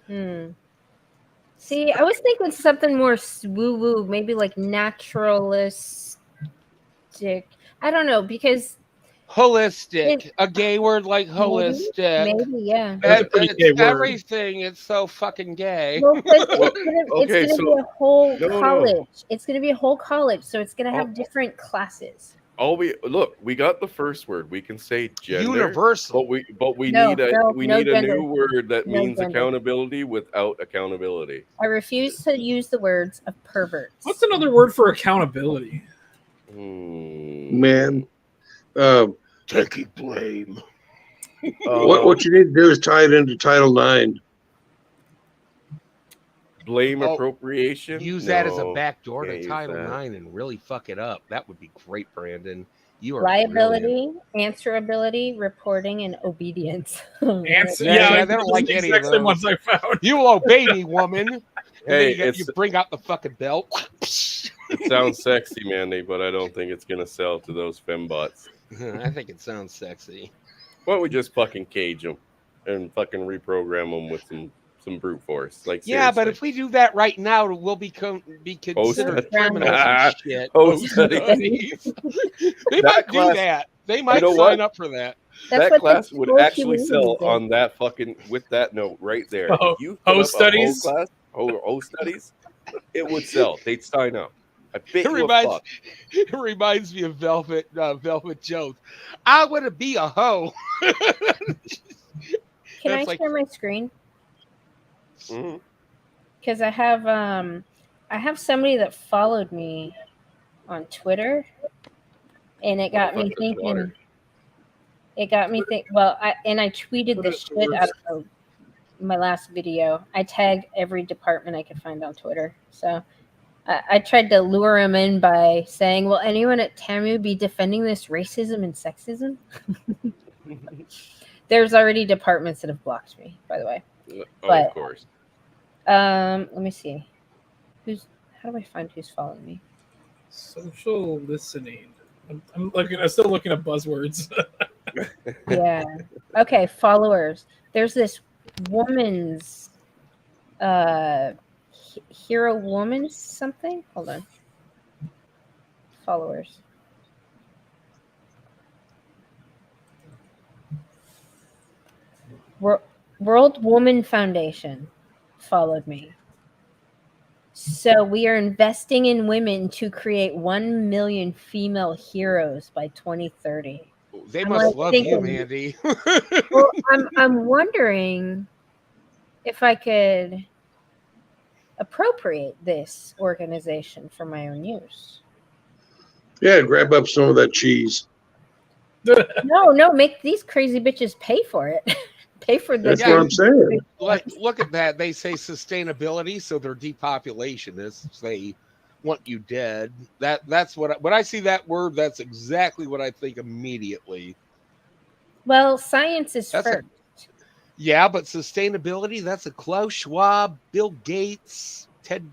[SPEAKER 5] See, I was thinking something more woo-woo, maybe like naturalistic. I don't know, because
[SPEAKER 14] Holistic, a gay word like holistic.
[SPEAKER 5] maybe, yeah.
[SPEAKER 6] That's a pretty gay word.
[SPEAKER 14] Everything. It's so fucking gay.
[SPEAKER 5] Well, it's gonna be a whole
[SPEAKER 1] No.
[SPEAKER 5] college. It's gonna be a whole college, so it's gonna have different classes.
[SPEAKER 1] We got the first word. We can say gender,
[SPEAKER 14] Universal.
[SPEAKER 1] but we
[SPEAKER 5] No,
[SPEAKER 1] need a
[SPEAKER 5] no,
[SPEAKER 1] we
[SPEAKER 5] no
[SPEAKER 1] need a
[SPEAKER 5] gender.
[SPEAKER 1] new word that
[SPEAKER 5] No
[SPEAKER 1] means
[SPEAKER 5] gender.
[SPEAKER 1] accountability without accountability.
[SPEAKER 5] I refuse to use the words of perverts.
[SPEAKER 6] What's another word for accountability?
[SPEAKER 2] Man,
[SPEAKER 14] taking blame.
[SPEAKER 2] What you need to do is tie it into Title IX.
[SPEAKER 1] Blame appropriation.
[SPEAKER 14] Use that as a backdoor
[SPEAKER 1] can't
[SPEAKER 14] to
[SPEAKER 1] use
[SPEAKER 14] Title
[SPEAKER 1] that.
[SPEAKER 14] IX and really fuck it up. That would be great, Brandon. You are
[SPEAKER 5] Liability, answerability, reporting, and obedience.
[SPEAKER 14] Yeah, they don't like any of those.
[SPEAKER 6] Ones I found.
[SPEAKER 14] You will obey me, woman. And
[SPEAKER 1] Hey,
[SPEAKER 14] then you bring out the fucking belt.
[SPEAKER 1] It sounds sexy, Mandy, but I don't think it's gonna sell to those fembots.
[SPEAKER 14] I think it sounds sexy.
[SPEAKER 1] Why don't we just fucking cage them and fucking reprogram them with some brute force? Like,
[SPEAKER 14] Yeah, but
[SPEAKER 1] seriously.
[SPEAKER 14] if we do that right now, we'll be considered criminals and shit.
[SPEAKER 1] Studies.
[SPEAKER 14] They might do that. They might sign up for that.
[SPEAKER 1] That class would actually sell on that fucking with that note right there.
[SPEAKER 6] Oh,
[SPEAKER 1] if you put up
[SPEAKER 6] studies?
[SPEAKER 1] a whole class, whole studies, it would sell. They'd sign up. I bet
[SPEAKER 14] It reminds me of Velvet Jones. I want to be a hoe.
[SPEAKER 5] Can I share my screen? Because I have somebody that followed me on Twitter, and it got me thinking. It got me think. Well, I tweeted the shit out of my last video. I tagged every department I could find on Twitter. So I tried to lure him in by saying, "Will anyone at TAMU be defending this racism and sexism?" There's already departments that have blocked me, by the way.
[SPEAKER 1] Of course.
[SPEAKER 5] Let me see. How do I find who's following me?
[SPEAKER 6] Social listening. I'm still looking at buzzwords.
[SPEAKER 5] Yeah. Okay, followers. There's this woman's hero woman something. Hold on. Followers. World Woman Foundation followed me. So we are investing in women to create 1 million female heroes by 2030.
[SPEAKER 14] They must love you, Mandy.
[SPEAKER 5] Well, I'm wondering if I could appropriate this organization for my own use.
[SPEAKER 2] Yeah, grab up some of that cheese.
[SPEAKER 5] No, make these crazy bitches pay for it. Pay for this.
[SPEAKER 2] That's what I'm saying.
[SPEAKER 14] Like, look at that. They say sustainability, so they're depopulationists. They want you dead. That's what when I see that word, that's exactly what I think immediately.
[SPEAKER 5] Well, science is first.
[SPEAKER 14] Yeah, but sustainability, that's a Klaus Schwab, Bill Gates, Ted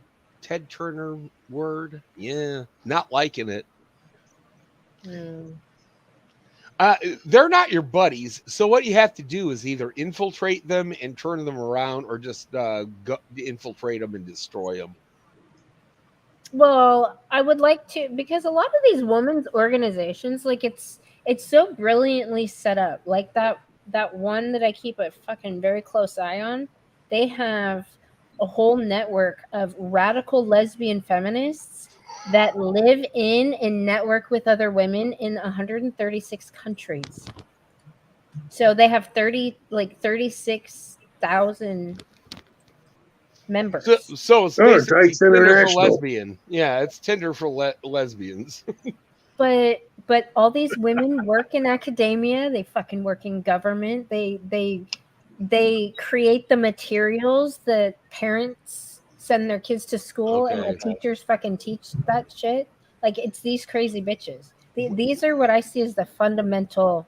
[SPEAKER 14] Turner word. Yeah, not liking it. They're not your buddies, so what you have to do is either infiltrate them and turn them around, or just infiltrate them and destroy them.
[SPEAKER 5] Well, I would like to, because a lot of these women's organizations, like it's so brilliantly set up. Like that one that I keep a fucking very close eye on, they have a whole network of radical lesbian feminists that live in and network with other women in 136 countries. So they have 36,000 members.
[SPEAKER 14] So it's basically Tinder for lesbian. Yeah, it's Tinder for lesbians.
[SPEAKER 5] But all these women work in academia. They fucking work in government. They create the materials that parents send their kids to school, and the teachers fucking teach that shit. Like, it's these crazy bitches. These are what I see as the fundamental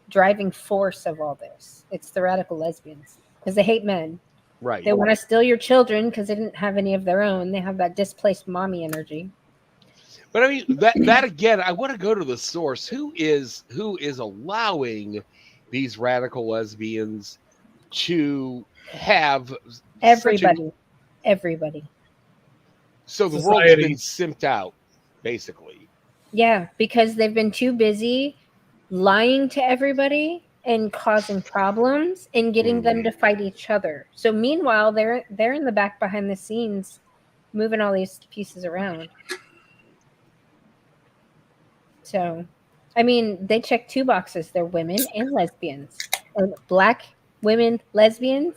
[SPEAKER 5] driving force of all this. It's the radical lesbians, because they hate men.
[SPEAKER 14] Right.
[SPEAKER 5] They want to steal your children because they didn't have any of their own. They have that displaced mommy energy.
[SPEAKER 14] But I mean that again, I want to go to the source. Who is allowing these radical lesbians to have
[SPEAKER 5] Everybody. Everybody.
[SPEAKER 14] So the world's
[SPEAKER 6] Society.
[SPEAKER 14] been simped out, basically.
[SPEAKER 5] Yeah, because they've been too busy lying to everybody and causing problems and getting them to fight each other. So meanwhile, they're in the back behind the scenes moving all these pieces around. So, I mean, they check two boxes. They're women and lesbians. And Black women lesbians.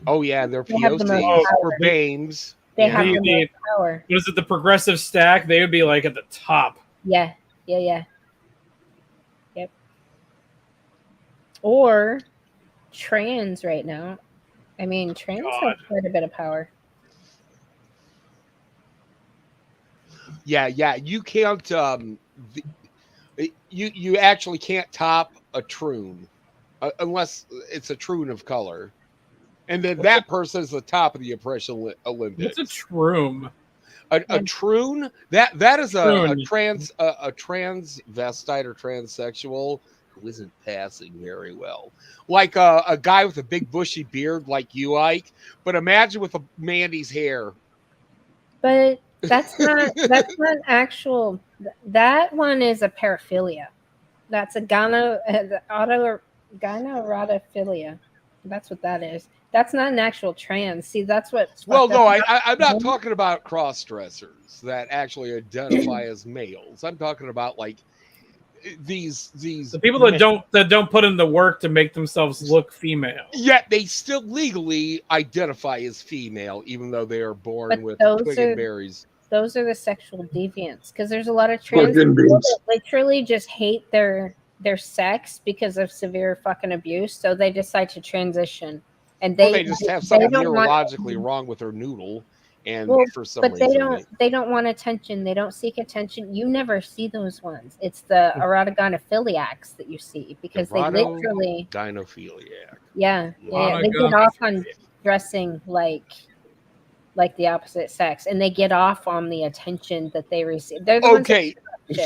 [SPEAKER 14] Oh yeah, and they're
[SPEAKER 5] They have the most
[SPEAKER 14] POCs
[SPEAKER 5] power.
[SPEAKER 14] or BAMEs.
[SPEAKER 5] They
[SPEAKER 14] Yeah.
[SPEAKER 5] have the most power.
[SPEAKER 6] What is it? The progressive stack? They would be like at the top.
[SPEAKER 5] Yeah. Yep. Or trans right now. I mean, trans have quite a bit of power.
[SPEAKER 14] Yeah. You can't. You actually can't top a troon unless it's a troon of color, and then that person is the top of the oppression Olympics.
[SPEAKER 6] What's a troon?
[SPEAKER 14] A troon that is a
[SPEAKER 6] Troon.
[SPEAKER 14] transvestite or transsexual who isn't passing very well, like a guy with a big bushy beard like you, Ike. But imagine with a Mandy's hair.
[SPEAKER 5] But that's not actual. That one is a paraphilia. That's a gynerodophilia. That's what that is. That's not an actual trans. See, that's what.
[SPEAKER 14] Well, no, I'm not talking about cross-dressers that actually identify as males. I'm talking about like these
[SPEAKER 6] the people that don't put in the work to make themselves look female.
[SPEAKER 14] Yet they still legally identify as female, even though they are born with twig and berries.
[SPEAKER 5] Those are the sexual deviants, because there's a lot of trans people that literally just hate their sex because of severe fucking abuse, so they decide to transition. And
[SPEAKER 14] they just have something neurologically wrong with their noodle, and for some reason
[SPEAKER 5] they don't want attention. They don't seek attention. You never see those ones. It's the erotogynophiliacs that you see, because they literally
[SPEAKER 14] gynophiliac.
[SPEAKER 5] Yeah, they get off on dressing like the opposite sex, and they get off on the attention that they receive. They're the
[SPEAKER 14] okay,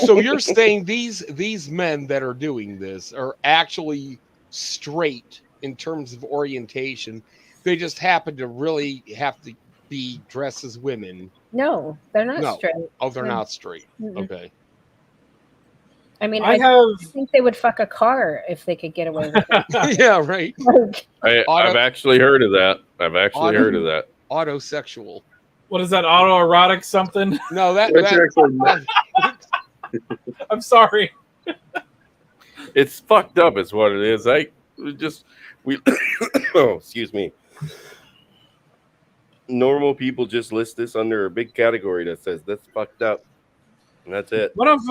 [SPEAKER 14] so you're saying these men that are doing this are actually straight in terms of orientation. They just happen to really have to be dressed as women.
[SPEAKER 5] No, they're not straight.
[SPEAKER 14] Oh, they're not straight.
[SPEAKER 5] Mm-mm.
[SPEAKER 14] Okay.
[SPEAKER 5] I mean, I think they would fuck a car if they could get away with it.
[SPEAKER 14] Yeah, right.
[SPEAKER 1] I've actually heard of that. Heard of that.
[SPEAKER 14] Autosexual.
[SPEAKER 6] What is that? Autoerotic something?
[SPEAKER 14] No, that's
[SPEAKER 6] I'm sorry.
[SPEAKER 1] It's fucked up, is what it is. Oh, excuse me. Normal people just list this under a big category that says that's fucked up, and that's it.
[SPEAKER 6] One of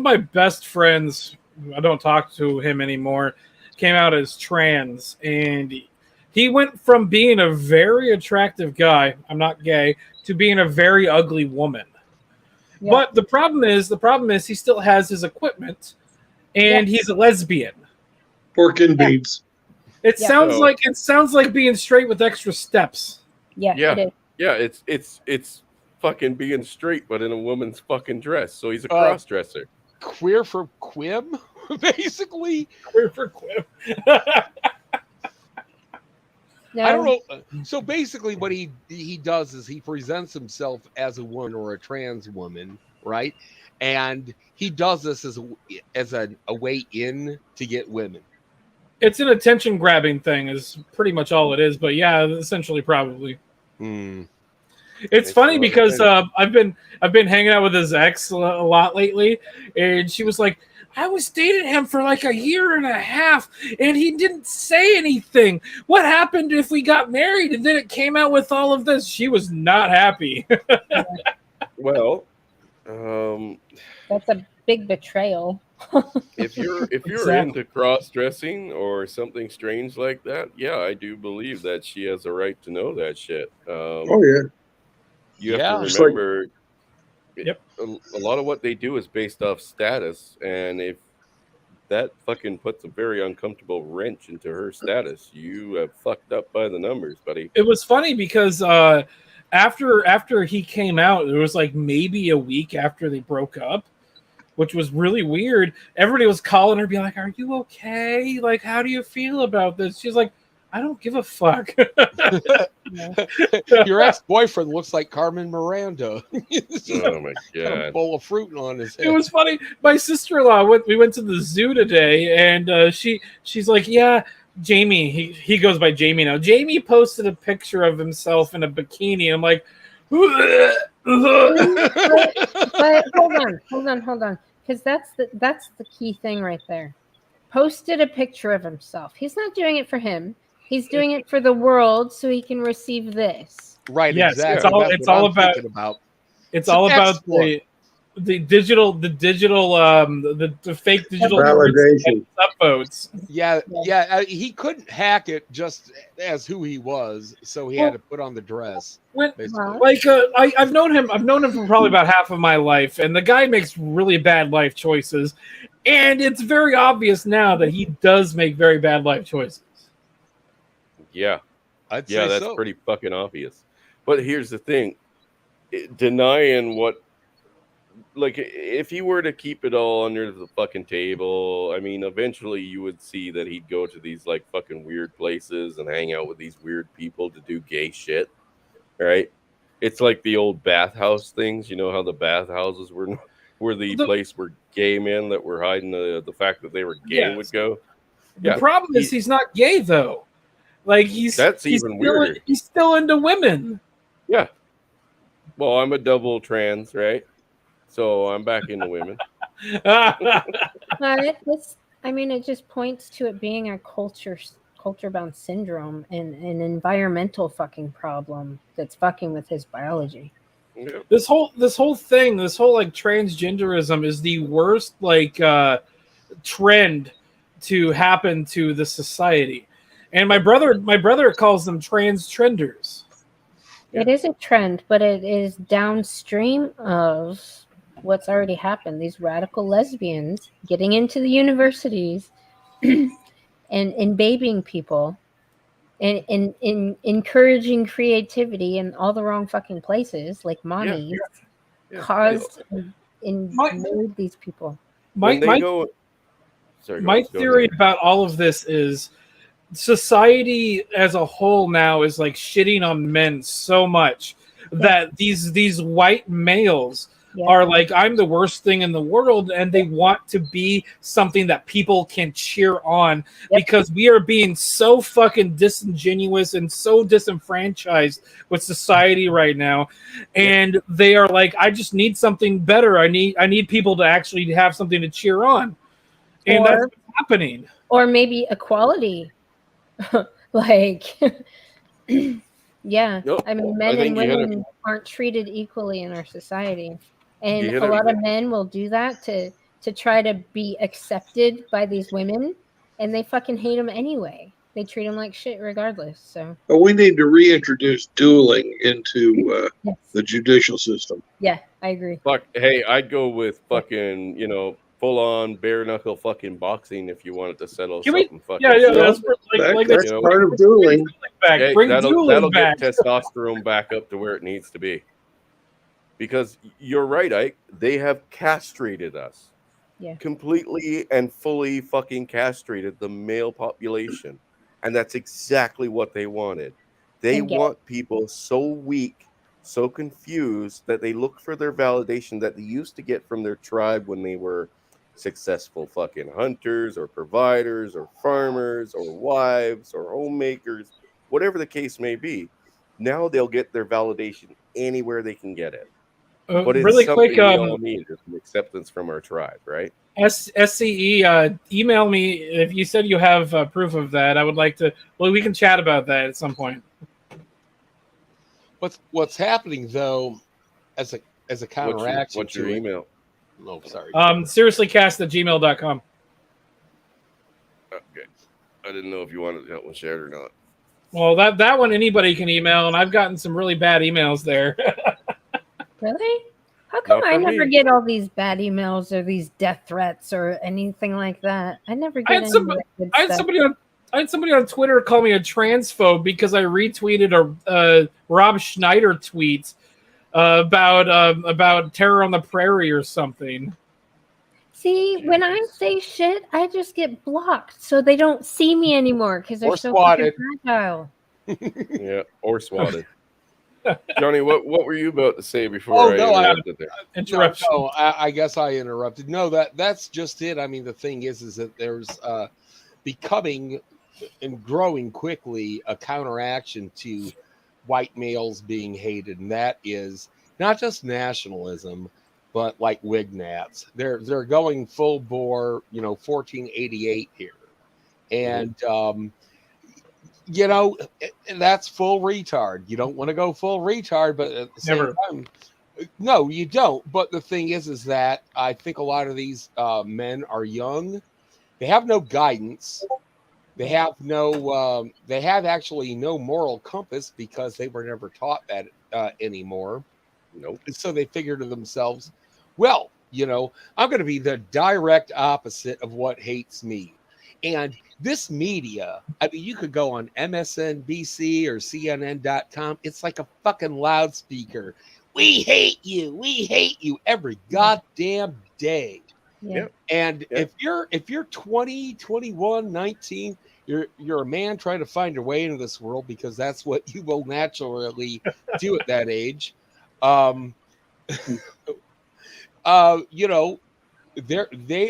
[SPEAKER 6] my best friends, I don't talk to him anymore, came out as trans, and he went from being a very attractive guy, I'm not gay, to being a very ugly woman. Yeah. But the problem is he still has his equipment, and he's a lesbian.
[SPEAKER 2] Pork and beans.
[SPEAKER 6] It sounds like being straight with extra steps.
[SPEAKER 5] Yeah.
[SPEAKER 1] It's fucking being straight, but in a woman's fucking dress. So he's a cross dresser.
[SPEAKER 14] Queer for quib, basically.
[SPEAKER 6] Queer for quib.
[SPEAKER 14] No. I don't know. So basically, what he does is he presents himself as a woman or a trans woman, right? And he does this as a way in to get women.
[SPEAKER 6] It's an attention grabbing thing, is pretty much all it is. But yeah, essentially, probably. It's funny because I've been hanging out with his ex a lot lately, and she was like, I was dating him for like a year and a half, and he didn't say anything. What happened if we got married and then it came out with all of this? She was not happy.
[SPEAKER 1] Well,
[SPEAKER 5] that's a big betrayal.
[SPEAKER 1] if you're into cross-dressing or something strange like that, yeah, I do believe that she has a right to know that shit. You have to remember. A lot of what they do is based off status, and if that fucking puts a very uncomfortable wrench into her status, you have fucked up by the numbers, buddy.
[SPEAKER 6] It was funny because after he came out, it was like maybe a week after they broke up, which was really weird. Everybody was calling her, being like, "Are you okay? Like, how do you feel about this?" She's like, "I don't give a fuck."
[SPEAKER 14] Your ex-boyfriend looks like Carmen Miranda.
[SPEAKER 1] Oh my
[SPEAKER 14] Got a
[SPEAKER 1] god!
[SPEAKER 14] bowl of fruit on his head.
[SPEAKER 6] It was funny. My sister-in-law we went to the zoo today, and she's like, "Yeah, Jamie." He goes by Jamie now. Jamie posted a picture of himself in a bikini. I'm like,
[SPEAKER 5] But hold on, because that's the key thing right there. Posted a picture of himself. He's not doing it for him. He's doing it for the world, so he can receive this.
[SPEAKER 14] Right,
[SPEAKER 6] yes,
[SPEAKER 14] exactly.
[SPEAKER 6] it's all about. It's all about the digital the fake digital
[SPEAKER 2] validation
[SPEAKER 6] upvotes.
[SPEAKER 14] Yeah. He couldn't hack it just as who he was, so he had to put on the dress.
[SPEAKER 6] I've known him for probably about half of my life, and the guy makes really bad life choices, and it's very obvious now that he does make very bad life choices.
[SPEAKER 1] Yeah,
[SPEAKER 14] I'd say
[SPEAKER 1] that's
[SPEAKER 14] so.
[SPEAKER 1] pretty fucking obvious. But here's the thing: denying what, like, if he were to keep it all under the fucking table, I mean, eventually you would see that he'd go to these like fucking weird places and hang out with these weird people to do gay shit, right? It's like the old bathhouse things. You know how the bathhouses were the place where gay men that were hiding the fact that they were gay would go.
[SPEAKER 6] The problem is he's not gay though. Like
[SPEAKER 1] that's even weirder.
[SPEAKER 6] He's still into women.
[SPEAKER 1] Yeah. Well, I'm a double trans, right? So I'm back into women.
[SPEAKER 5] But it just points to it being a culture-bound syndrome and an environmental fucking problem that's fucking with his biology.
[SPEAKER 6] Yeah. This whole thing, this whole like transgenderism is the worst like trend to happen to the society. And my brother calls them trans trenders.
[SPEAKER 5] It is a trend, but it is downstream of what's already happened. These radical lesbians getting into the universities and babying people and encouraging creativity in all the wrong fucking places, like mommies, caused and made these people.
[SPEAKER 6] My theory about all of this is society as a whole now is like shitting on men so much that these white males are like, I'm the worst thing in the world, and they want to be something that people can cheer on because we are being so fucking disingenuous and so disenfranchised with society right now. And they are like, I just need something better. I need people to actually have something to cheer on. And that's what's happening.
[SPEAKER 5] Or maybe equality. Like men and women aren't treated equally in our society, and a lot of men will do that to try to be accepted by these women, and they fucking hate them anyway. They treat them like shit regardless. So
[SPEAKER 2] we need to reintroduce dueling into the judicial system.
[SPEAKER 5] Yeah, I agree.
[SPEAKER 1] Fuck, hey, I'd go with fucking, full on bare knuckle fucking boxing if you wanted to settle something.
[SPEAKER 2] That's part of dueling.
[SPEAKER 1] That'll get testosterone back up to where it needs to be. Because you're right, Ike. They have castrated us.
[SPEAKER 5] Yeah.
[SPEAKER 1] Completely and fully fucking castrated the male population. And that's exactly what they wanted. They want people so weak, so confused that they look for their validation that they used to get from their tribe when they were successful fucking hunters or providers or farmers or wives or homemakers, whatever the case may be. Now they'll get their validation anywhere they can get it. But it's
[SPEAKER 6] really
[SPEAKER 1] something
[SPEAKER 6] quick,
[SPEAKER 1] we all need, is an acceptance from our tribe, right?
[SPEAKER 6] SCE, email me if you said you have proof of that. I would like to. Well, we can chat about that at some point.
[SPEAKER 14] What's happening though, as a counteraction?
[SPEAKER 1] What's your email?
[SPEAKER 14] Oh, sorry.
[SPEAKER 6] Seriouslycast@gmail.com.
[SPEAKER 1] Okay, I didn't know if you wanted that one shared or not.
[SPEAKER 6] Well, that one anybody can email, and I've gotten some really bad emails there.
[SPEAKER 5] Really? How come I never get all these bad emails or these death threats or anything like that? I never get
[SPEAKER 6] I had somebody I had somebody on Twitter call me a transphobe because I retweeted a Rob Schneider tweet about Terror on the Prairie or something.
[SPEAKER 5] See, when I say shit, I just get blocked so they don't see me anymore because they're
[SPEAKER 14] Or
[SPEAKER 5] so fucking
[SPEAKER 14] swatted.
[SPEAKER 5] fragile.
[SPEAKER 1] Yeah, or swatted. Johnny, what were you about to say before
[SPEAKER 14] Oh
[SPEAKER 1] I
[SPEAKER 14] no,
[SPEAKER 1] interrupted there?
[SPEAKER 6] Interruption.
[SPEAKER 14] No, I guess I interrupted. No, that's just it. I mean, the thing is that there's becoming and growing quickly a counteraction to white males being hated, and that is not just nationalism, but like Wignats. They're going full bore, 1488 here, and that's full retard. You don't want to go full retard, but at the same time, no, you don't. But the thing is that I think a lot of these men are young. They have no guidance. They have they have actually no moral compass because they were never taught that anymore.
[SPEAKER 1] Nope.
[SPEAKER 14] And so they figure to themselves, well, I'm going to be the direct opposite of what hates me. And this media, I mean, you could go on MSNBC or CNN.com. It's like a fucking loudspeaker. We hate you. We hate you every goddamn day.
[SPEAKER 5] Yeah.
[SPEAKER 14] And if you're 20, 21, 19, you're a man trying to find your way into this world because that's what you will naturally do at that age. They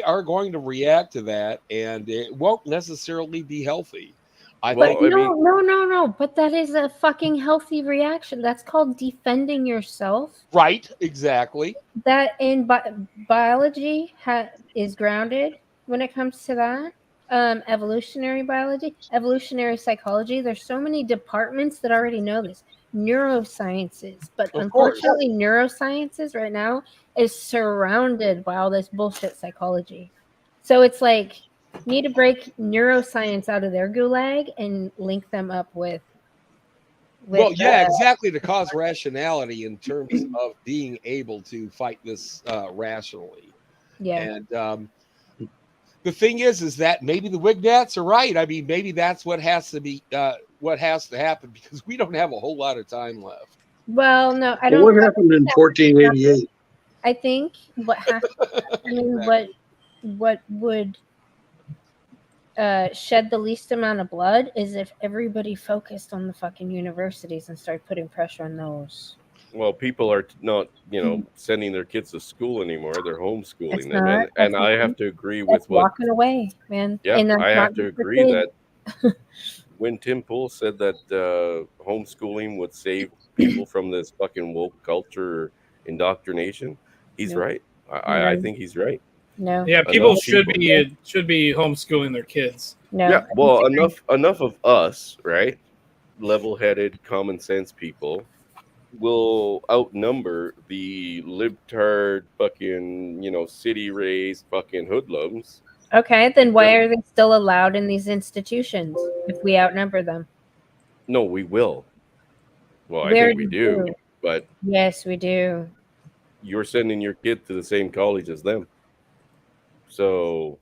[SPEAKER 14] are going to react to that, and it won't necessarily be healthy.
[SPEAKER 5] No. But that is a fucking healthy reaction. That's called defending yourself.
[SPEAKER 14] Right, exactly.
[SPEAKER 5] That in biology is grounded when it comes to that. Evolutionary biology, evolutionary psychology. There's so many departments that already know this. Neurosciences, but unfortunately, neurosciences right now is surrounded by all this bullshit psychology. So it's like you need to break neuroscience out of their gulag and link them up with
[SPEAKER 14] Well, yeah, exactly, to cause rationality in terms of being able to fight this rationally.
[SPEAKER 5] Yeah.
[SPEAKER 14] And the thing is that maybe the Wignats are right. I mean, maybe that's what has to be, what has to happen, because we don't have a whole lot of time left.
[SPEAKER 5] Well, no, I don't.
[SPEAKER 2] What happened in 1488?
[SPEAKER 5] I think what happened. I mean, what would shed the least amount of blood is if everybody focused on the fucking universities and started putting pressure on those.
[SPEAKER 1] Well, people are not, sending their kids to school anymore. They're homeschooling them,
[SPEAKER 5] not-
[SPEAKER 1] and
[SPEAKER 5] that's
[SPEAKER 1] I
[SPEAKER 5] not-
[SPEAKER 1] have to agree
[SPEAKER 5] That's
[SPEAKER 1] with what.
[SPEAKER 5] walking away, man.
[SPEAKER 1] Yeah,
[SPEAKER 5] And that's
[SPEAKER 1] I have
[SPEAKER 5] not
[SPEAKER 1] to
[SPEAKER 5] just for
[SPEAKER 1] agree
[SPEAKER 5] kids.
[SPEAKER 1] that when Tim Pool said that homeschooling would save people from this fucking woke culture indoctrination, he's
[SPEAKER 5] Nope.
[SPEAKER 1] right. I think he's right.
[SPEAKER 5] No.
[SPEAKER 6] Yeah, people should be homeschooling their kids.
[SPEAKER 5] No.
[SPEAKER 1] Yeah, well, enough of us, right? Level-headed, common sense people will outnumber the libtard fucking, city-raised fucking hoodlums.
[SPEAKER 5] Okay, then why are they still allowed in these institutions if we outnumber them?
[SPEAKER 1] No, we will. Well, I
[SPEAKER 5] Where
[SPEAKER 1] think we do, but
[SPEAKER 5] yes, we do.
[SPEAKER 1] you're sending your kid to the same college as them. So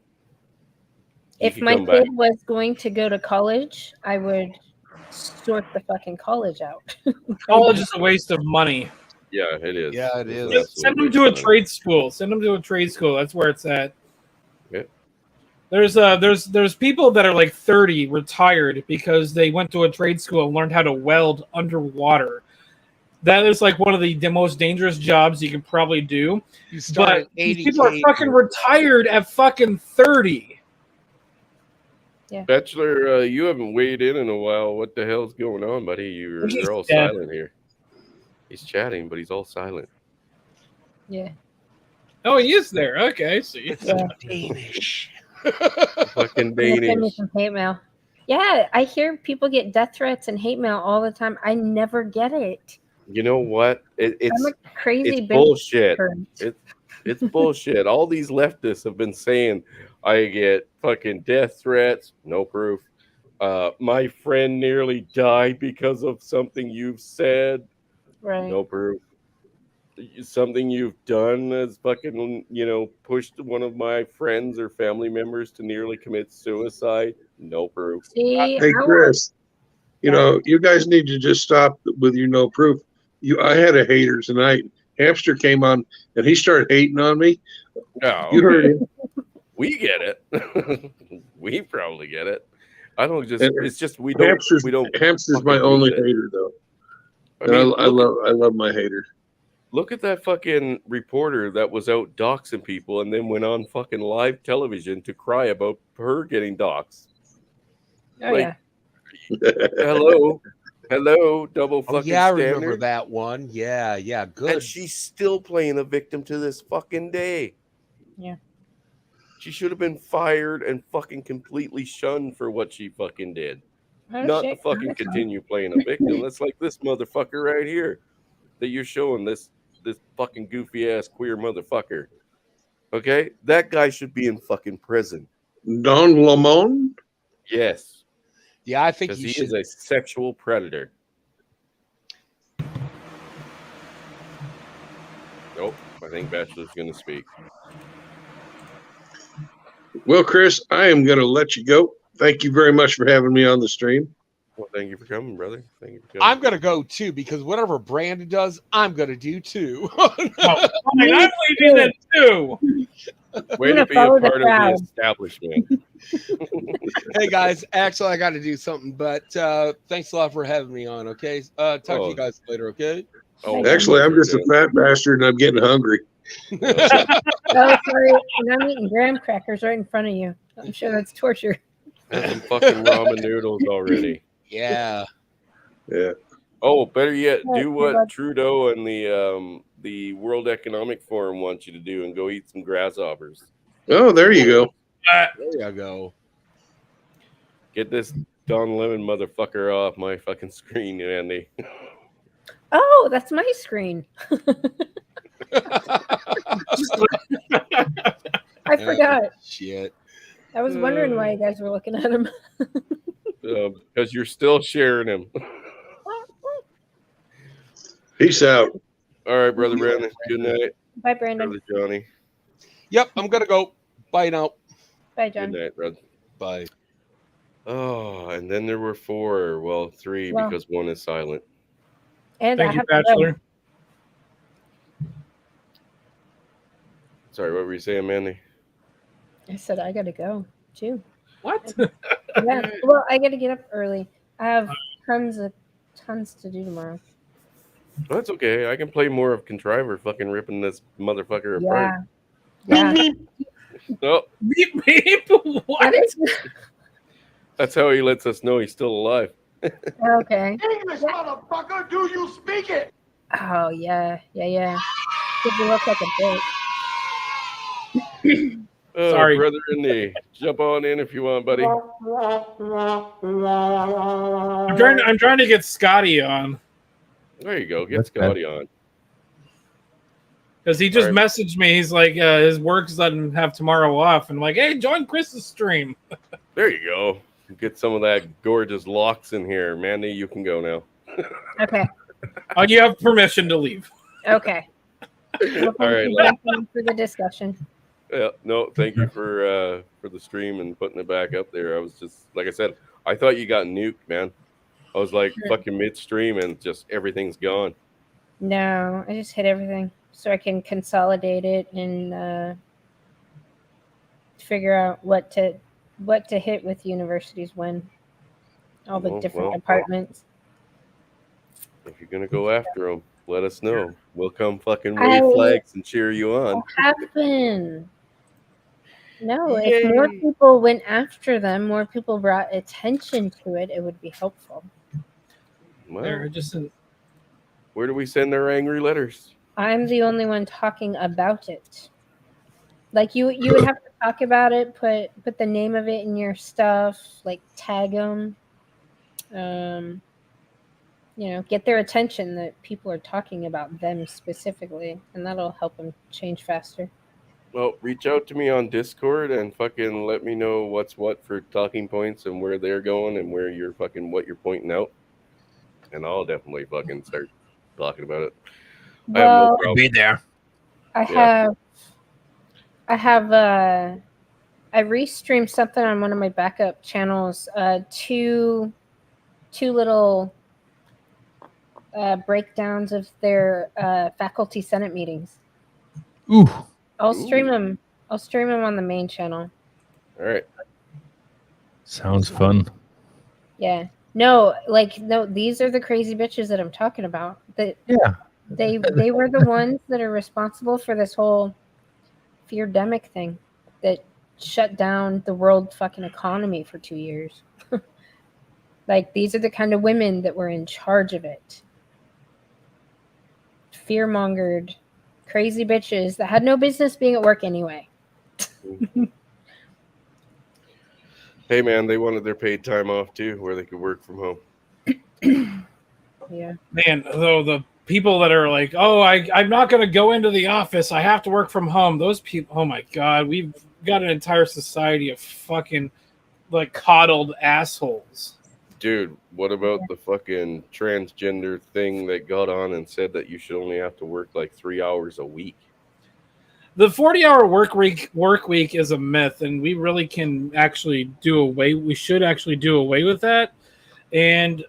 [SPEAKER 5] If my kid was going to go to college, I would sort the fucking college out.
[SPEAKER 6] College is a waste of money.
[SPEAKER 1] Yeah, it is.
[SPEAKER 14] Yeah, it is.
[SPEAKER 1] It's
[SPEAKER 6] Send them to a trade school. Send them to a trade school. That's where it's at.
[SPEAKER 1] Yeah.
[SPEAKER 6] There's people that are like 30 retired because they went to a trade school and learned how to weld underwater. That is like one of the most dangerous jobs you can probably do.
[SPEAKER 14] You start
[SPEAKER 6] But
[SPEAKER 14] at
[SPEAKER 6] these people are
[SPEAKER 14] 80K.
[SPEAKER 6] fucking retired at fucking 30.
[SPEAKER 5] Yeah.
[SPEAKER 1] Bachelor, you haven't weighed in a while. What the hell's going on, buddy? You're all
[SPEAKER 6] dead.
[SPEAKER 1] silent here. He's chatting, but he's all silent.
[SPEAKER 5] Yeah.
[SPEAKER 6] Oh, he is there. Okay, I see.
[SPEAKER 14] Danish.
[SPEAKER 1] Fucking
[SPEAKER 5] Send me
[SPEAKER 1] Danish.
[SPEAKER 5] some hate mail. Yeah, I hear people get death threats and hate mail all the time. I never get it.
[SPEAKER 1] You know what?
[SPEAKER 5] I'm
[SPEAKER 1] It's
[SPEAKER 5] a crazy
[SPEAKER 1] it's
[SPEAKER 5] bitch
[SPEAKER 1] bullshit.
[SPEAKER 5] person.
[SPEAKER 1] It's bullshit. All these leftists have been saying I get fucking death threats, no proof. My friend nearly died because of something you've said,
[SPEAKER 5] Right.
[SPEAKER 1] no proof. something you've done as fucking, pushed one of my friends or family members to nearly commit suicide? No proof.
[SPEAKER 5] See,
[SPEAKER 2] Hey, Chris, you guys need to just stop with your no proof. I had a hater tonight. Hamster came on and he started hating on me.
[SPEAKER 1] No,
[SPEAKER 2] You heard him.
[SPEAKER 1] We get it. We probably get it. I don't just.
[SPEAKER 2] And
[SPEAKER 1] It's just we don't.
[SPEAKER 2] Hamster's my
[SPEAKER 1] fucking
[SPEAKER 2] only
[SPEAKER 1] use it.
[SPEAKER 2] hater, though.
[SPEAKER 1] I
[SPEAKER 2] And
[SPEAKER 1] mean,
[SPEAKER 2] I love my hater.
[SPEAKER 1] Look at that fucking reporter that was out doxing people and then went on fucking live television to cry about her getting doxed.
[SPEAKER 5] Oh yeah.
[SPEAKER 1] Hello, double fucking
[SPEAKER 14] yeah, I
[SPEAKER 1] standard.
[SPEAKER 14] remember that one. Yeah, good.
[SPEAKER 1] And she's still playing a victim to this fucking day.
[SPEAKER 5] Yeah.
[SPEAKER 1] She should have been fired and fucking completely shunned for what she fucking did.
[SPEAKER 5] Oh,
[SPEAKER 1] Not
[SPEAKER 5] shit.
[SPEAKER 1] to fucking continue playing a victim. That's like this motherfucker right here that you're showing, this fucking goofy ass queer motherfucker. Okay? That guy should be in fucking prison.
[SPEAKER 2] Don Lemon?
[SPEAKER 1] Yes.
[SPEAKER 14] Yeah, I think
[SPEAKER 1] he is a sexual predator. Nope. I think Bachelor's going to speak.
[SPEAKER 2] Well, Chris, I am going to let you go. Thank you very much for having me on the stream.
[SPEAKER 1] Well, thank you for coming, brother. Thank you for coming.
[SPEAKER 14] I'm going to go too, because whatever Brandon does, I'm going to do too.
[SPEAKER 6] I'm leaving it too.
[SPEAKER 1] Way to be a part of the establishment.
[SPEAKER 14] Hey guys, actually I got to do something, but thanks a lot for having me on. Okay, talk to you guys later. Okay.
[SPEAKER 2] Oh, actually, I'm just a fat bastard and I'm getting hungry.
[SPEAKER 5] Oh, sorry. And I'm eating graham crackers right in front of you. I'm sure that's torture.
[SPEAKER 1] Have some fucking ramen noodles already.
[SPEAKER 14] Yeah.
[SPEAKER 2] Yeah.
[SPEAKER 1] Oh, better yet,
[SPEAKER 5] Right,
[SPEAKER 1] do what Trudeau and the World Economic Forum want you to do and go eat some grasshoppers.
[SPEAKER 2] Oh, there you go.
[SPEAKER 14] There you go.
[SPEAKER 1] Get this Don Lemon motherfucker off my fucking screen, Andy.
[SPEAKER 5] Oh, that's my screen. I forgot.
[SPEAKER 14] Shit.
[SPEAKER 5] I was wondering why you guys were looking at him.
[SPEAKER 1] Because you're still sharing him.
[SPEAKER 2] Peace out.
[SPEAKER 1] All right, brother Brandon. Good night.
[SPEAKER 5] Bye, Brandon.
[SPEAKER 1] Brother Johnny.
[SPEAKER 14] Yep, I'm gonna go. Bye now.
[SPEAKER 5] Bye, John.
[SPEAKER 1] Good night, brother.
[SPEAKER 14] Bye.
[SPEAKER 1] Oh, and then there were 4. Well, 3
[SPEAKER 5] Well,
[SPEAKER 1] because 1 is silent.
[SPEAKER 5] And
[SPEAKER 6] Thank
[SPEAKER 5] I
[SPEAKER 6] you,
[SPEAKER 5] have to go.
[SPEAKER 6] Bachelor.
[SPEAKER 1] Sorry, what were you saying, Mandy?
[SPEAKER 5] I said I gotta go too.
[SPEAKER 6] What?
[SPEAKER 5] Yeah. Well, I gotta get up early. I have tons to do tomorrow.
[SPEAKER 1] That's okay. I can play more of Contriver fucking ripping this motherfucker apart.
[SPEAKER 5] Yeah.
[SPEAKER 1] Oh,
[SPEAKER 6] Beep beep. What?
[SPEAKER 1] that's how he lets us know he's still alive.
[SPEAKER 5] Okay.
[SPEAKER 15] English, motherfucker, do you speak it?
[SPEAKER 5] Oh yeah. Did you look like a bitch?
[SPEAKER 1] Oh,
[SPEAKER 6] Sorry.
[SPEAKER 1] brother Indy, jump on in if you want, buddy.
[SPEAKER 6] I'm trying to get Scotty on
[SPEAKER 1] There you go. Get Scotty on.
[SPEAKER 6] because he just messaged me. He's like, his work doesn't have tomorrow off, and I'm like, hey, join Chris's stream.
[SPEAKER 1] There you go. Get some of that gorgeous locks in here, Mandy. You can go now.
[SPEAKER 5] Okay.
[SPEAKER 6] Oh, you have permission to leave.
[SPEAKER 5] Okay.
[SPEAKER 1] All right.
[SPEAKER 5] Thank you for the discussion.
[SPEAKER 1] Yeah, no, thank you for the stream and putting it back up there. I was just like I said, I thought you got nuked, man. I was like fucking midstream and just everything's gone.
[SPEAKER 5] No, I just hit everything so I can consolidate it and figure out what to hit with universities when. All the different departments. If
[SPEAKER 1] you're gonna go after them, let us know. We'll come fucking wave flags and cheer you on.
[SPEAKER 5] Happen. No, if more people went after them, more people brought attention to it, it would be helpful.
[SPEAKER 1] Well,
[SPEAKER 6] where
[SPEAKER 1] do we send their angry letters?
[SPEAKER 5] I'm the only one talking about it. Like you would have to talk about it, put the name of it in your stuff, like tag them. Get their attention that people are talking about them specifically, and that'll help them change faster.
[SPEAKER 1] Well, reach out to me on Discord and fucking let me know what's what for talking points and where they're going and where you're fucking what you're pointing out. And I'll definitely fucking start talking about it. I have no
[SPEAKER 5] Well,
[SPEAKER 1] problem.
[SPEAKER 9] Be there.
[SPEAKER 5] I
[SPEAKER 1] Yeah.
[SPEAKER 5] have I restreamed something on one of my backup channels. Two little breakdowns of their faculty senate meetings.
[SPEAKER 9] Ooh.
[SPEAKER 5] I'll stream them. I'll stream them on the main channel.
[SPEAKER 1] All right.
[SPEAKER 9] Sounds fun.
[SPEAKER 5] Yeah. No, these are the crazy bitches that I'm talking about.
[SPEAKER 9] Yeah.
[SPEAKER 5] They were the ones that are responsible for this whole fear-demic thing that shut down the world fucking economy for 2 years. Like, these are the kind of women that were in charge of it. Fear-mongered, crazy bitches that had no business being at work anyway.
[SPEAKER 1] Hey, man, they wanted their paid time off too, where they could work from home.
[SPEAKER 5] Yeah.
[SPEAKER 6] Man, though, the people that are like, oh, I'm not going to go into the office. I have to work from home. Those people, oh my God, we've got an entire society of fucking like coddled assholes.
[SPEAKER 1] Dude, what about the fucking transgender thing that got on and said that you should only have to work like 3 hours a week?
[SPEAKER 6] The 40-hour work week is a myth, and we really can actually do away. We should actually do away with that. And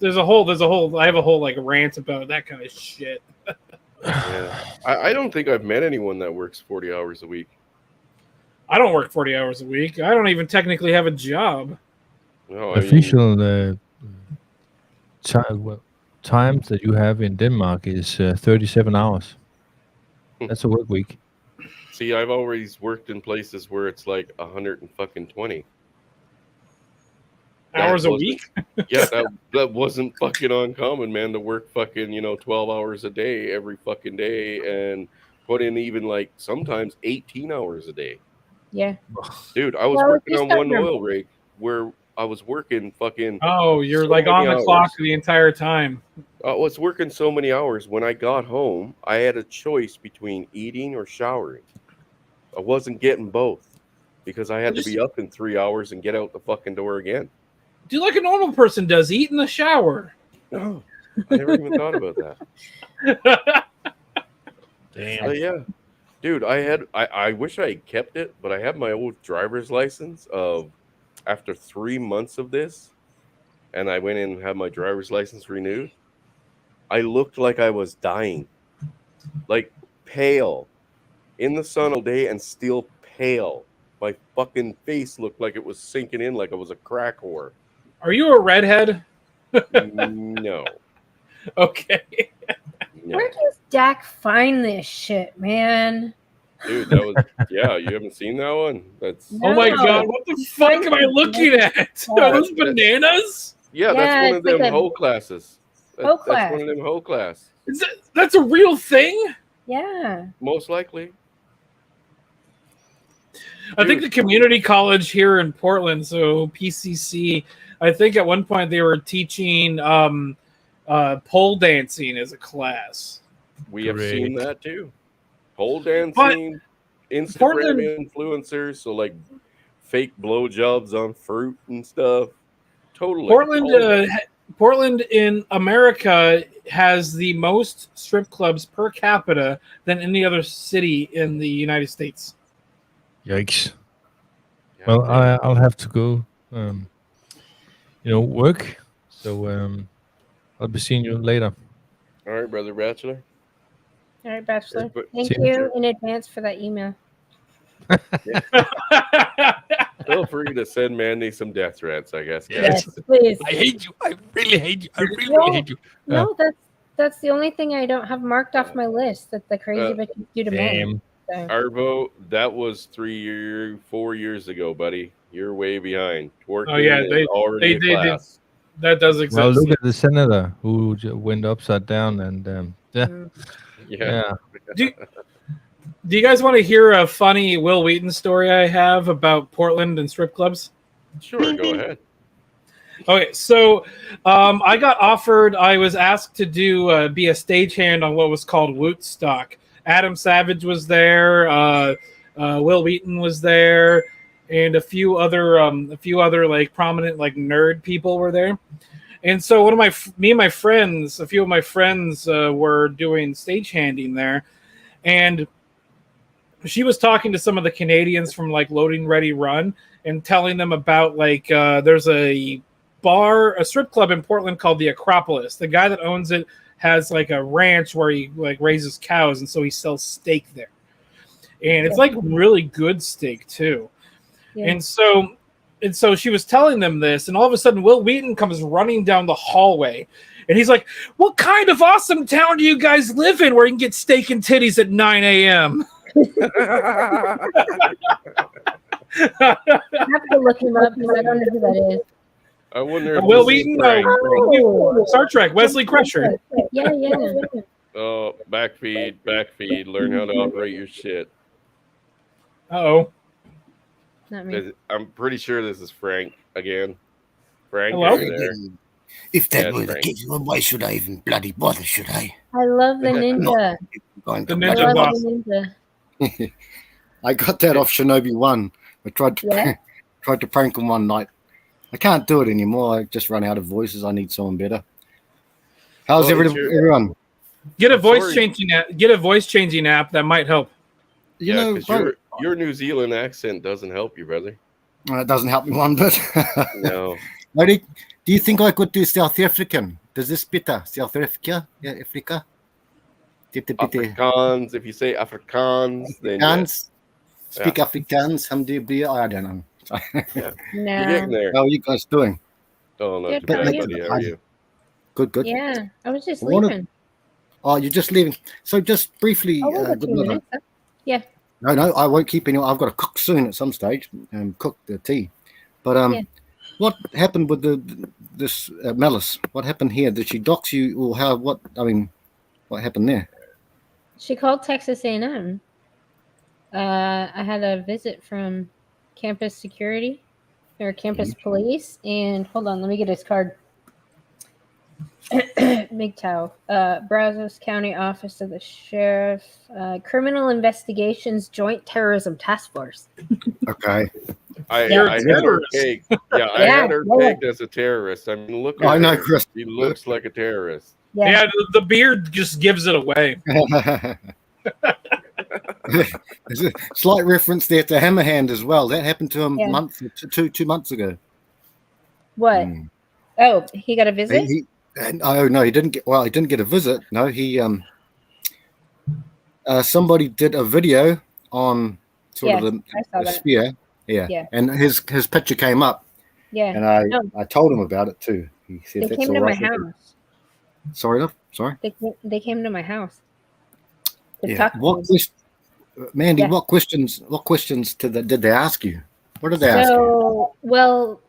[SPEAKER 6] there's a whole. I have a whole like rant about that kind of shit.
[SPEAKER 1] Yeah, I don't think I've met anyone that works 40 hours a week.
[SPEAKER 6] I don't work 40 hours a week. I don't even technically have a job.
[SPEAKER 1] No,
[SPEAKER 9] Official times that you have in Denmark is 37 hours. That's a work week.
[SPEAKER 1] See, I've always worked in places where it's like 120
[SPEAKER 6] hours a week.
[SPEAKER 1] Yeah, that wasn't fucking uncommon, man, to work fucking 12 hours a day every fucking day and put in even like sometimes 18 hours a day.
[SPEAKER 5] Yeah.
[SPEAKER 1] Dude, I was working on one oil rig where I was working fucking.
[SPEAKER 6] Oh, you're
[SPEAKER 1] so
[SPEAKER 6] like on
[SPEAKER 1] many
[SPEAKER 6] the clock
[SPEAKER 1] hours.
[SPEAKER 6] the entire time.
[SPEAKER 1] I was working so many hours. When I got home, I had a choice between eating or showering. I wasn't getting both because I had to be up in 3 hours and get out the fucking door again.
[SPEAKER 6] Do like a normal person does, eat in the shower.
[SPEAKER 1] No, I never even thought about that.
[SPEAKER 9] Damn.
[SPEAKER 1] But yeah, dude, I wish I had kept it, but I have my old driver's license of after 3 months of this, and I went in and had my driver's license renewed. I looked like I was dying, like pale, in the sun all day and still pale. My fucking face looked like it was sinking in, like I was a crack whore.
[SPEAKER 6] Are you a redhead?
[SPEAKER 1] No.
[SPEAKER 6] Okay.
[SPEAKER 1] No.
[SPEAKER 5] Where does Dak find this shit, man?
[SPEAKER 1] Dude, that was yeah. You haven't seen that one? That's
[SPEAKER 6] Oh my God! What the fuck am I looking at? Are those bananas?
[SPEAKER 1] Yeah, that's one of them whole classes. That's one of them whole class.
[SPEAKER 6] That's a real thing?
[SPEAKER 5] Yeah.
[SPEAKER 1] Most likely.
[SPEAKER 6] I think the community college here in Portland, so PCC, I think at one point they were teaching pole dancing as a class.
[SPEAKER 1] We have seen that too. Pole dancing, Instagram
[SPEAKER 6] Portland,
[SPEAKER 1] influencers, so like fake blowjobs on fruit and stuff. Totally.
[SPEAKER 6] Portland in America has the most strip clubs per capita than any other city in the United States.
[SPEAKER 9] Yikes. Well, I'll have to go, work. So I'll be seeing you later.
[SPEAKER 1] All right, brother Bachelor.
[SPEAKER 5] All right, Bachelor. Thank
[SPEAKER 9] See
[SPEAKER 5] you in advance for that email.
[SPEAKER 1] Feel free to send Mandy some death threats, I guess.
[SPEAKER 5] Yes, please.
[SPEAKER 9] I hate you. I really hate you. I really hate you.
[SPEAKER 5] No, that's the only thing I don't have marked off my list that the crazy bitches do to men. So.
[SPEAKER 1] Arvo, that was 4 years ago, buddy. You're way behind. Twerking
[SPEAKER 6] they
[SPEAKER 1] is already
[SPEAKER 6] did.
[SPEAKER 1] a class.
[SPEAKER 6] That does exist.
[SPEAKER 9] Well, look at the senator who went upside down and yeah.
[SPEAKER 6] Do you guys want to hear a funny Will Wheaton story I have about Portland and strip clubs?
[SPEAKER 1] Sure, go ahead.
[SPEAKER 6] Okay, so I got offered. I was asked to do be a stagehand on what was called Wootstock. Adam Savage was there. Will Wheaton was there, and a few other like prominent like nerd people were there. And so me and my friends, a few of my friends were doing stagehanding there, and she was talking to some of the Canadians from like Loading Ready Run and telling them about like there's a strip club in Portland called the Acropolis. The guy that owns it has like a ranch where he like raises cows, and so he sells steak there, and it's like really good steak too.
[SPEAKER 5] Yeah.
[SPEAKER 6] And so she was telling them this, and all of a sudden Will Wheaton comes running down the hallway, and he's like, "What kind of awesome town do you guys live in where you can get steak and titties at 9 a.m.?"
[SPEAKER 5] I have to look him up because I don't know who that is.
[SPEAKER 1] I wonder if
[SPEAKER 6] Will
[SPEAKER 1] this is
[SPEAKER 6] Wheaton,
[SPEAKER 5] Oh.
[SPEAKER 6] Star Trek, Wesley Crusher.
[SPEAKER 5] Yeah.
[SPEAKER 1] Oh, backfeed. Learn how to operate your shit.
[SPEAKER 6] Uh-oh.
[SPEAKER 5] Not me.
[SPEAKER 1] I'm pretty sure this is Frank again. Frank,
[SPEAKER 6] Hello?
[SPEAKER 1] are you there?
[SPEAKER 16] If that
[SPEAKER 1] Yes,
[SPEAKER 16] were the
[SPEAKER 1] Frank.
[SPEAKER 16] case, well, why should I even bloody bother, should I?
[SPEAKER 5] I love the ninja.
[SPEAKER 16] Going
[SPEAKER 6] The
[SPEAKER 16] to
[SPEAKER 6] ninja
[SPEAKER 16] bloody
[SPEAKER 6] boss.
[SPEAKER 5] The ninja.
[SPEAKER 16] I got that off Shinobi 1. I tried to
[SPEAKER 5] Yeah?
[SPEAKER 16] tried to prank him one night. I can't do it anymore. I just run out of voices. I need someone better. How's
[SPEAKER 1] Well, it's
[SPEAKER 16] everyone?
[SPEAKER 6] Get a
[SPEAKER 1] I'm
[SPEAKER 6] voice
[SPEAKER 1] sorry.
[SPEAKER 6] changing app. Get a voice changing app that might help.
[SPEAKER 16] You
[SPEAKER 1] Yeah,
[SPEAKER 16] know,
[SPEAKER 1] because
[SPEAKER 16] bro,
[SPEAKER 1] your New Zealand accent doesn't help you, brother.
[SPEAKER 16] it doesn't help me one bit.
[SPEAKER 1] No.
[SPEAKER 16] Lady, do you think I could do South African? Does this better? South Africa? Yeah, Africa?
[SPEAKER 1] Afrikaans. If you say Afrikaans, then
[SPEAKER 16] Afrikaans?
[SPEAKER 1] yeah.
[SPEAKER 16] Speak Afrikaans? I don't know.
[SPEAKER 1] Yeah.
[SPEAKER 5] No.
[SPEAKER 1] You're getting there.
[SPEAKER 16] How are you guys doing?
[SPEAKER 1] Oh, not
[SPEAKER 5] Good,
[SPEAKER 1] too
[SPEAKER 5] how are
[SPEAKER 1] bad,
[SPEAKER 5] you?
[SPEAKER 1] buddy. How are you?
[SPEAKER 16] Good.
[SPEAKER 5] Yeah, I was just
[SPEAKER 16] I wanna-
[SPEAKER 5] leaving.
[SPEAKER 16] Oh, you're just leaving. So just briefly,
[SPEAKER 5] Oh, we'll go
[SPEAKER 16] good
[SPEAKER 5] 2
[SPEAKER 16] mother.
[SPEAKER 5] minutes. Yeah.
[SPEAKER 16] No, I won't keep any. I've got to cook soon at some stage and cook the tea. But
[SPEAKER 5] Yeah.
[SPEAKER 16] what happened with this Malice? What happened here? Did she dox you, or how? What? I mean, what happened there?
[SPEAKER 5] She called Texas A&M. I had a visit from campus security or campus police, and hold on, let me get his card. MGTOW, Brazos County Office of the Sheriff, Criminal Investigations Joint Terrorism Task Force.
[SPEAKER 16] Okay.
[SPEAKER 1] I had her
[SPEAKER 6] terrorist.
[SPEAKER 1] pegged. Yeah, I had her pegged as a terrorist. I mean, look at
[SPEAKER 16] I know,
[SPEAKER 1] her.
[SPEAKER 16] Chris.
[SPEAKER 1] She looks like a terrorist.
[SPEAKER 6] Yeah, the beard just gives it away.
[SPEAKER 16] There's a slight reference there to Hammerhand as well. That happened to him
[SPEAKER 5] Yeah.
[SPEAKER 16] two months ago.
[SPEAKER 5] What? Oh, he got a visit?
[SPEAKER 16] Oh no, he didn't get. Well, he didn't get a visit. No, he somebody did a video on sort of
[SPEAKER 5] I
[SPEAKER 16] the
[SPEAKER 5] saw that.
[SPEAKER 16] sphere. Yeah.
[SPEAKER 5] Yeah.
[SPEAKER 16] And his picture came up.
[SPEAKER 5] Yeah.
[SPEAKER 16] And I
[SPEAKER 5] No,
[SPEAKER 16] I told him about it too. He said
[SPEAKER 5] they
[SPEAKER 16] that's
[SPEAKER 5] came
[SPEAKER 16] all
[SPEAKER 5] to my
[SPEAKER 16] right with him.
[SPEAKER 5] house.
[SPEAKER 16] Sorry, love. Sorry.
[SPEAKER 5] They came to my house. To
[SPEAKER 16] Yeah.
[SPEAKER 5] talk to
[SPEAKER 16] What
[SPEAKER 5] me.
[SPEAKER 16] Mandy?
[SPEAKER 5] Yeah.
[SPEAKER 16] What questions did they ask you? What did they ask you?
[SPEAKER 5] So, well,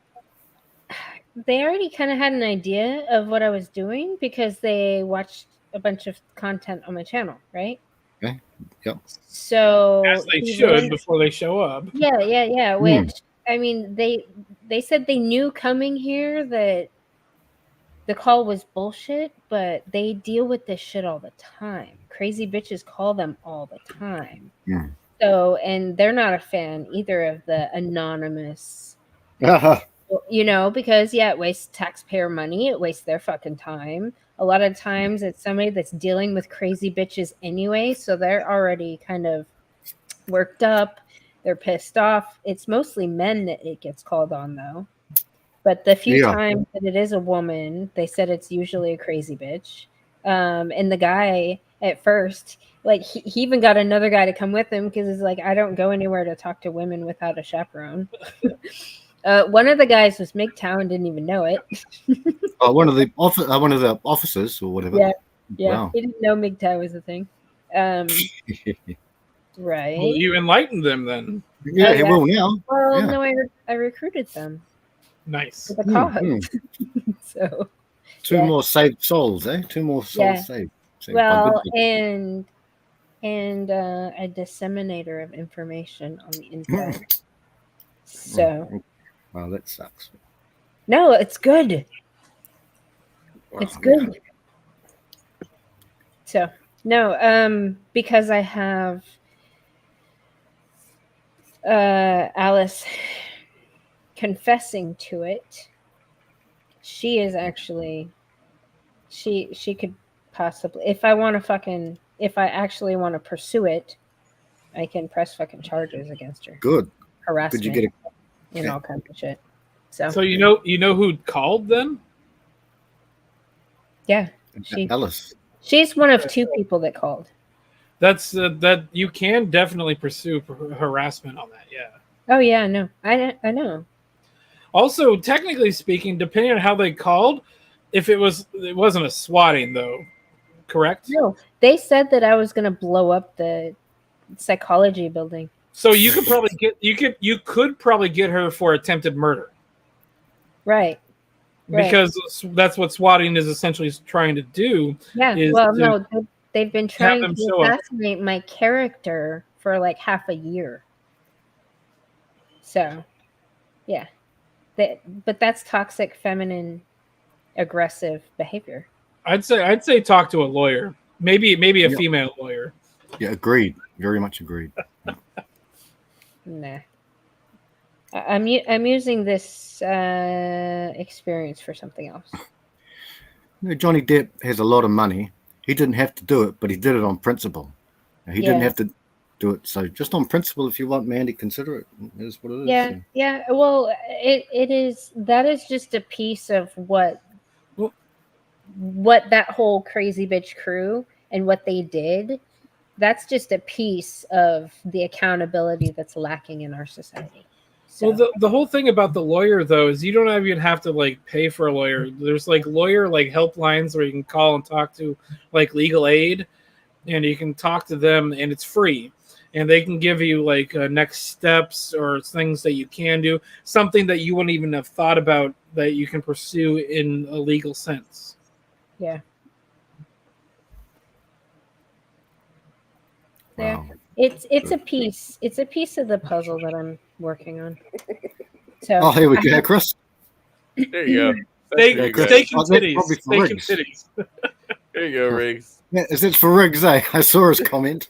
[SPEAKER 5] they already kind of had an idea of what I was doing because they watched a bunch of content on my channel, right?
[SPEAKER 16] Okay. Yep.
[SPEAKER 5] So
[SPEAKER 6] As they
[SPEAKER 5] he
[SPEAKER 6] should
[SPEAKER 5] went-
[SPEAKER 6] before they show up.
[SPEAKER 5] Yeah. Which I mean, they said they knew coming here that the call was bullshit, but they deal with this shit all the time. Crazy bitches call them all the time.
[SPEAKER 16] Yeah.
[SPEAKER 5] So, and they're not a fan either of the anonymous, you know, because it wastes taxpayer money. It wastes their fucking time. A lot of times it's somebody that's dealing with crazy bitches anyway. So they're already kind of worked up. They're pissed off. It's mostly men that it gets called on though. But the few times that it is a woman, they said it's usually a crazy bitch. And the guy at first, like he even got another guy to come with him because he's like, I don't go anywhere to talk to women without a chaperone. One of the guys was MGTOW and didn't even know it.
[SPEAKER 16] One of the officers or whatever.
[SPEAKER 5] Yeah.
[SPEAKER 16] Wow.
[SPEAKER 5] He didn't know MGTOW was a thing. Right.
[SPEAKER 6] Well, you enlightened them then.
[SPEAKER 16] Yeah, he will now.
[SPEAKER 5] Well,
[SPEAKER 16] Yeah.
[SPEAKER 5] no, I recruited them.
[SPEAKER 6] Nice.
[SPEAKER 5] For the cause. So
[SPEAKER 16] Two more saved souls, eh? Two more souls saved. Saved by
[SPEAKER 5] well,
[SPEAKER 16] good people.
[SPEAKER 5] and a disseminator of information on the inside. So
[SPEAKER 16] Well, that sucks.
[SPEAKER 5] no, it's good. It's good. So no, because I have Alice confessing to it. she is actually she could possibly, if I actually want to pursue it, I can press fucking charges against her.
[SPEAKER 16] Good.
[SPEAKER 5] Harassment.
[SPEAKER 16] Could you get
[SPEAKER 5] and all kinds of shit. So
[SPEAKER 6] you know who called then?
[SPEAKER 5] Yeah,
[SPEAKER 16] Alice.
[SPEAKER 5] She's one of two people that called.
[SPEAKER 6] That's that you can definitely pursue harassment on that. Yeah.
[SPEAKER 5] Oh yeah, no, I know.
[SPEAKER 6] Also, technically speaking, depending on how they called, if it wasn't a swatting though, correct?
[SPEAKER 5] No, they said that I was going to blow up the psychology building.
[SPEAKER 6] So you could probably you could probably get her for attempted murder.
[SPEAKER 5] Right.
[SPEAKER 6] Because that's what swatting is essentially trying to do.
[SPEAKER 5] Yeah. No, they've been trying to assassinate my character for like half a year. So, yeah. But that's toxic, feminine, aggressive behavior.
[SPEAKER 6] I'd say talk to a lawyer. Maybe a female lawyer.
[SPEAKER 16] Yeah, agreed. Very much agreed.
[SPEAKER 5] Nah. I'm using this experience for something else.
[SPEAKER 16] Johnny Depp has a lot of money. He didn't have to do it, but he did it on principle. He didn't have to do it. So just on principle, if you want, Mandy, consider it. It is what it is.
[SPEAKER 5] Yeah. Well, that is just a piece of what that whole crazy bitch crew and what they did. That's just a piece of the accountability that's lacking in our society. So.
[SPEAKER 6] Well, the whole thing about the lawyer though is you don't even have to like pay for a lawyer. There's like lawyer like helplines where you can call and talk to like legal aid, and you can talk to them and it's free, and they can give you like next steps or things that you can do, something that you wouldn't even have thought about that you can pursue in a legal sense.
[SPEAKER 5] Yeah.
[SPEAKER 16] Wow.
[SPEAKER 5] It's a piece of the puzzle that I'm working on. So
[SPEAKER 16] here we go, Chris.
[SPEAKER 1] There you go.
[SPEAKER 6] Steak and titties.
[SPEAKER 1] There you go, Riggs.
[SPEAKER 16] Yeah, is it for Riggs? I saw his comment.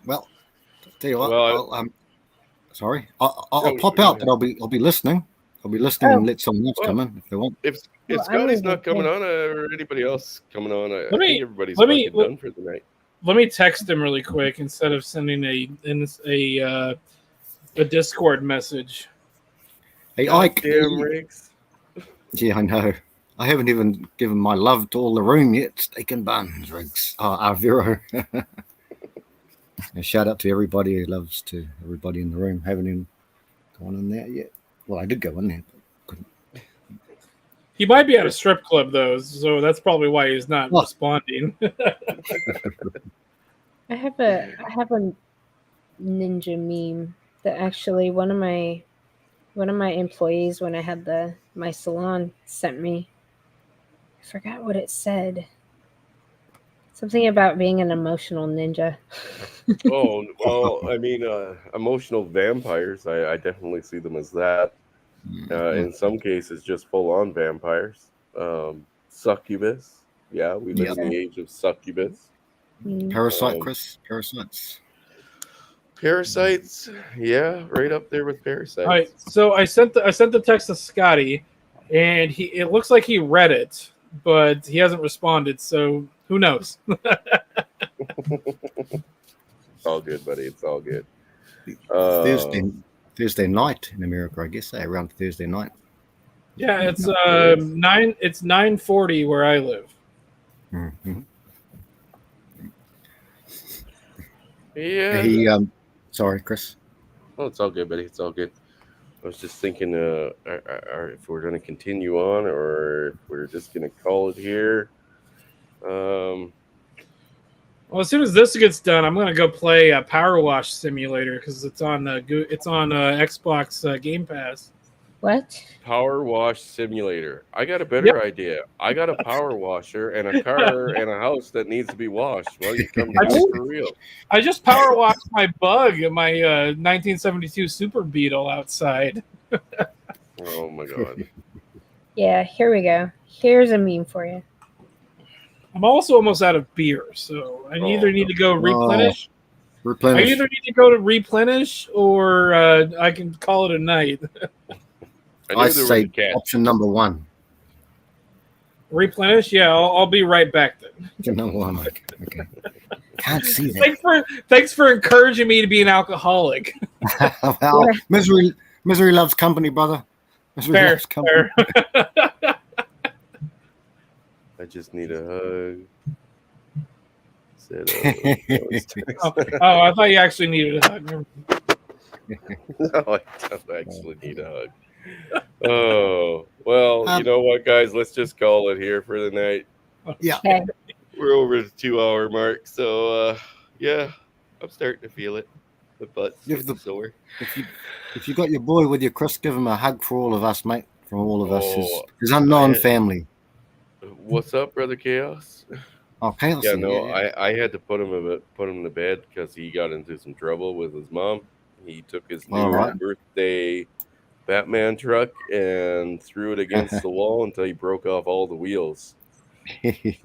[SPEAKER 16] Well, tell you what. Sorry, I'll pop out, but I'll be listening. I'll be listening and let someone else come in if they want.
[SPEAKER 1] If Scotty's not coming on, or anybody else coming on, I think everybody's done for the night.
[SPEAKER 6] Let me text him really quick instead of sending a Discord message.
[SPEAKER 16] Hey, Ike.
[SPEAKER 1] Damn, Riggs.
[SPEAKER 16] Yeah, I know. I haven't even given my love to all the room yet. Steak and buns, Riggs. Vero. And shout out to everybody who loves to everybody in the room. Haven't even gone in there yet. Well, I did go in there, but couldn't.
[SPEAKER 6] He might be at a strip club though, so that's probably why he's not responding.
[SPEAKER 5] I have a ninja meme that actually one of my employees when I had my salon sent me. I forgot what it said. Something about being an emotional ninja.
[SPEAKER 1] Oh, well, I mean, emotional vampires, I definitely see them as that. In some cases, just full-on vampires. Succubus. Yeah, we live in the age of succubus.
[SPEAKER 16] Parasite, Chris.
[SPEAKER 1] Parasites. Yeah, right up there with parasites.
[SPEAKER 6] All right, so I sent the text to Scotty, and it looks like he read it, but he hasn't responded, so who knows?
[SPEAKER 1] It's all good, buddy. It's all good.
[SPEAKER 16] Thursday night in America, I guess. Around Thursday night.
[SPEAKER 6] Yeah, it's 9:40 where I live.
[SPEAKER 16] Mm-hmm.
[SPEAKER 1] Yeah.
[SPEAKER 16] Sorry, Chris.
[SPEAKER 1] Oh, it's all good, buddy. It's all good. I was just thinking, if we're going to continue on, or if we're just going to call it here.
[SPEAKER 6] Well, as soon as this gets done, I'm going to go play a Power Wash Simulator because it's on Xbox Game Pass.
[SPEAKER 5] What?
[SPEAKER 1] Power Wash Simulator. I got a better idea. I got a power washer and a car and a house that needs to be washed. Well, you come down for real.
[SPEAKER 6] I just power washed my bug in my 1972 Super Beetle outside.
[SPEAKER 1] Oh my god.
[SPEAKER 5] Yeah, here we go. Here's a meme for you.
[SPEAKER 6] I'm also almost out of beer, so I either need to go replenish I
[SPEAKER 16] Replenish.
[SPEAKER 6] either need to go to replenish or I can call it a night.
[SPEAKER 16] I say option number 1.
[SPEAKER 6] Replenish? Yeah, I'll be right back then.
[SPEAKER 16] Option number 1. Okay. Can't see that.
[SPEAKER 6] Thanks for encouraging me to be an alcoholic.
[SPEAKER 16] Well, misery loves company, brother. Misery loves company.
[SPEAKER 1] I just need a hug.
[SPEAKER 6] I thought you actually needed a hug.
[SPEAKER 1] No, I don't actually need a hug. Oh, well, you know what, guys? Let's just call it here for the night.
[SPEAKER 16] Yeah.
[SPEAKER 1] We're over the 2-hour mark. So, yeah, I'm starting to feel it. The butt's sore.
[SPEAKER 16] If you got your boy with you, Chris, give him a hug for all of us, mate. From all of us. His unknown family.
[SPEAKER 1] What's up, Brother Chaos?
[SPEAKER 16] Oh, Chaos.
[SPEAKER 1] Yeah, no, I had to put him to bed because he got into some trouble with his mom. He took his new birthday Batman truck and threw it against the wall until he broke off all the wheels.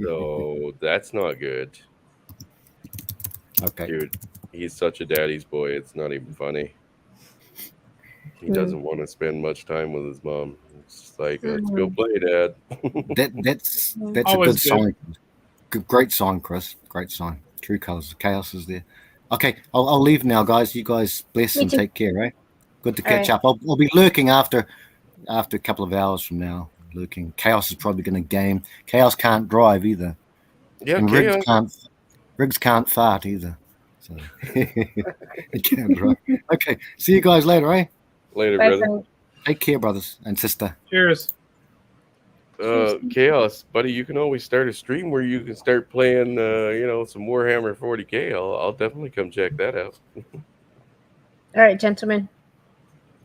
[SPEAKER 1] So that's not good.
[SPEAKER 16] Okay.
[SPEAKER 1] Dude, he's such a daddy's boy. It's not even funny. He doesn't want to spend much time with his mom. It's just like, let's go play, Dad.
[SPEAKER 16] That's a good song. Great song, Chris. Great song. True Colors of Chaos is there. Okay, I'll leave now, guys. You guys bless and take care, right? Good to catch up. I'll be lurking after a couple of hours from now. Lurking. Chaos is probably going to game. Chaos can't drive either.
[SPEAKER 1] Yeah,
[SPEAKER 16] and Riggs can't fart either. So he can't drive. Okay, see you guys later, eh?
[SPEAKER 1] Later, brother.
[SPEAKER 16] Take care, brothers and sister.
[SPEAKER 6] Cheers.
[SPEAKER 1] Chaos, buddy, you can always start a stream where you can start playing, some Warhammer 40K. I'll definitely come check that out.
[SPEAKER 5] All right, gentlemen.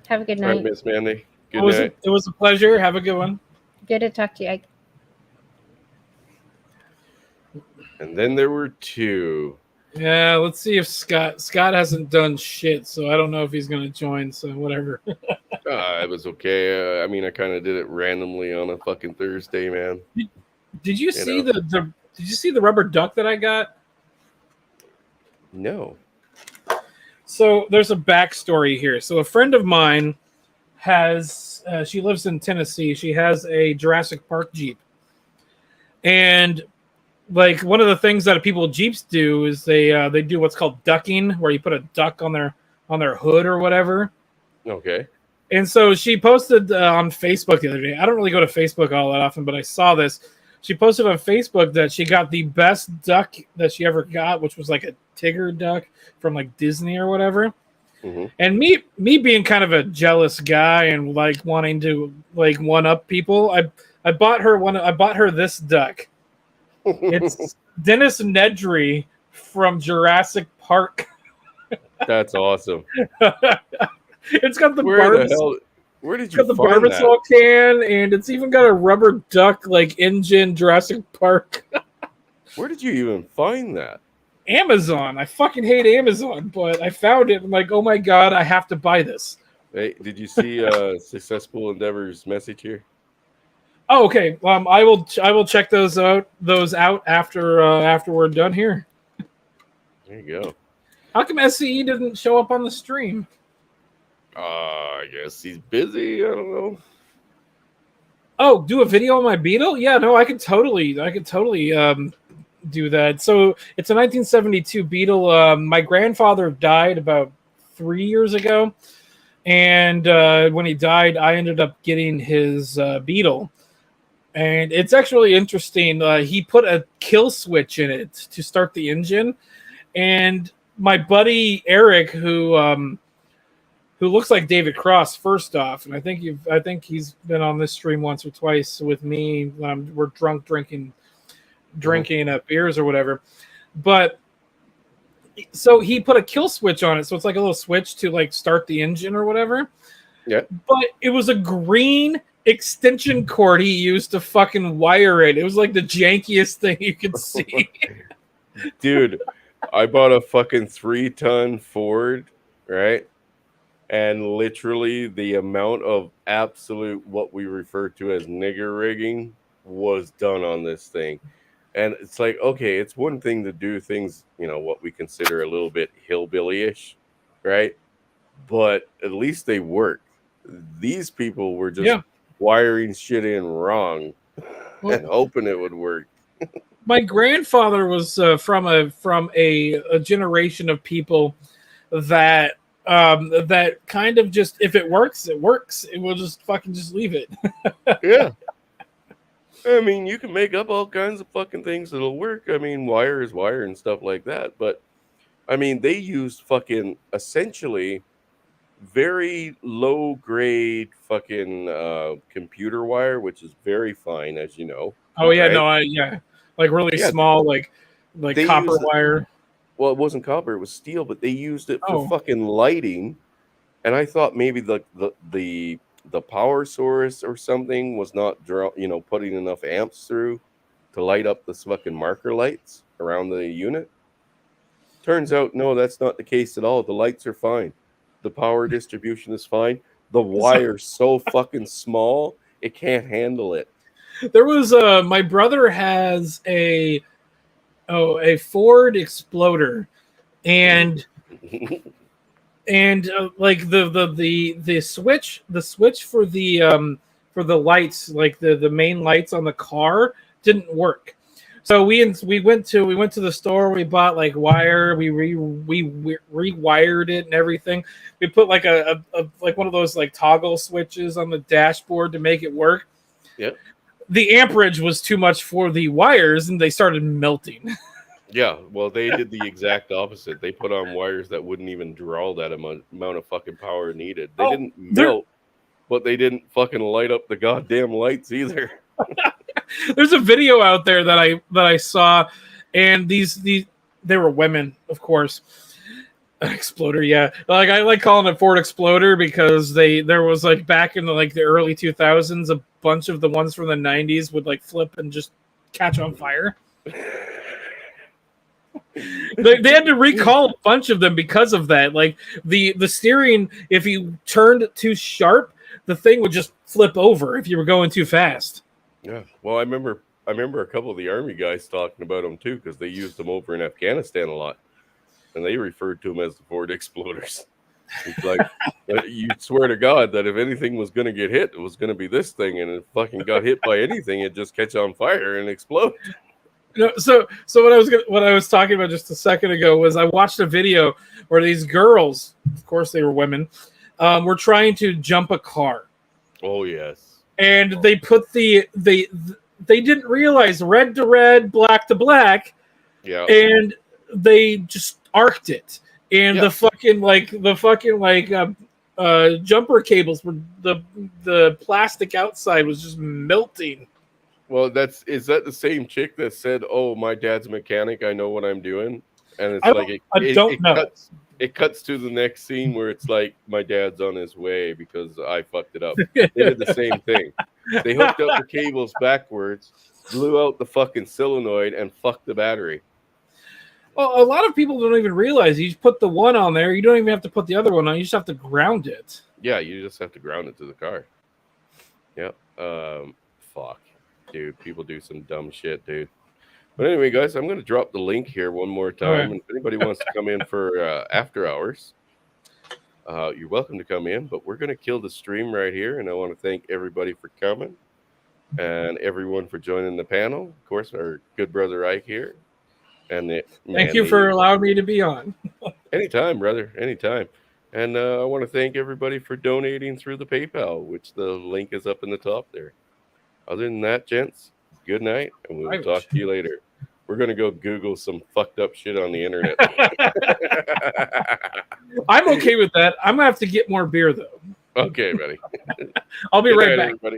[SPEAKER 5] Have a good night.
[SPEAKER 1] All right, Miss Mandy. Good night.
[SPEAKER 6] It was a pleasure. Have a good one.
[SPEAKER 5] Good to talk to you, Ike.
[SPEAKER 1] And then there were 2.
[SPEAKER 6] Yeah, let's see if Scott hasn't done shit, so I don't know if he's going to join, so whatever.
[SPEAKER 1] It was okay. I mean, I kind of did it randomly on a fucking Thursday, man.
[SPEAKER 6] Did you see did you see the rubber duck that I got?
[SPEAKER 1] No.
[SPEAKER 6] So there's a backstory here. So a friend of mine has she lives in Tennessee. She has a Jurassic Park Jeep. And like one of the things that people with Jeeps do is they do what's called ducking, where you put a duck on their hood or whatever.
[SPEAKER 1] Okay.
[SPEAKER 6] And so she posted on Facebook the other day. I don't really go to Facebook all that often, but I saw this. She posted on Facebook that she got the best duck that she ever got, which was like a Tigger duck from like Disney or whatever.
[SPEAKER 1] Mm-hmm.
[SPEAKER 6] And me being kind of a jealous guy and like wanting to like one up people, I bought her this duck. It's Dennis Nedry from Jurassic Park.
[SPEAKER 1] That's awesome.
[SPEAKER 6] It's got the
[SPEAKER 1] where did you
[SPEAKER 6] find
[SPEAKER 1] Barbasol
[SPEAKER 6] can, and it's even got a rubber duck like engine Jurassic Park.
[SPEAKER 1] Where did you even find that?
[SPEAKER 6] Amazon. I fucking hate Amazon, but I found it. I'm like, oh my god, I have to buy this.
[SPEAKER 1] Hey, did you see Successful Endeavor's message here?
[SPEAKER 6] Oh, okay. I will check those out after we're done here.
[SPEAKER 1] There you go.
[SPEAKER 6] How come SCE didn't show up on the stream?
[SPEAKER 1] I guess he's busy. I don't know.
[SPEAKER 6] Oh, do a video on my Beetle? Yeah, no, I could totally do that. So it's a 1972 Beetle. My grandfather died about 3 years ago, and when he died, I ended up getting his Beetle. And it's actually interesting. He put a kill switch in it to start the engine, and my buddy Eric, who looks like David Cross, first off, and I think he's been on this stream once or twice with me when we're drunk drinking beers or whatever. But so he put a kill switch on it, so it's like a little switch to like start the engine or whatever.
[SPEAKER 1] Yeah.
[SPEAKER 6] But it was a green extension cord he used to fucking wire it. It was like the jankiest thing you could see.
[SPEAKER 1] Dude, I bought a fucking 3-ton Ford, right? And literally the amount of absolute what we refer to as nigger rigging was done on this thing. And it's like, okay, it's one thing to do things, what we consider a little bit hillbilly-ish, right? But at least they work. These people were just wiring shit in wrong and hoping it would work.
[SPEAKER 6] My grandfather was from a generation of people that that kind of just, if it works, it works. It will just fucking just leave it.
[SPEAKER 1] Yeah. I mean, you can make up all kinds of fucking things that'll work. I mean, wire is wire and stuff like that. But I mean, they used fucking essentially very low grade fucking computer wire, which is very fine, as you know.
[SPEAKER 6] Oh yeah,
[SPEAKER 1] right?
[SPEAKER 6] no, like really small, like
[SPEAKER 1] they
[SPEAKER 6] copper
[SPEAKER 1] used it-
[SPEAKER 6] wire.
[SPEAKER 1] Well, it wasn't copper; it was steel. But they used it for
[SPEAKER 6] Oh.
[SPEAKER 1] fucking lighting, and I thought maybe the power source or something was not putting enough amps through to light up the fucking marker lights around the unit. Turns out, no, that's not the case at all. The lights are fine. The power distribution is fine. The wire's so fucking small, it can't handle it.
[SPEAKER 6] There was my brother has a Ford Exploder, and like the switch for the lights, like the main lights on the car, didn't work. So we went to the store. We bought like wire. We rewired it and everything. We put like a like one of those like toggle switches on the dashboard to make it work.
[SPEAKER 1] Yep.
[SPEAKER 6] The amperage was too much for the wires, and they started melting.
[SPEAKER 1] Yeah, well, they did the exact opposite. They put on wires that wouldn't even draw that amount of fucking power needed. They didn't melt, but they didn't fucking light up the goddamn lights either.
[SPEAKER 6] There's a video out there that I saw, and these they were women, of course. Exploder, yeah. Like I like calling it Ford Exploder because there was like back in the early 2000s, a bunch of the ones from the 90s would like flip and just catch on fire. They had to recall a bunch of them because of that. Like the steering, if you turned too sharp, the thing would just flip over if you were going too fast.
[SPEAKER 1] Yeah, well, I remember a couple of the army guys talking about them too, because they used them over in Afghanistan a lot, and they referred to them as the Ford Exploders. It's like you swear to God that if anything was going to get hit, it was going to be this thing, and it fucking got hit by anything, it'd just catch on fire and explode.
[SPEAKER 6] No, so what I was talking about just a second ago was I watched a video where these girls, of course they were women, were trying to jump a car.
[SPEAKER 1] Oh yes.
[SPEAKER 6] And they put they didn't realize red to red, black to black.
[SPEAKER 1] Yeah.
[SPEAKER 6] And they just arced it. And the fucking jumper cables were the plastic outside was just melting.
[SPEAKER 1] Well, is that the same chick that said, "Oh, my dad's a mechanic. I know what I'm doing," and it's
[SPEAKER 6] I don't know.
[SPEAKER 1] It cuts to the next scene where it's like, my dad's on his way because I fucked it up. They did the same thing. They hooked up the cables backwards, blew out the fucking solenoid, and fucked the battery.
[SPEAKER 6] Well, a lot of people don't even realize you just put the one on there. You don't even have to put the other one on. You just have to ground it.
[SPEAKER 1] Yeah, you just have to ground it to the car. Yep. Fuck. Dude, people do some dumb shit, dude. But anyway, guys, I'm going to drop the link here one more time.
[SPEAKER 6] Right.
[SPEAKER 1] And if anybody wants to come in for after hours, you're welcome to come in. But we're going to kill the stream right here. And I want to thank everybody for coming and everyone for joining the panel. Of course, our good brother Ike here. And
[SPEAKER 6] thank you for allowing me to be on.
[SPEAKER 1] Anytime, brother. Anytime. And I want to thank everybody for donating through the PayPal, which the link is up in the top there. Other than that, gents, good night, and we'll talk to you later. We're going to go Google some fucked up shit on the internet.
[SPEAKER 6] I'm okay with that. I'm going to have to get more beer, though.
[SPEAKER 1] Okay, buddy.
[SPEAKER 6] I'll be
[SPEAKER 1] Good
[SPEAKER 6] right
[SPEAKER 1] night,
[SPEAKER 6] back.
[SPEAKER 1] everybody.